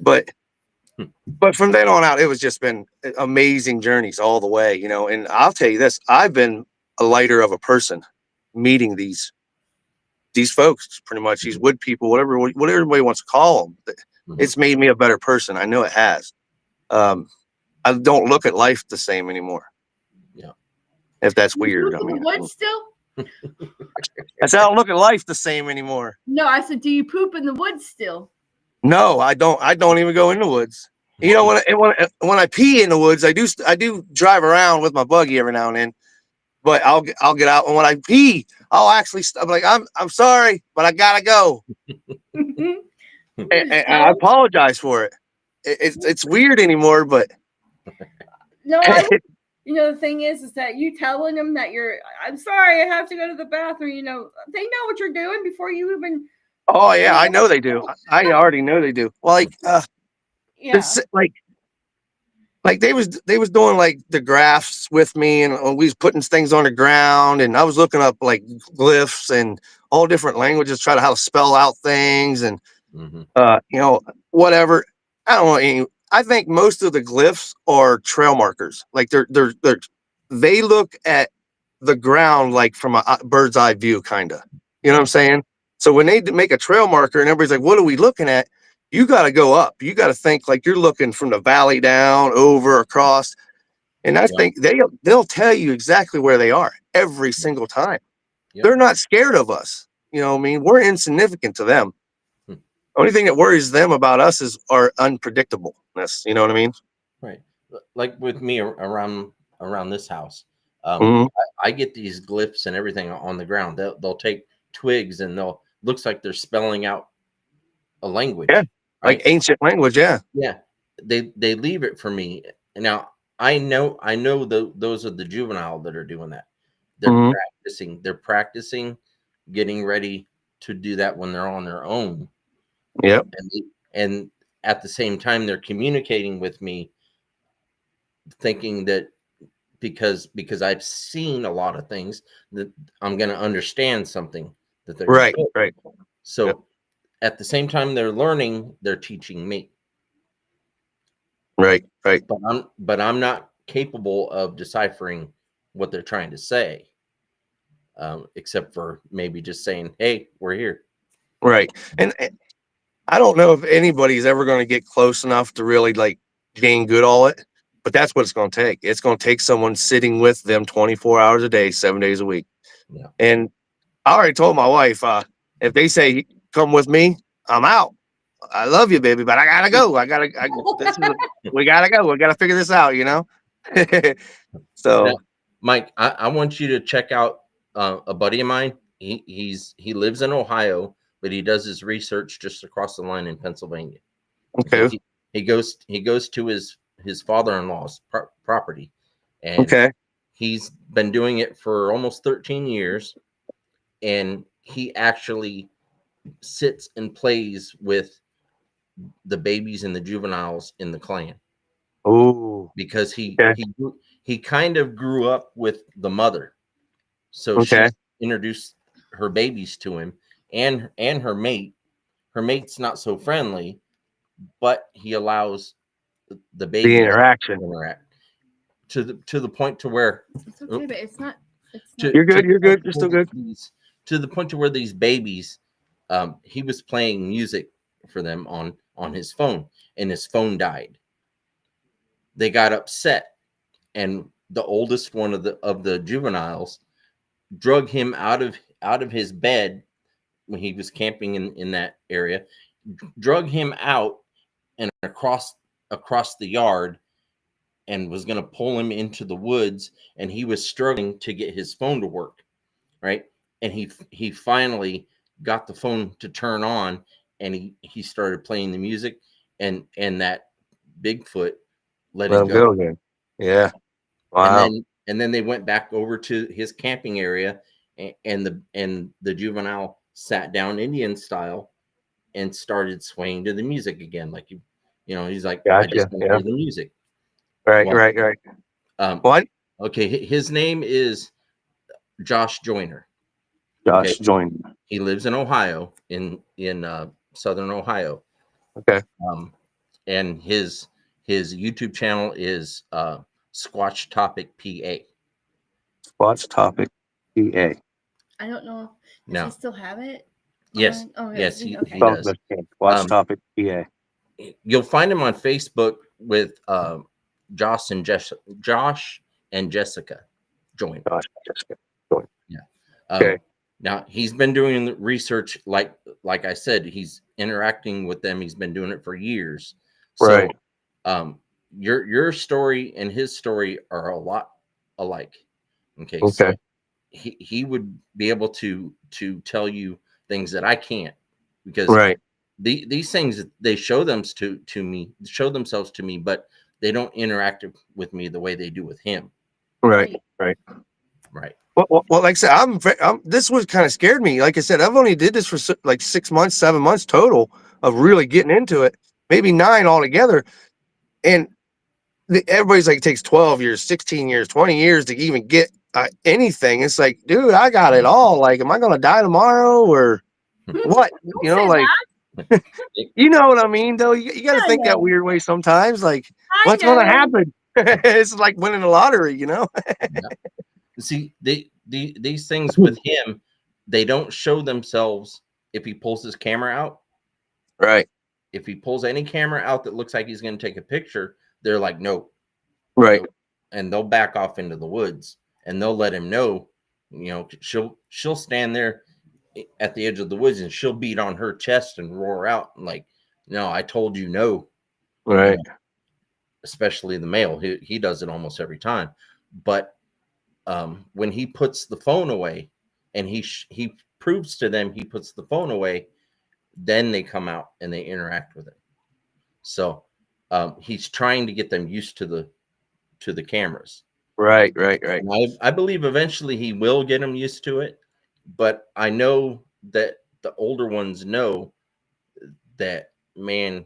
But from then on out, it was just been amazing journeys all the way, And I'll tell you this, I've been a lighter of a person meeting these folks, pretty much these wood people, whatever everybody wants to call them. Mhm. It's made me a better person. I know it has. I don't look at life the same anymore. Yeah. If that's You weird. poop I in the mean, woods still? I said I don't look at life the same anymore. No, I said, do you poop in the woods still? No, I don't. I don't even go in the woods. When I pee in the woods, I do drive around with my buggy every now and then. But I'll get out, and when I pee, I'll actually I'm like I'm sorry, but I gotta go, and I apologize for it. It's weird anymore, but No, the thing is that you telling them that I'm sorry, I have to go to the bathroom. They know what you're doing before you even. oh yeah, I know they do. I already know they do. Well, Yeah. it's like they was doing like the graphs with me, and we was putting things on the ground, and I was looking up like glyphs and all different languages, try to how to spell out things, and Mhm. whatever. I don't know. I think most of the glyphs are trail markers. Like they look at the ground like from a bird's eye view, kind of. You know what I'm saying? So when they make a trail marker and everybody's like, "What are we looking at?" You got to go up. You got to think like you're looking from the valley down, over, across. And I Yeah. think they'll tell you exactly where they are every single time. Yep. They're not scared of us. You know what I mean? We're insignificant to them. Hmm. Only thing that worries them about us is our unpredictableness. You know what I mean? Right. Like with me around this house, Mhm. I get these glyphs and everything on the ground. They'll take twigs and they'll looks like they're spelling out a Yeah. language, Like right? ancient language. Yeah. Yeah. They leave it for me. Now I know those are the juvenile that are doing that. They're Mhm. practicing. They're practicing getting ready to do that when they're on their own. Yep. And at the same time they're communicating with me thinking that because I've seen a lot of things that I'm going to understand something that they're going Right. to do. Right. Yep. So at the same time they're learning, they're teaching me. Right. Right. But I'm not capable of deciphering what they're trying to say, except for maybe just saying, "Hey, we're here." Right. And I don't know if anybody's ever going to get close enough to really like gain good all it, but that's what it's going to take. It's going to take someone sitting with them 24 hours a day, 7 days a week. Yeah. And I already told my wife, if they say come with me, I'm out. I love you, baby, but I gotta go. We gotta go. We gotta figure this out, you know. So Now, Mike, I want you to check out a buddy of mine. He lives in Ohio, but he does his research just across the line in Pennsylvania. okay, He goes to his father-in-law's property, and okay, he's been doing it for almost 13 years, and he actually sits and plays with the babies and the juveniles in the clan oh, because okay, he kind of grew up with the mother, so okay, she introduced her babies to him and her mate. Her mate's not so friendly, but he allows the the babies to interaction. interact to the point to where It's okay, but it's not. It's to, not. You're to good. the You're point good. You're where still good. to the point to where these babies, he was playing music for them on his phone, and his phone died. They got upset, and the oldest one of the juveniles drug him out of his bed when he was camping in that area, drug him out and across the yard, and was going to pull him into the woods, and he was struggling to get his phone to work, right? And he finally got the phone to turn on, and he started playing the music, and that Bigfoot let Let him him go. go again. Yeah. and Wow. then and then they went back over to his camping area, and the juvenile sat down Indian style and started swaying to the music again, like he's like, I just Gotcha. want to Yeah. hear the music. Right. Well, Right. Right. um What? okay, his name is Josh Joyner. Okay, Josh joined. he lives in Ohio, in southern Ohio. Okay. um and his YouTube channel is Squatch Topic PA. Watch topic. PA. I don't know. Does he Now, still have it? yes, Oh, yes, yes. Okay. he does. Watch Um, topic. PA. You'll find him on Facebook with Josh and Jessica Joyner. Josh. Jessica. Join. Yeah. Okay. Now he's been doing the research, like I said, he's interacting with them. He's been doing it for years. So, Right. your story and his story are a lot alike. Okay, Okay. so he would be able to tell you things that I can't, because Right. these things, they show themselves to me, but they don't interact with me the way they do with him. Right. Right. Right. Well, like I said, this was kind of scared me. Like I said, I've only did this for like 6 months, 7 months total of really getting into it, maybe 9 altogether. And everybody's like, it takes 12 years, 16 years, 20 years to even get anything. It's like, dude, I got it all. Like, am I going to die tomorrow or what? You know, say like, you know what I mean, though? You got to Yeah, think yeah. that weird way sometimes. Like, I what's going to know. happen? It's like winning the lottery, you know? See, these things with him, they don't show themselves if he pulls his camera out. Right. If he pulls any camera out that looks like he's going to take a picture, they're like, nope. Right. Nope. And they'll back off into the woods, and they'll let him know. She'll stand there at the edge of the woods, and she'll beat on her chest and roar out, and like, no, I told you no. Right. Especially the male, he does it almost every time. But when he puts the phone away, and he proves to them he puts the phone away, then they come out and they interact with it. So he's trying to get them used to the cameras. Right. Right. Right. And I believe eventually he will get them used to it, but I know that the older ones know that man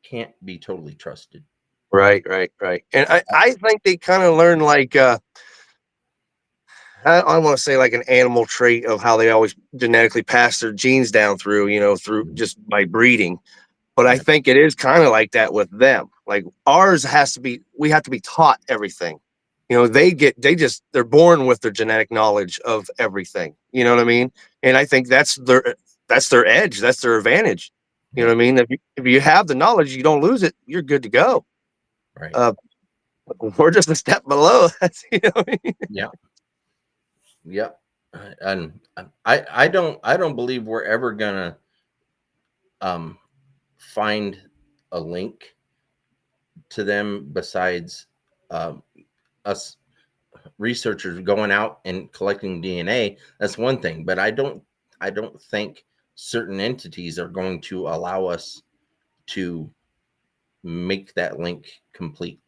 can't be totally trusted. Right. Right. Right. And I think they kind of learn like I want to say like an animal trait of how they always genetically pass their genes down through, through just by breeding. But I think it is kind of like that with them. Like ours we have to be taught everything. They're born with their genetic knowledge of everything. You know what I mean? And I think that's their edge. That's their advantage. You know what I mean? If you have the knowledge, you don't lose it, you're good to go. Right. We're just a step below. That's, you know what I mean? Yeah. Yep. And I don't believe we're ever gonna find a link to them besides us researchers going out and collecting DNA. That's one thing, but I don't think certain entities are going to allow us to make that link complete.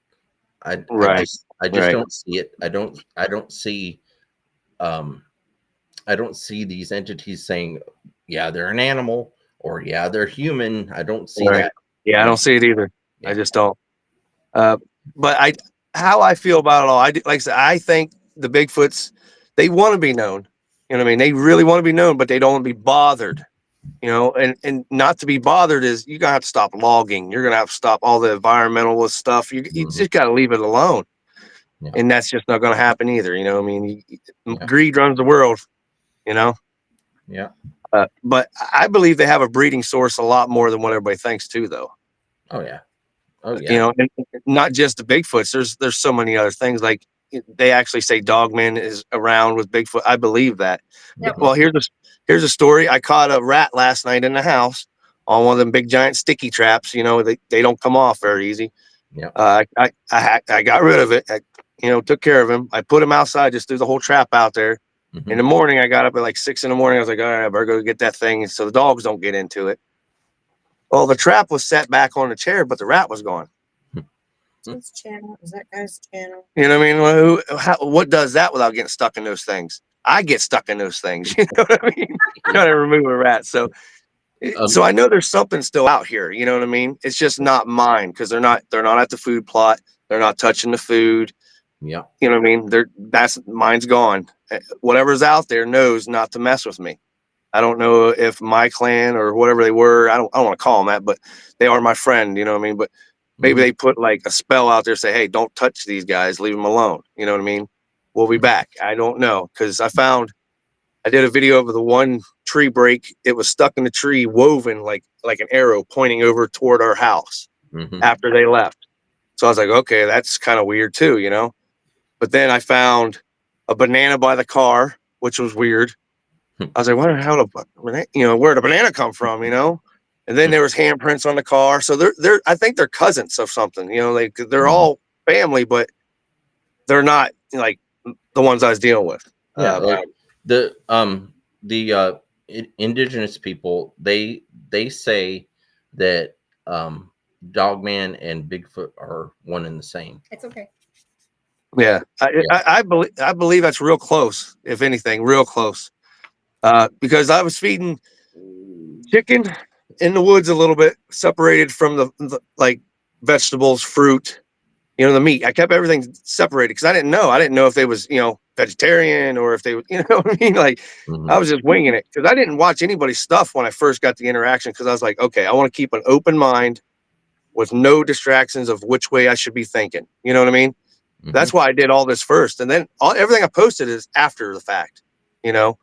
Right. I just Right. don't see it. I don't see I don't see these entities saying, yeah, they're an animal or yeah, they're human. I don't see Right. that. Yeah, I don't see it either. I Yeah. just don't. But how I feel about it all, like I said, I think the Bigfoots, they want to be known. You know what I mean? They really want to be known, but they don't want to be bothered. You know, and not to be bothered is you're gonna have to stop logging. You're gonna have to stop all the environmentalist stuff. You Mhm. just gotta leave it alone. Yeah. And that's just not gonna happen either. You know, what I mean, Yeah. greed runs the world. You know, Yeah. but I believe they have a breeding source a lot more than what everybody thinks too, though. Oh yeah. Oh You yeah. know, and not just the Bigfoots. There's so many other things. Like they actually say Dogman is around with Bigfoot. I believe that. Yep. Well, here's a story. I caught a rat last night in the house on one of them big giant sticky traps. You know, they don't come off very easy. Yeah. I got rid of it. Took care of him. I put him outside, just threw the whole trap out there. Mhm. In the morning, I got up at like 6 a.m. I was like, all right, I better go get that thing so the dogs don't get into it. Well, the trap was set back on the chair, but the rat was gone. Whose channel is that guy's channel? You know what I mean? Well, what does that without getting stuck in those things? I get stuck in those things. You know what I mean? Trying to remove a rat. So I know there's something still out here. You know what I mean? It's just not mine because they're not at the food plot. They're not touching the food. Yeah. You know what I mean? Mine's gone. Whatever's out there knows not to mess with me. I don't know if my clan or whatever they were. I don't want to call them that, but they are my friend. You know what I mean? But maybe they put like a spell out there, say, hey, don't touch these guys, leave them alone. You know what I mean? We'll be back. I don't know. Because I did a video of the one tree break. It was stuck in the tree, woven like an arrow pointing over toward our house after they left. So I was like, okay, that's kind of weird too, you know? But then I found a banana by the car, which was weird. I was like, where the banana come from, you know? And then there was handprints on the car. So I think they're cousins of something, you know, like they're all family, but they're not like the ones I was dealing with. Yeah. Like the indigenous people, they say that Dogman and Bigfoot are one and the same. It's okay. Yeah. I believe that's real close, if anything, real close. Because I was feeding chicken in the woods a little bit, separated from the like vegetables, fruit, you know, the meat. I kept everything separated because I didn't know if they was, you know, vegetarian or if they, you know what I mean? Like I was just winging it because I didn't watch anybody's stuff when I first got the interaction because I was like, okay, I want to keep an open mind with no distractions of which way I should be thinking. You know what I mean? That's why I did all this first. And then everything I posted is after the fact, you know?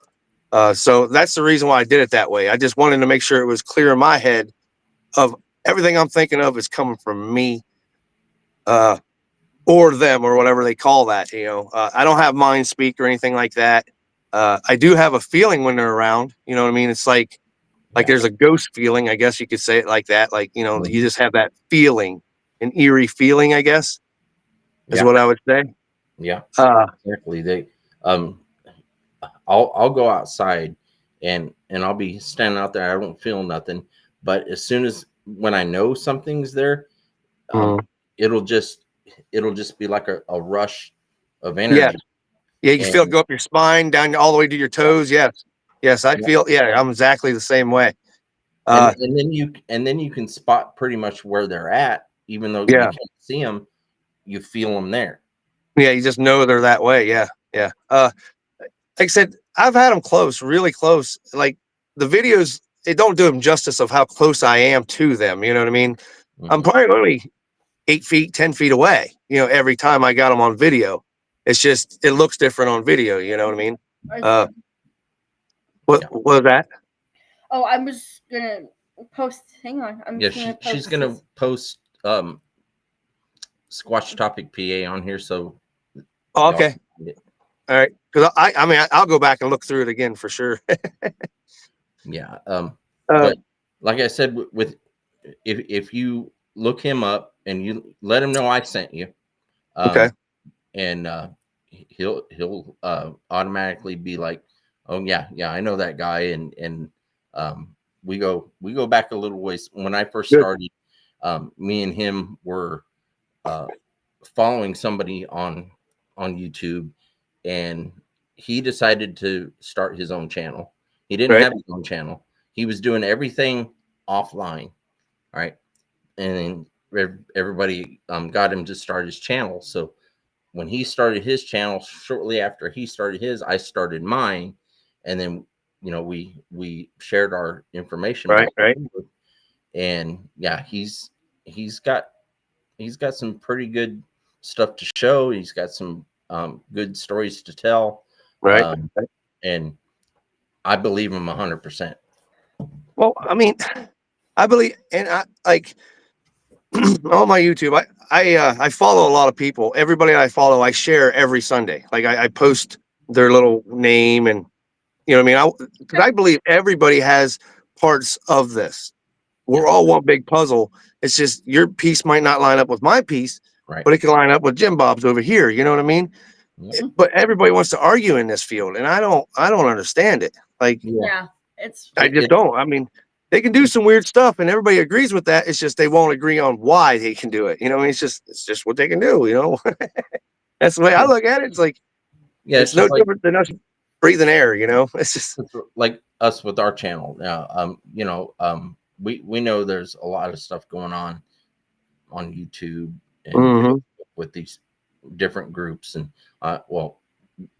So that's the reason why I did it that way. I just wanted to make sure it was clear in my head of everything I'm thinking of is coming from me, or them, or whatever they call that. You know, I don't have mind speak or anything like that. I do have a feeling when they're around. You know what I mean? It's like there's a ghost feeling. I guess you could say it like that. Like, you know, you just have that feeling, an eerie feeling, I guess, is what I would say. Yeah. Exactly. They I'll go outside and I'll be standing out there. I don't feel nothing, but as soon as when I know something's there, it'll just be like a rush of energy. Yeah, you can feel it go up your spine, down all the way to your toes. Yes, I feel. Yeah, I'm exactly the same way. And then you can spot pretty much where they're at, even though you can't see them. You feel them there. Yeah, you just know they're that way. Yeah. Like I said, I've had them close, really close. Like the videos, it don't do them justice of how close I am to them. You know what I mean? I'm probably only 8 feet, 10 feet away, you know, every time I got them on video. It's just, it looks different on video. You know what I mean? What was that? Oh, I was gonna post. Hang on. I'm Yeah, just gonna post she's gonna this. post Squash Topic PA on here, so Oh, y'all okay. can find it. All right. Because I mean, I'll go back and look through it again for sure. Yeah. Uh, But like I said, with if you look him up and you let him know I sent you, okay. and he'll automatically be like, oh yeah, I know that guy, and we go back a little ways. When I first Good. started, me and him were following somebody on YouTube, and he decided to start his own channel. He didn't Right. have his own channel. He was doing everything offline, right? And then everybody got him to start his channel. So when he started his channel, shortly after he started his, I started mine, and then we shared our information Right. back and Right. forth. And yeah, he's got some pretty good stuff to show. He's got some good stories to tell, Right. and I believe him 100%. Well, I mean, I believe, and I like on my YouTube. I follow a lot of people. Everybody I follow, I share every Sunday. Like I post their little name, and you know what I mean. Because I believe everybody has parts of this. Yeah, We're all one big puzzle. It's just your piece might not line up with my piece, right. but it can line up with Jim Bob's over here. You know what I mean? Yeah. But everybody wants to argue in this field, and I don't understand it. Like Yeah, it's I just don't. I mean, they can do some weird stuff, and everybody agrees with that. It's just they won't agree on why they can do it. You know, it's just what they can do. You know, that's the way I look at it. It's like Yeah, it's it's no just like different than us breathing air. You know, it's just like us with our channel now. We know there's a lot of stuff going on YouTube and Mhm. with these different groups, and well,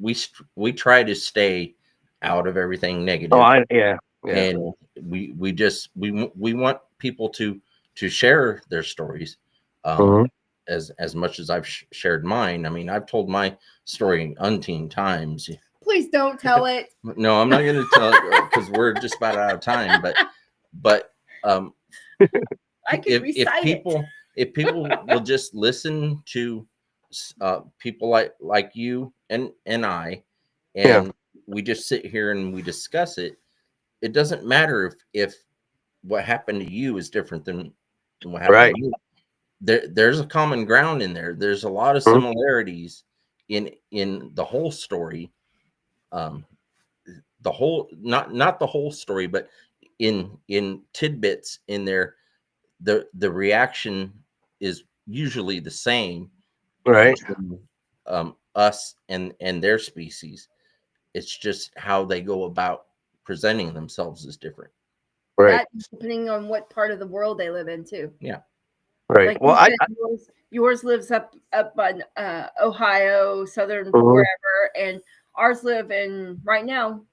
we try to stay out of everything Oh, negative, yeah. and we want people to share their stories, Mhm. as much as I've shared mine. I mean, I've told my story umpteen times. please don't tell it. No, I'm not going to tell because we're just about out of time. But I could if recite people will just listen to people like you and I, Yeah. and we just sit here and we discuss it. It doesn't matter if what happened to you is different than what happened Right. to me. There's a common ground in there. There's a lot of Mhm. similarities in the whole story. Um, the whole not the whole story, but in tidbits in there, the reaction is usually the same Right. between us and their species. It's just how they go about presenting themselves is different. Right. that depending on what part of the world they live in too. Yeah. Right. Like Well, you said, yours lives up on Ohio, southern Mhm. wherever, and ours live in right now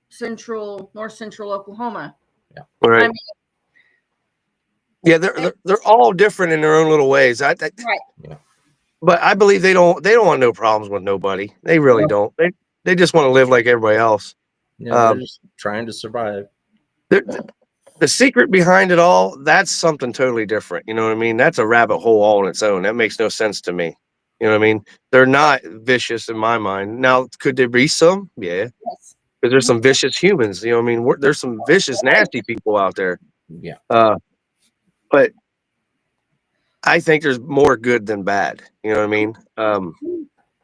north central Oklahoma. I Right. mean, Yeah, they're all different in their own little ways. right. Yeah. But I believe they don't want no problems with nobody. They really No. don't. They just want to live like everybody else. Yeah, they're Um, just trying to survive. the secret behind it all, that's something totally different. You know what I mean? That's a rabbit hole all on its own. That makes no sense to me. You know what I mean? They're not vicious in my mind. Now, could there be some? Yeah, Yes. because there's some vicious humans. You know what I mean? There's some vicious, nasty people out there. Yeah. But I think there's more good than bad. You know what I mean?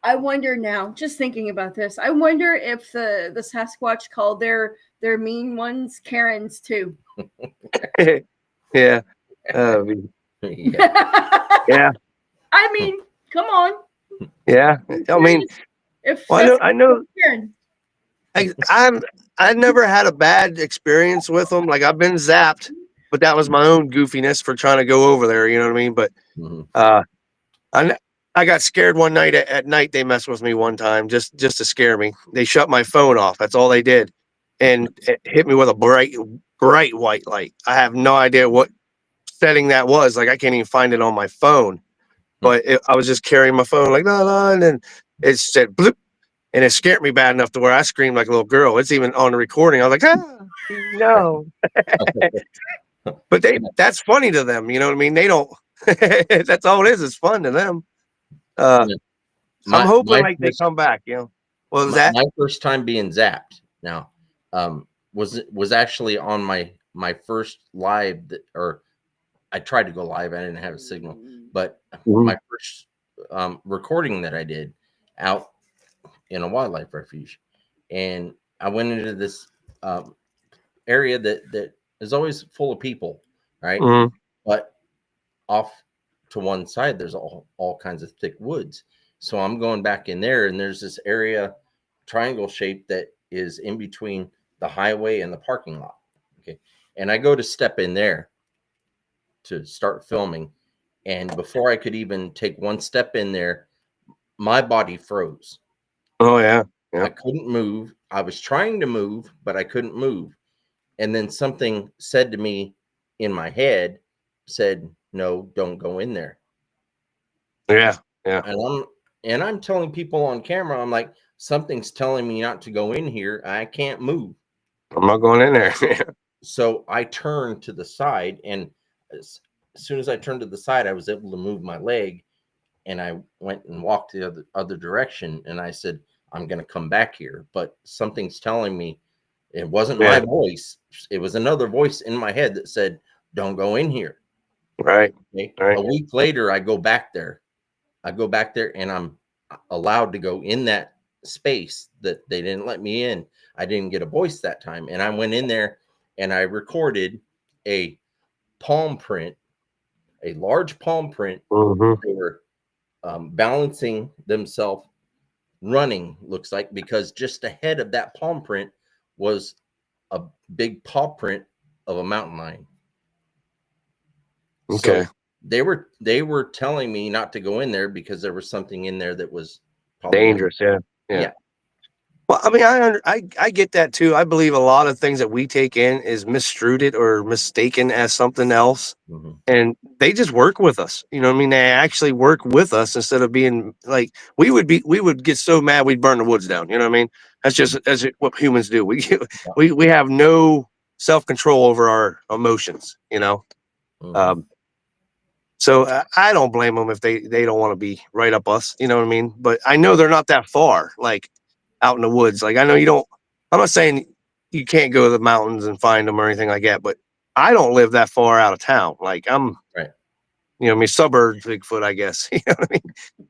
I wonder now, just thinking about this, I wonder if the Sasquatch called their mean ones Karens too. Yeah. Yeah. I mean, come on. Yeah. I mean, If well, I know Karen. I never had a bad experience with them. Like I've been zapped, but that was my own goofiness for trying to go over there. You know what I mean? But Mhm. I I got scared one night at night. They messed with me one time just to scare me. They shut my phone off. That's all they did, and it hit me with a bright white light. I have no idea what setting that was. Like I can't even find it on my phone. But I was just carrying my phone like la la, and then it said bloop, and it scared me bad enough to where I screamed like a little girl. It's even on the recording. I was like, ah, no. But that's funny to them. You know what I mean? They don't. That's all it is. It's fun to them. Yeah. I'm hoping My like they first, come back. What was that? my first time being zapped now was actually on my first live or I tried to go live. I didn't have a signal, but my first recording that I did out in a wildlife refuge, and I went into this um, area that is always full of people, right? Mhm. But off to one side, there's all kinds of thick woods. So I'm going back in there, and there's this area, triangle shape, that is in between the highway and the parking lot. Okay, and I go to step in there to start filming, and before I could even take one step in there, my body froze. Oh yeah. I Yeah. couldn't move. I was trying to move, but I couldn't move. And then something said to me in my head, said, "No, don't go in there." Yeah. Yeah. And I'm telling people on camera, I'm like, something's telling me not to go in here. I can't move. I'm not going in there. So I turned to the side, and as soon as I turned to the side, I was able to move my leg, and I went and walked the other direction, and I said, I'm going to come back here, but something's telling me it wasn't my Yeah. voice. It was another voice in my head that said, don't go in here. Right. Okay. Right. A week later, I go back there. And I'm allowed to go in that space that they didn't let me in. I didn't get a voice that time. And I went in there and I recorded a palm print, a large palm print. Mm-hmm. They were balancing themselves, running, looks like, because just ahead of that palm print was a big paw print of a mountain lion. Okay. So they were telling me not to go in there because there was something in there that was probably Dangerous. Yeah. Yeah. yeah. Well, I mean, I get that too. I believe a lot of things that we take in is misstrued or mistaken as something else, Mm-hmm. and they just work with us. You know what I mean? They actually work with us instead of being like we would get so mad we'd burn the woods down. You know what I mean? That's what humans do. We have no self control over our emotions. You know. Mm-hmm. Um, so I don't blame them if they don't want to be right up us. You know what I mean? But I know they're not that far. Like out in the woods. Like I know you don't. I'm not saying you can't go to the mountains and find them or anything like that, but I don't live that far out of town. Like I'm, Right. you know, I mean suburbs Bigfoot, I guess. You know what I mean?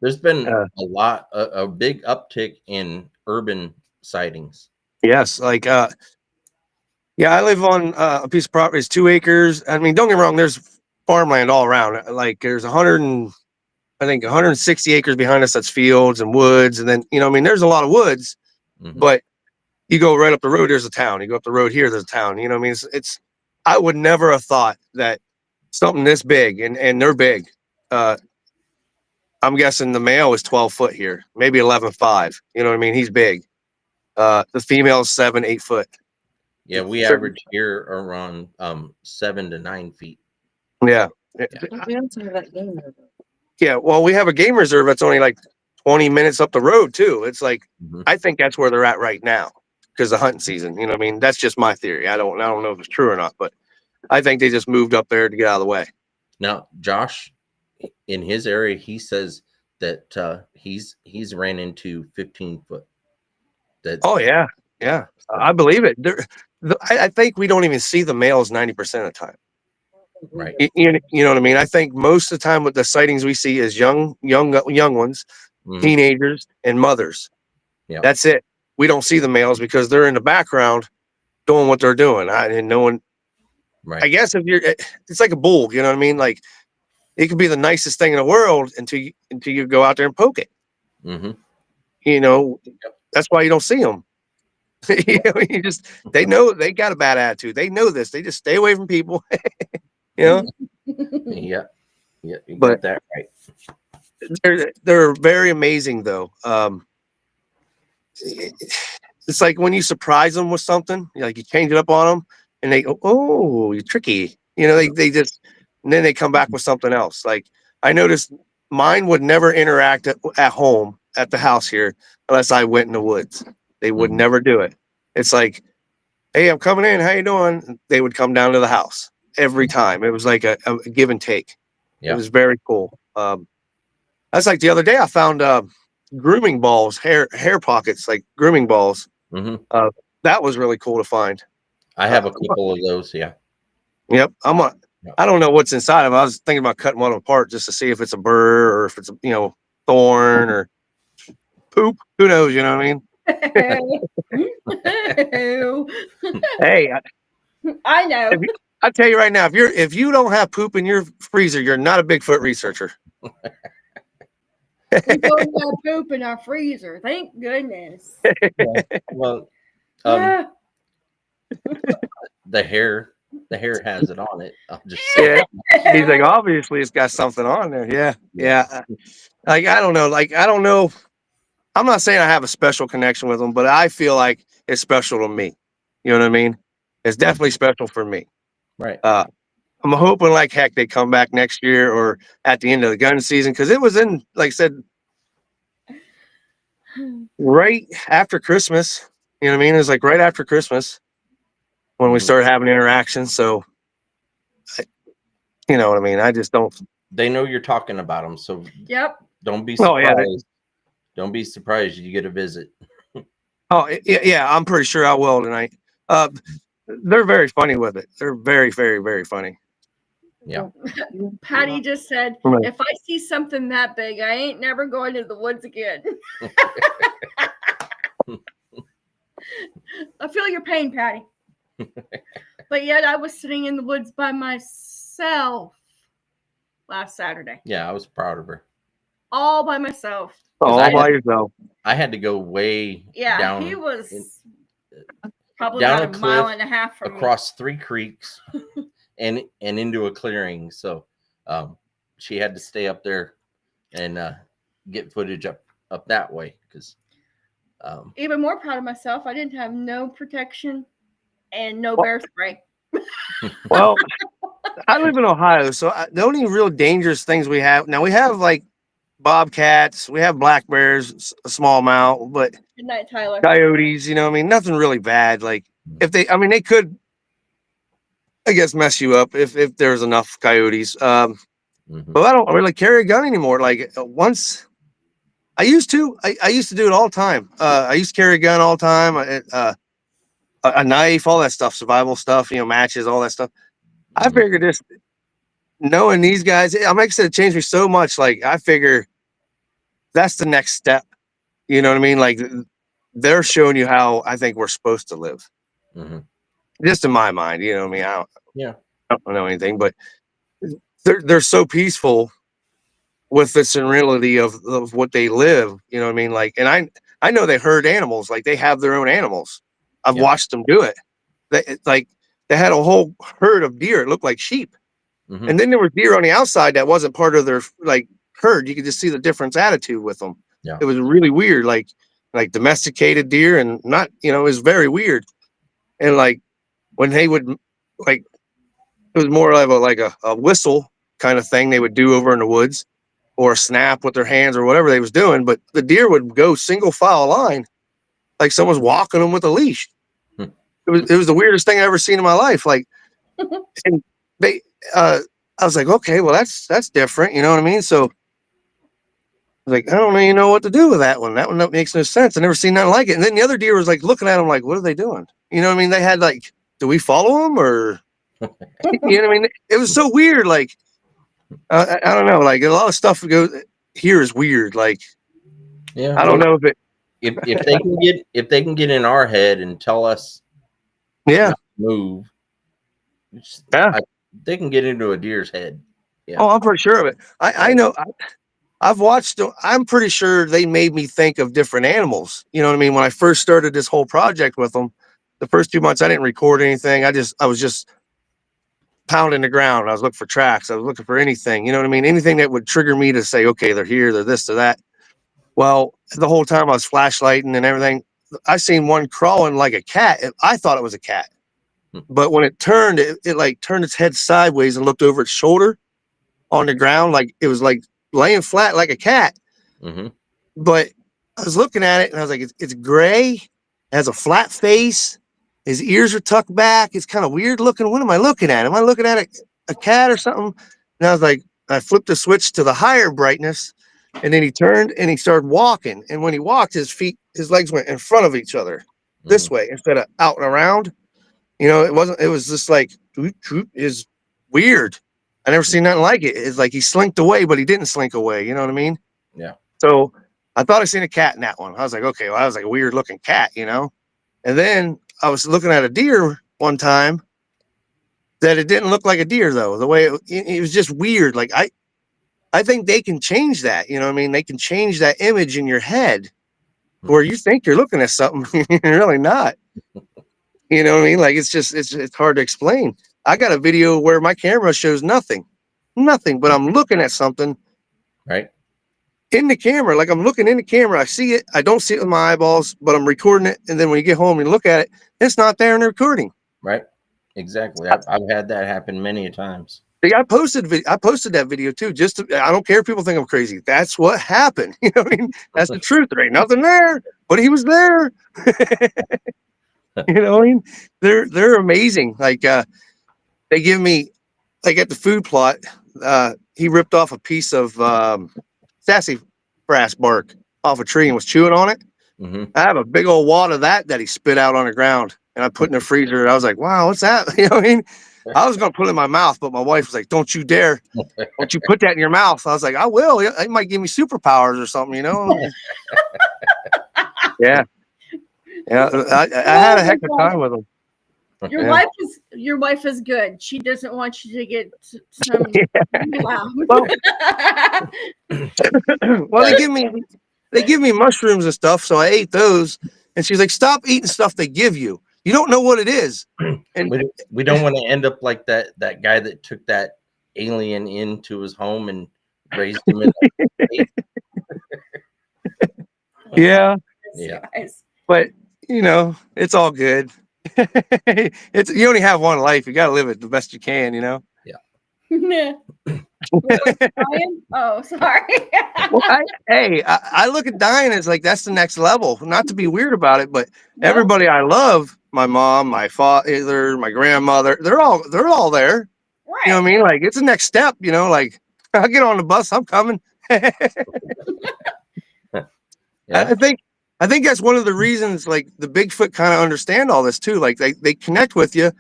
There's been a big uptick in urban sightings. Yes. Like yeah, I live on a piece of property. It's 2 acres. I mean, don't get me wrong. There's farmland all around. Like there's 160 acres behind us. That's fields and woods, and then you know, I mean, there's a lot of woods, Mm-hmm. but you go right up the road, there's a town. You go up the road here, there's a town. You know what I mean? It's I would never have thought that something this big, and they're big. Uh, I'm guessing the male is 12 foot here, maybe 11.5. You know what I mean? He's big. The female is 7, 8 foot. Yeah, we So, average here around 7 to 9 feet. yeah. We also have that game over. Yeah. Well, we have a game reserve that's only like 20 minutes up the road too. It's like, Mm-hmm. I think that's where they're at right now because of hunting season. You know what I mean? That's just my theory. I don't know if it's true or not, but I think they just moved up there to get out of the way. Now, Josh, in his area, he says that he's ran into 15 foot. Oh yeah, yeah, I believe it. I think we don't even see the males 90% of the time. Right. You know what I mean? I think most of the time, with the sightings we see is young ones, Mm-hmm. teenagers, and mothers. Yeah. That's it. We don't see the males because they're in the background doing what they're doing. And no one. Right. I guess if you're, it's like a bull. You know what I mean? Like it could be the nicest thing in the world until you go out there and poke it. Mm-hmm. You know, that's why you don't see them. You know, they know they got a bad attitude. They know this. They just stay away from people. You know. Yeah. Yeah. You But got that right. they're very amazing though. It's like when you surprise them with something, like you change it up on them, and they go, "Oh, you're tricky." You know, they just, and then they come back with something else. Like I noticed, mine would never interact at home at the house here unless I went in the woods. They would Mhm. never do it. It's like, "Hey, I'm coming in. How you doing?" They would come down to the house. every time. It was like a give and take. Yeah. It was very cool. That's like the other day I found grooming balls, hair pockets, like grooming balls. Hmm. That was really cool to find. I have a couple of those. Yeah. Yep. Yeah. I don't know what's inside of them. I was thinking about cutting one apart just to see if it's a burr or if it's a, thorn or poop. Who knows? You know what I mean? Hey, I know. I tell you right now, if you don't have poop in your freezer, you're not a Bigfoot researcher. We don't have poop in our freezer. Thank goodness. Well, Ah, the hair has it on it. I'll just say. Yeah. He's like, obviously it's got something on there. Yeah. Yeah. Like, I don't know. Like, I don't know. I'm not saying I have a special connection with them, but I feel like it's special to me. You know what I mean? It's definitely special for me. Right. I'm hoping like heck they come back next year or at the end of the gun season, because it was in, like I said, right after Christmas. You know what I mean? It was like right after Christmas when we started having interactions. So, you know what I mean? I just don't. They know you're talking about them, so yep. don't be Oh, surprised. yeah, Don't be surprised you get a visit. Oh, yeah, I'm pretty sure I will tonight. They're very funny with it. They're very, very, very funny. Yeah. Patty just said, Right. if I see something that big, I ain't never going to the woods again. I feel your pain, Patty. But yet I was sitting in the woods by myself last Saturday. Yeah, I was proud of her. All by myself. All by yourself. I had to go way down. He was probably down about a a mile cliff, and a half from across 3 creeks and into a clearing. So she had to stay up there and get footage up that way, because even more proud of myself. I didn't have no protection and no bear spray. Well, I live in Ohio, so the only real dangerous things we have now, we have like bobcats, we have black bears, a small amount, but Good night, Tyler. coyotes, you know what I mean? Nothing really bad. Like if they could, I guess, mess you up if there's enough coyotes. But I don't really carry a gun anymore. Like once I used to do it all the time. I used to carry a gun all the time. A knife, all that stuff, survival stuff, matches, all that stuff. I figured this, knowing these guys, like I said, it changed me so much. Like I figure that's the next step. You know what I mean? Like they're showing you how I think we're supposed to live. Just in my mind, you know what I mean? I don't know anything, but they're so peaceful with the serenity of what they live. You know what I mean? Like, and I know they herd animals, like they have their own animals. I've watched them do it. They had a whole herd of deer. It looked like sheep. And then there was deer on the outside that wasn't part of their like herd. You could just see the different attitude with them. Yeah. It was really weird, like domesticated deer and not, it was very weird. And like when they would like, it was more of a whistle kind of thing they would do over in the woods, or a snap with their hands or whatever they was doing. But the deer would go single file line, like someone's walking them with a leash. It was the weirdest thing I ever seen in my life. Like, and I was like, okay, well that's different. You know what I mean? So like, I don't even know what to do with that one. That one makes no sense. I never seen nothing like it. And then the other deer was like looking at them like, what are they doing? You know what I mean? They had like, do we follow them or, you know what I mean? It was so weird. Like, I don't know. Like a lot of stuff here is weird. Like, I don't know if they can get in our head and tell us, move. They can get into a deer's head. Yeah. Oh, I'm pretty sure of it. I know. I've watched them. I'm pretty sure they made me think of different animals. You know what I mean? When I first started this whole project with them, the first 2 months I didn't record anything. I was just pounding the ground. I was looking for tracks. I was looking for anything. You know what I mean? Anything that would trigger me to say, okay, they're here, they're this, they're that. Well, the whole time I was flashlighting and everything, I seen one crawling like a cat. I thought it was a cat. But when it turned, it like turned its head sideways and looked over its shoulder on the ground. Like it was like laying flat like a cat. But I was looking at it and I was like, it's gray, it has a flat face, His ears are tucked back. It's kind of weird looking. What am I looking at? Am I looking at a cat or something? And I was like, I flipped the switch to the higher brightness, and then he turned and he started walking. And when he walked, his legs went in front of each other this way instead of out and around. You know, it was just like, is weird. I never seen nothing like it. It's like he slinked away, but he didn't slink away. You know what I mean? Yeah. So I thought I seen a cat in that one. I was like, okay, well, that was like a weird looking cat, you know? And then I was looking at a deer one time that it didn't look like a deer though. The way it was just weird. Like I think they can change that. You know what I mean? They can change that image in your head where you think you're looking at something, you're really not. You know what I mean? Like it's hard to explain. I got a video where my camera shows nothing, but I'm looking at something Right. in the camera. Like I'm looking in the camera. I see it. I don't see it with my eyeballs, but I'm recording it. And then when you get home and look at it, it's not there in the recording. Right. Exactly. I've had that happen many a times. I posted that video too. I don't care if people think I'm crazy. That's what happened. You know what I mean? That's the truth. There ain't nothing there, but he was there. You know what I mean? They're amazing. Like they give me, like at the food plot, he ripped off a piece of sassafras bark off a tree and was chewing on it. I have a big old wad of that he spit out on the ground, and I put in the freezer. I was like, wow, what's that? You know what I mean? I was going to put it in my mouth, but my wife was like, don't you dare. Don't you put that in your mouth. I was like, I will. It might give me superpowers or something, you know? Yeah. Yeah. I had a heck of a time with them. Your wife is good. She doesn't want you to get some. Well, they give me mushrooms and stuff, so I ate those. And she's like, "Stop eating stuff they give you. You don't know what it is." And we don't want to end up like that guy that took that alien into his home and raised him in. Yeah. But you know, it's all good. You only have one life. You got to live it the best you can, you know? Yeah. Oh, sorry. Well, I look at dying as like, that's the next level. Not to be weird about it, but everybody I love, my mom, my father, my grandmother, they're all there. Right. You know what I mean? Like it's the next step, you know, like I'll get on the bus. I'm coming. I think that's one of the reasons like the Bigfoot kind of understand all this too. Like they connect with you.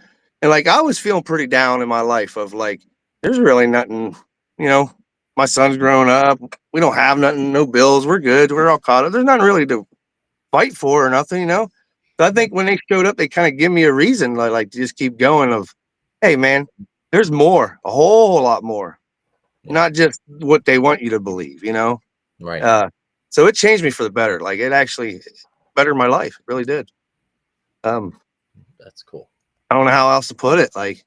And like I was feeling pretty down in my life of like, there's really nothing, you know, my son's grown up. We don't have nothing, no bills. We're good. We're all caught up. There's nothing really to fight for or nothing, you know? So I think when they showed up, they kind of give me a reason like to just keep going of, hey man, there's more, a whole lot more, not just what they want you to believe, you know? Right. So it changed me for the better. Like it actually bettered my life. It really did. That's cool. I don't know how else to put it. Like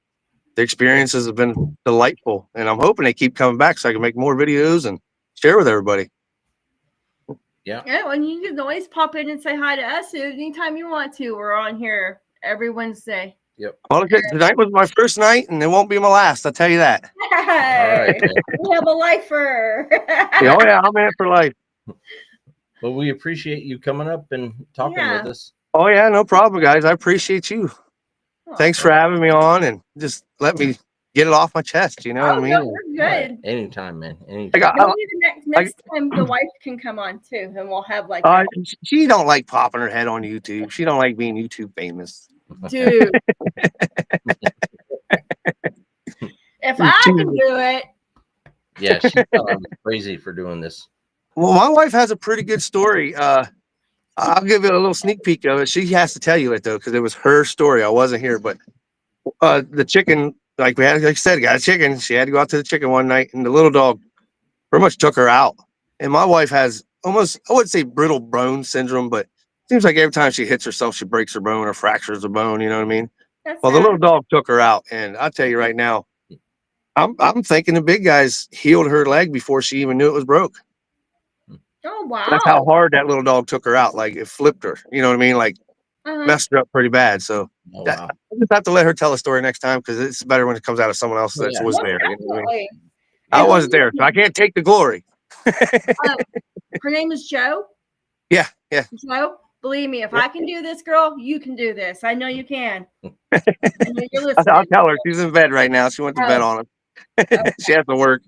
the experiences have been delightful, and I'm hoping they keep coming back so I can make more videos and share with everybody. Yeah, and you can always pop in and say hi to us anytime you want to. We're on here every Wednesday. Yep. Well, tonight was my first night, and it won't be my last. I'll tell you that. Hey, all right, we have a lifer. Oh yeah, I'm in it for life. Well, we appreciate you coming up and talking with us. Oh yeah, no problem, guys. I appreciate you. Thanks for having me on and just let me get it off my chest. You know what I mean? No, we're good. Right. Anytime, man. Anytime. Next time the wife can come on too, and we'll have like. She don't like popping her head on YouTube. She don't like being YouTube famous. Dude. If I can do it. Yeah, she thought I was crazy for doing this. Well, my wife has a pretty good story. I'll give you a little sneak peek of it. She has to tell you it though, because it was her story. I wasn't here, but the chicken, like I said, got a chicken. She had to go out to the chicken one night, and the little dog pretty much took her out. And my wife has almost, I wouldn't say brittle bone syndrome, but it seems like every time she hits herself, she breaks her bone or fractures a bone. You know what I mean? Well, the little dog took her out, and I'll tell you right now, I'm thinking the big guys healed her leg before she even knew it was broke. Oh wow! That's how hard that little dog took her out. Like it flipped her. You know what I mean? Like messed her up pretty bad. So I just have to let her tell the story next time because it's better when it comes out of someone else that was there. You know what I mean? I wasn't there, so I can't take the glory. Her name is Joe. Yeah. Joe. Believe me, if I can do this, girl, you can do this. I know you can. I know you're I'll listening. tell her she's in bed right now. She went to bed on him. She has to work.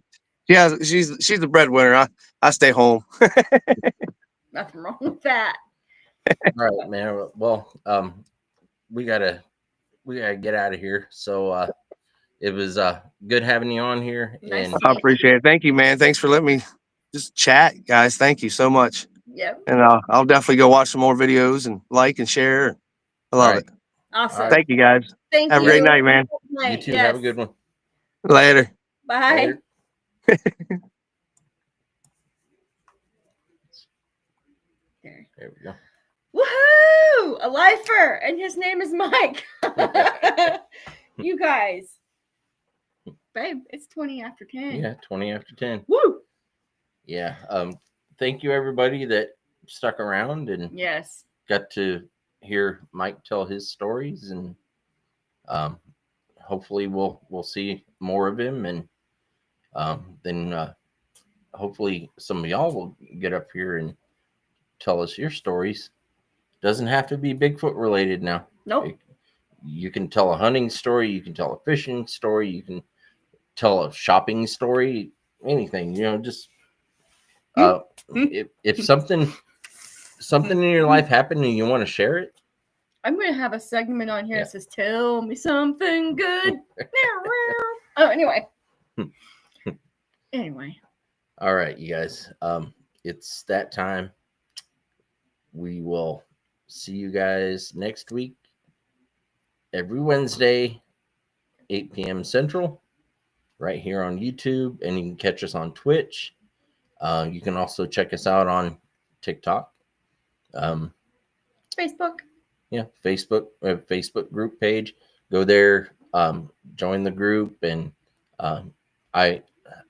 She's the breadwinner. I stay home. Nothing wrong with that. All right, man. Well, we gotta get out of here. So it was good having you on here. Nice And to I meet appreciate it. Thank you, man. Thanks for letting me just chat, guys. Thank you so much. Yep. And I'll definitely go watch some more videos and like and share. I love right. it. Awesome. All right. Thank you, guys. Thank Have you. a great night, man. You too. Yes. Have a good one. Later. Bye. Later. There we go. Woohoo! A lifer, and his name is Mike. You guys. Babe, it's 20 after 10. Yeah, 20 after 10. Woo! Yeah. Thank you everybody that stuck around and Yes. got to hear Mike tell his stories, and hopefully we'll see more of him, and then hopefully some of y'all will get up here and tell us your stories. Doesn't have to be Bigfoot related now. Nope. You can tell a hunting story, you can tell a fishing story, you can tell a shopping story, anything, just if something in your life happened and you want to share it. I'm going to have a segment on here that says, tell me something good. Oh, anyway. All right, you guys. It's that time. We will see you guys next week. Every Wednesday, 8 p.m. Central, right here on YouTube. And you can catch us on Twitch. You can also check us out on TikTok. Facebook. Yeah, Facebook. We have a Facebook group page. Go there, join the group. And I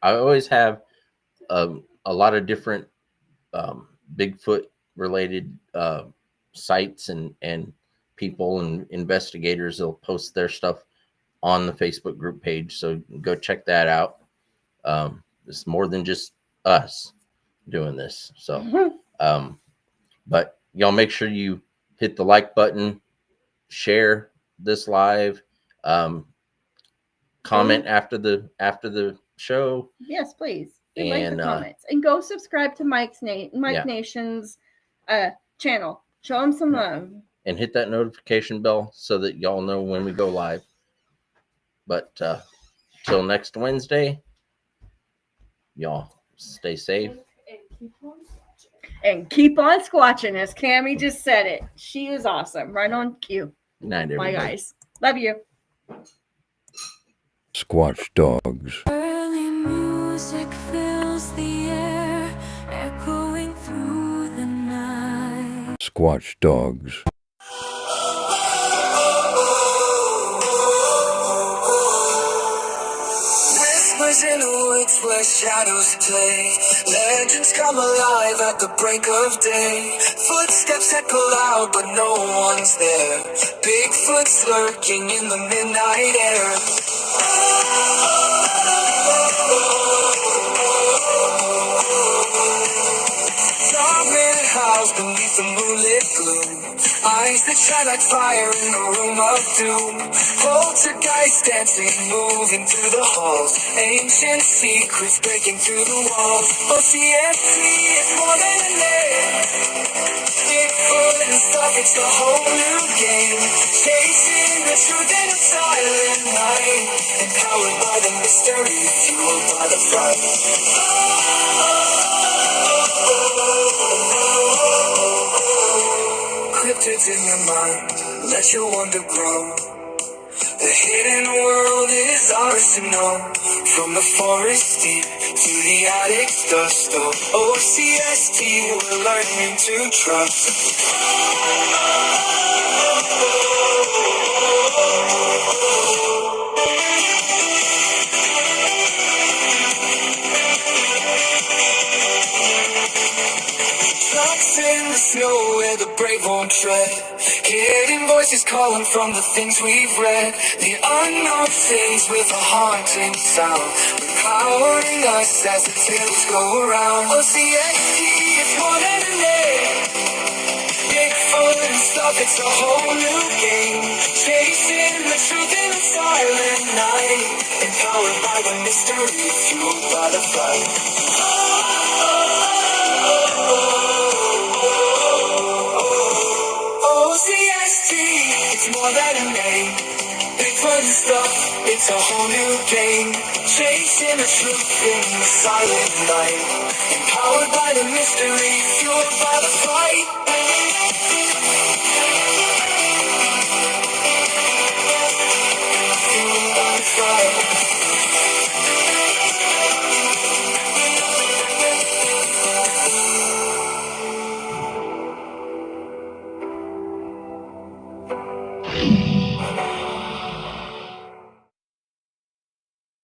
always have a lot of different Bigfoot related sites and people and investigators. They'll post their stuff on the Facebook group page, so go check that out. It's more than just us doing this. So but y'all make sure you hit the like button, share this live, comment after the show. Yes, please. We like And the comments. And go subscribe to Mike Nation's channel. Show him some love. And hit that notification bell so that y'all know when we go live. But till next Wednesday, y'all stay safe. And keep on squatching, as Cammie just said it. She is awesome. Right on cue. Good night, everybody. Bye, guys. Love you. Squatch dogs. Early music fills the air, echoing through the night. Squatch dogs. Whispers in the woods where shadows play. Legends come alive at the break of day. Footsteps echo loud, but no one's there. Bigfoot's lurking in the midnight air. Dark house beneath the moonlit gloom. Eyes that shine like fire in a room of doom. Poltergeist dancing, moving through the halls. Ancient secrets breaking through the walls. O.C.S.T, it's more than a name. Bigfoot and stuff, it's a whole new game. Chasing the truth in a silent night. Empowered by the mystery, fueled by the fright. Cryptids in your mind, let your wonder grow. The hidden world is ours to know. From the forest deep to the attic's dust. O.C.S.T, we're learning to trust. Tracks in the snow where the brave won't tread. Hidden voices calling from the things we've read. The unknown things with a haunting sound. Empowering us as the tales go around. O.C.S.T, it's more than a name. Bigfoot and stuff, it's a whole new game. Chasing the truth in the silent night. Empowered by the mystery, fueled by the fight. O.C.S.T, it's more than a name. Bigfoot and stuff, it's a whole new game. Chasing the truth in the silent night. Empowered by the mystery, fueled by the fight.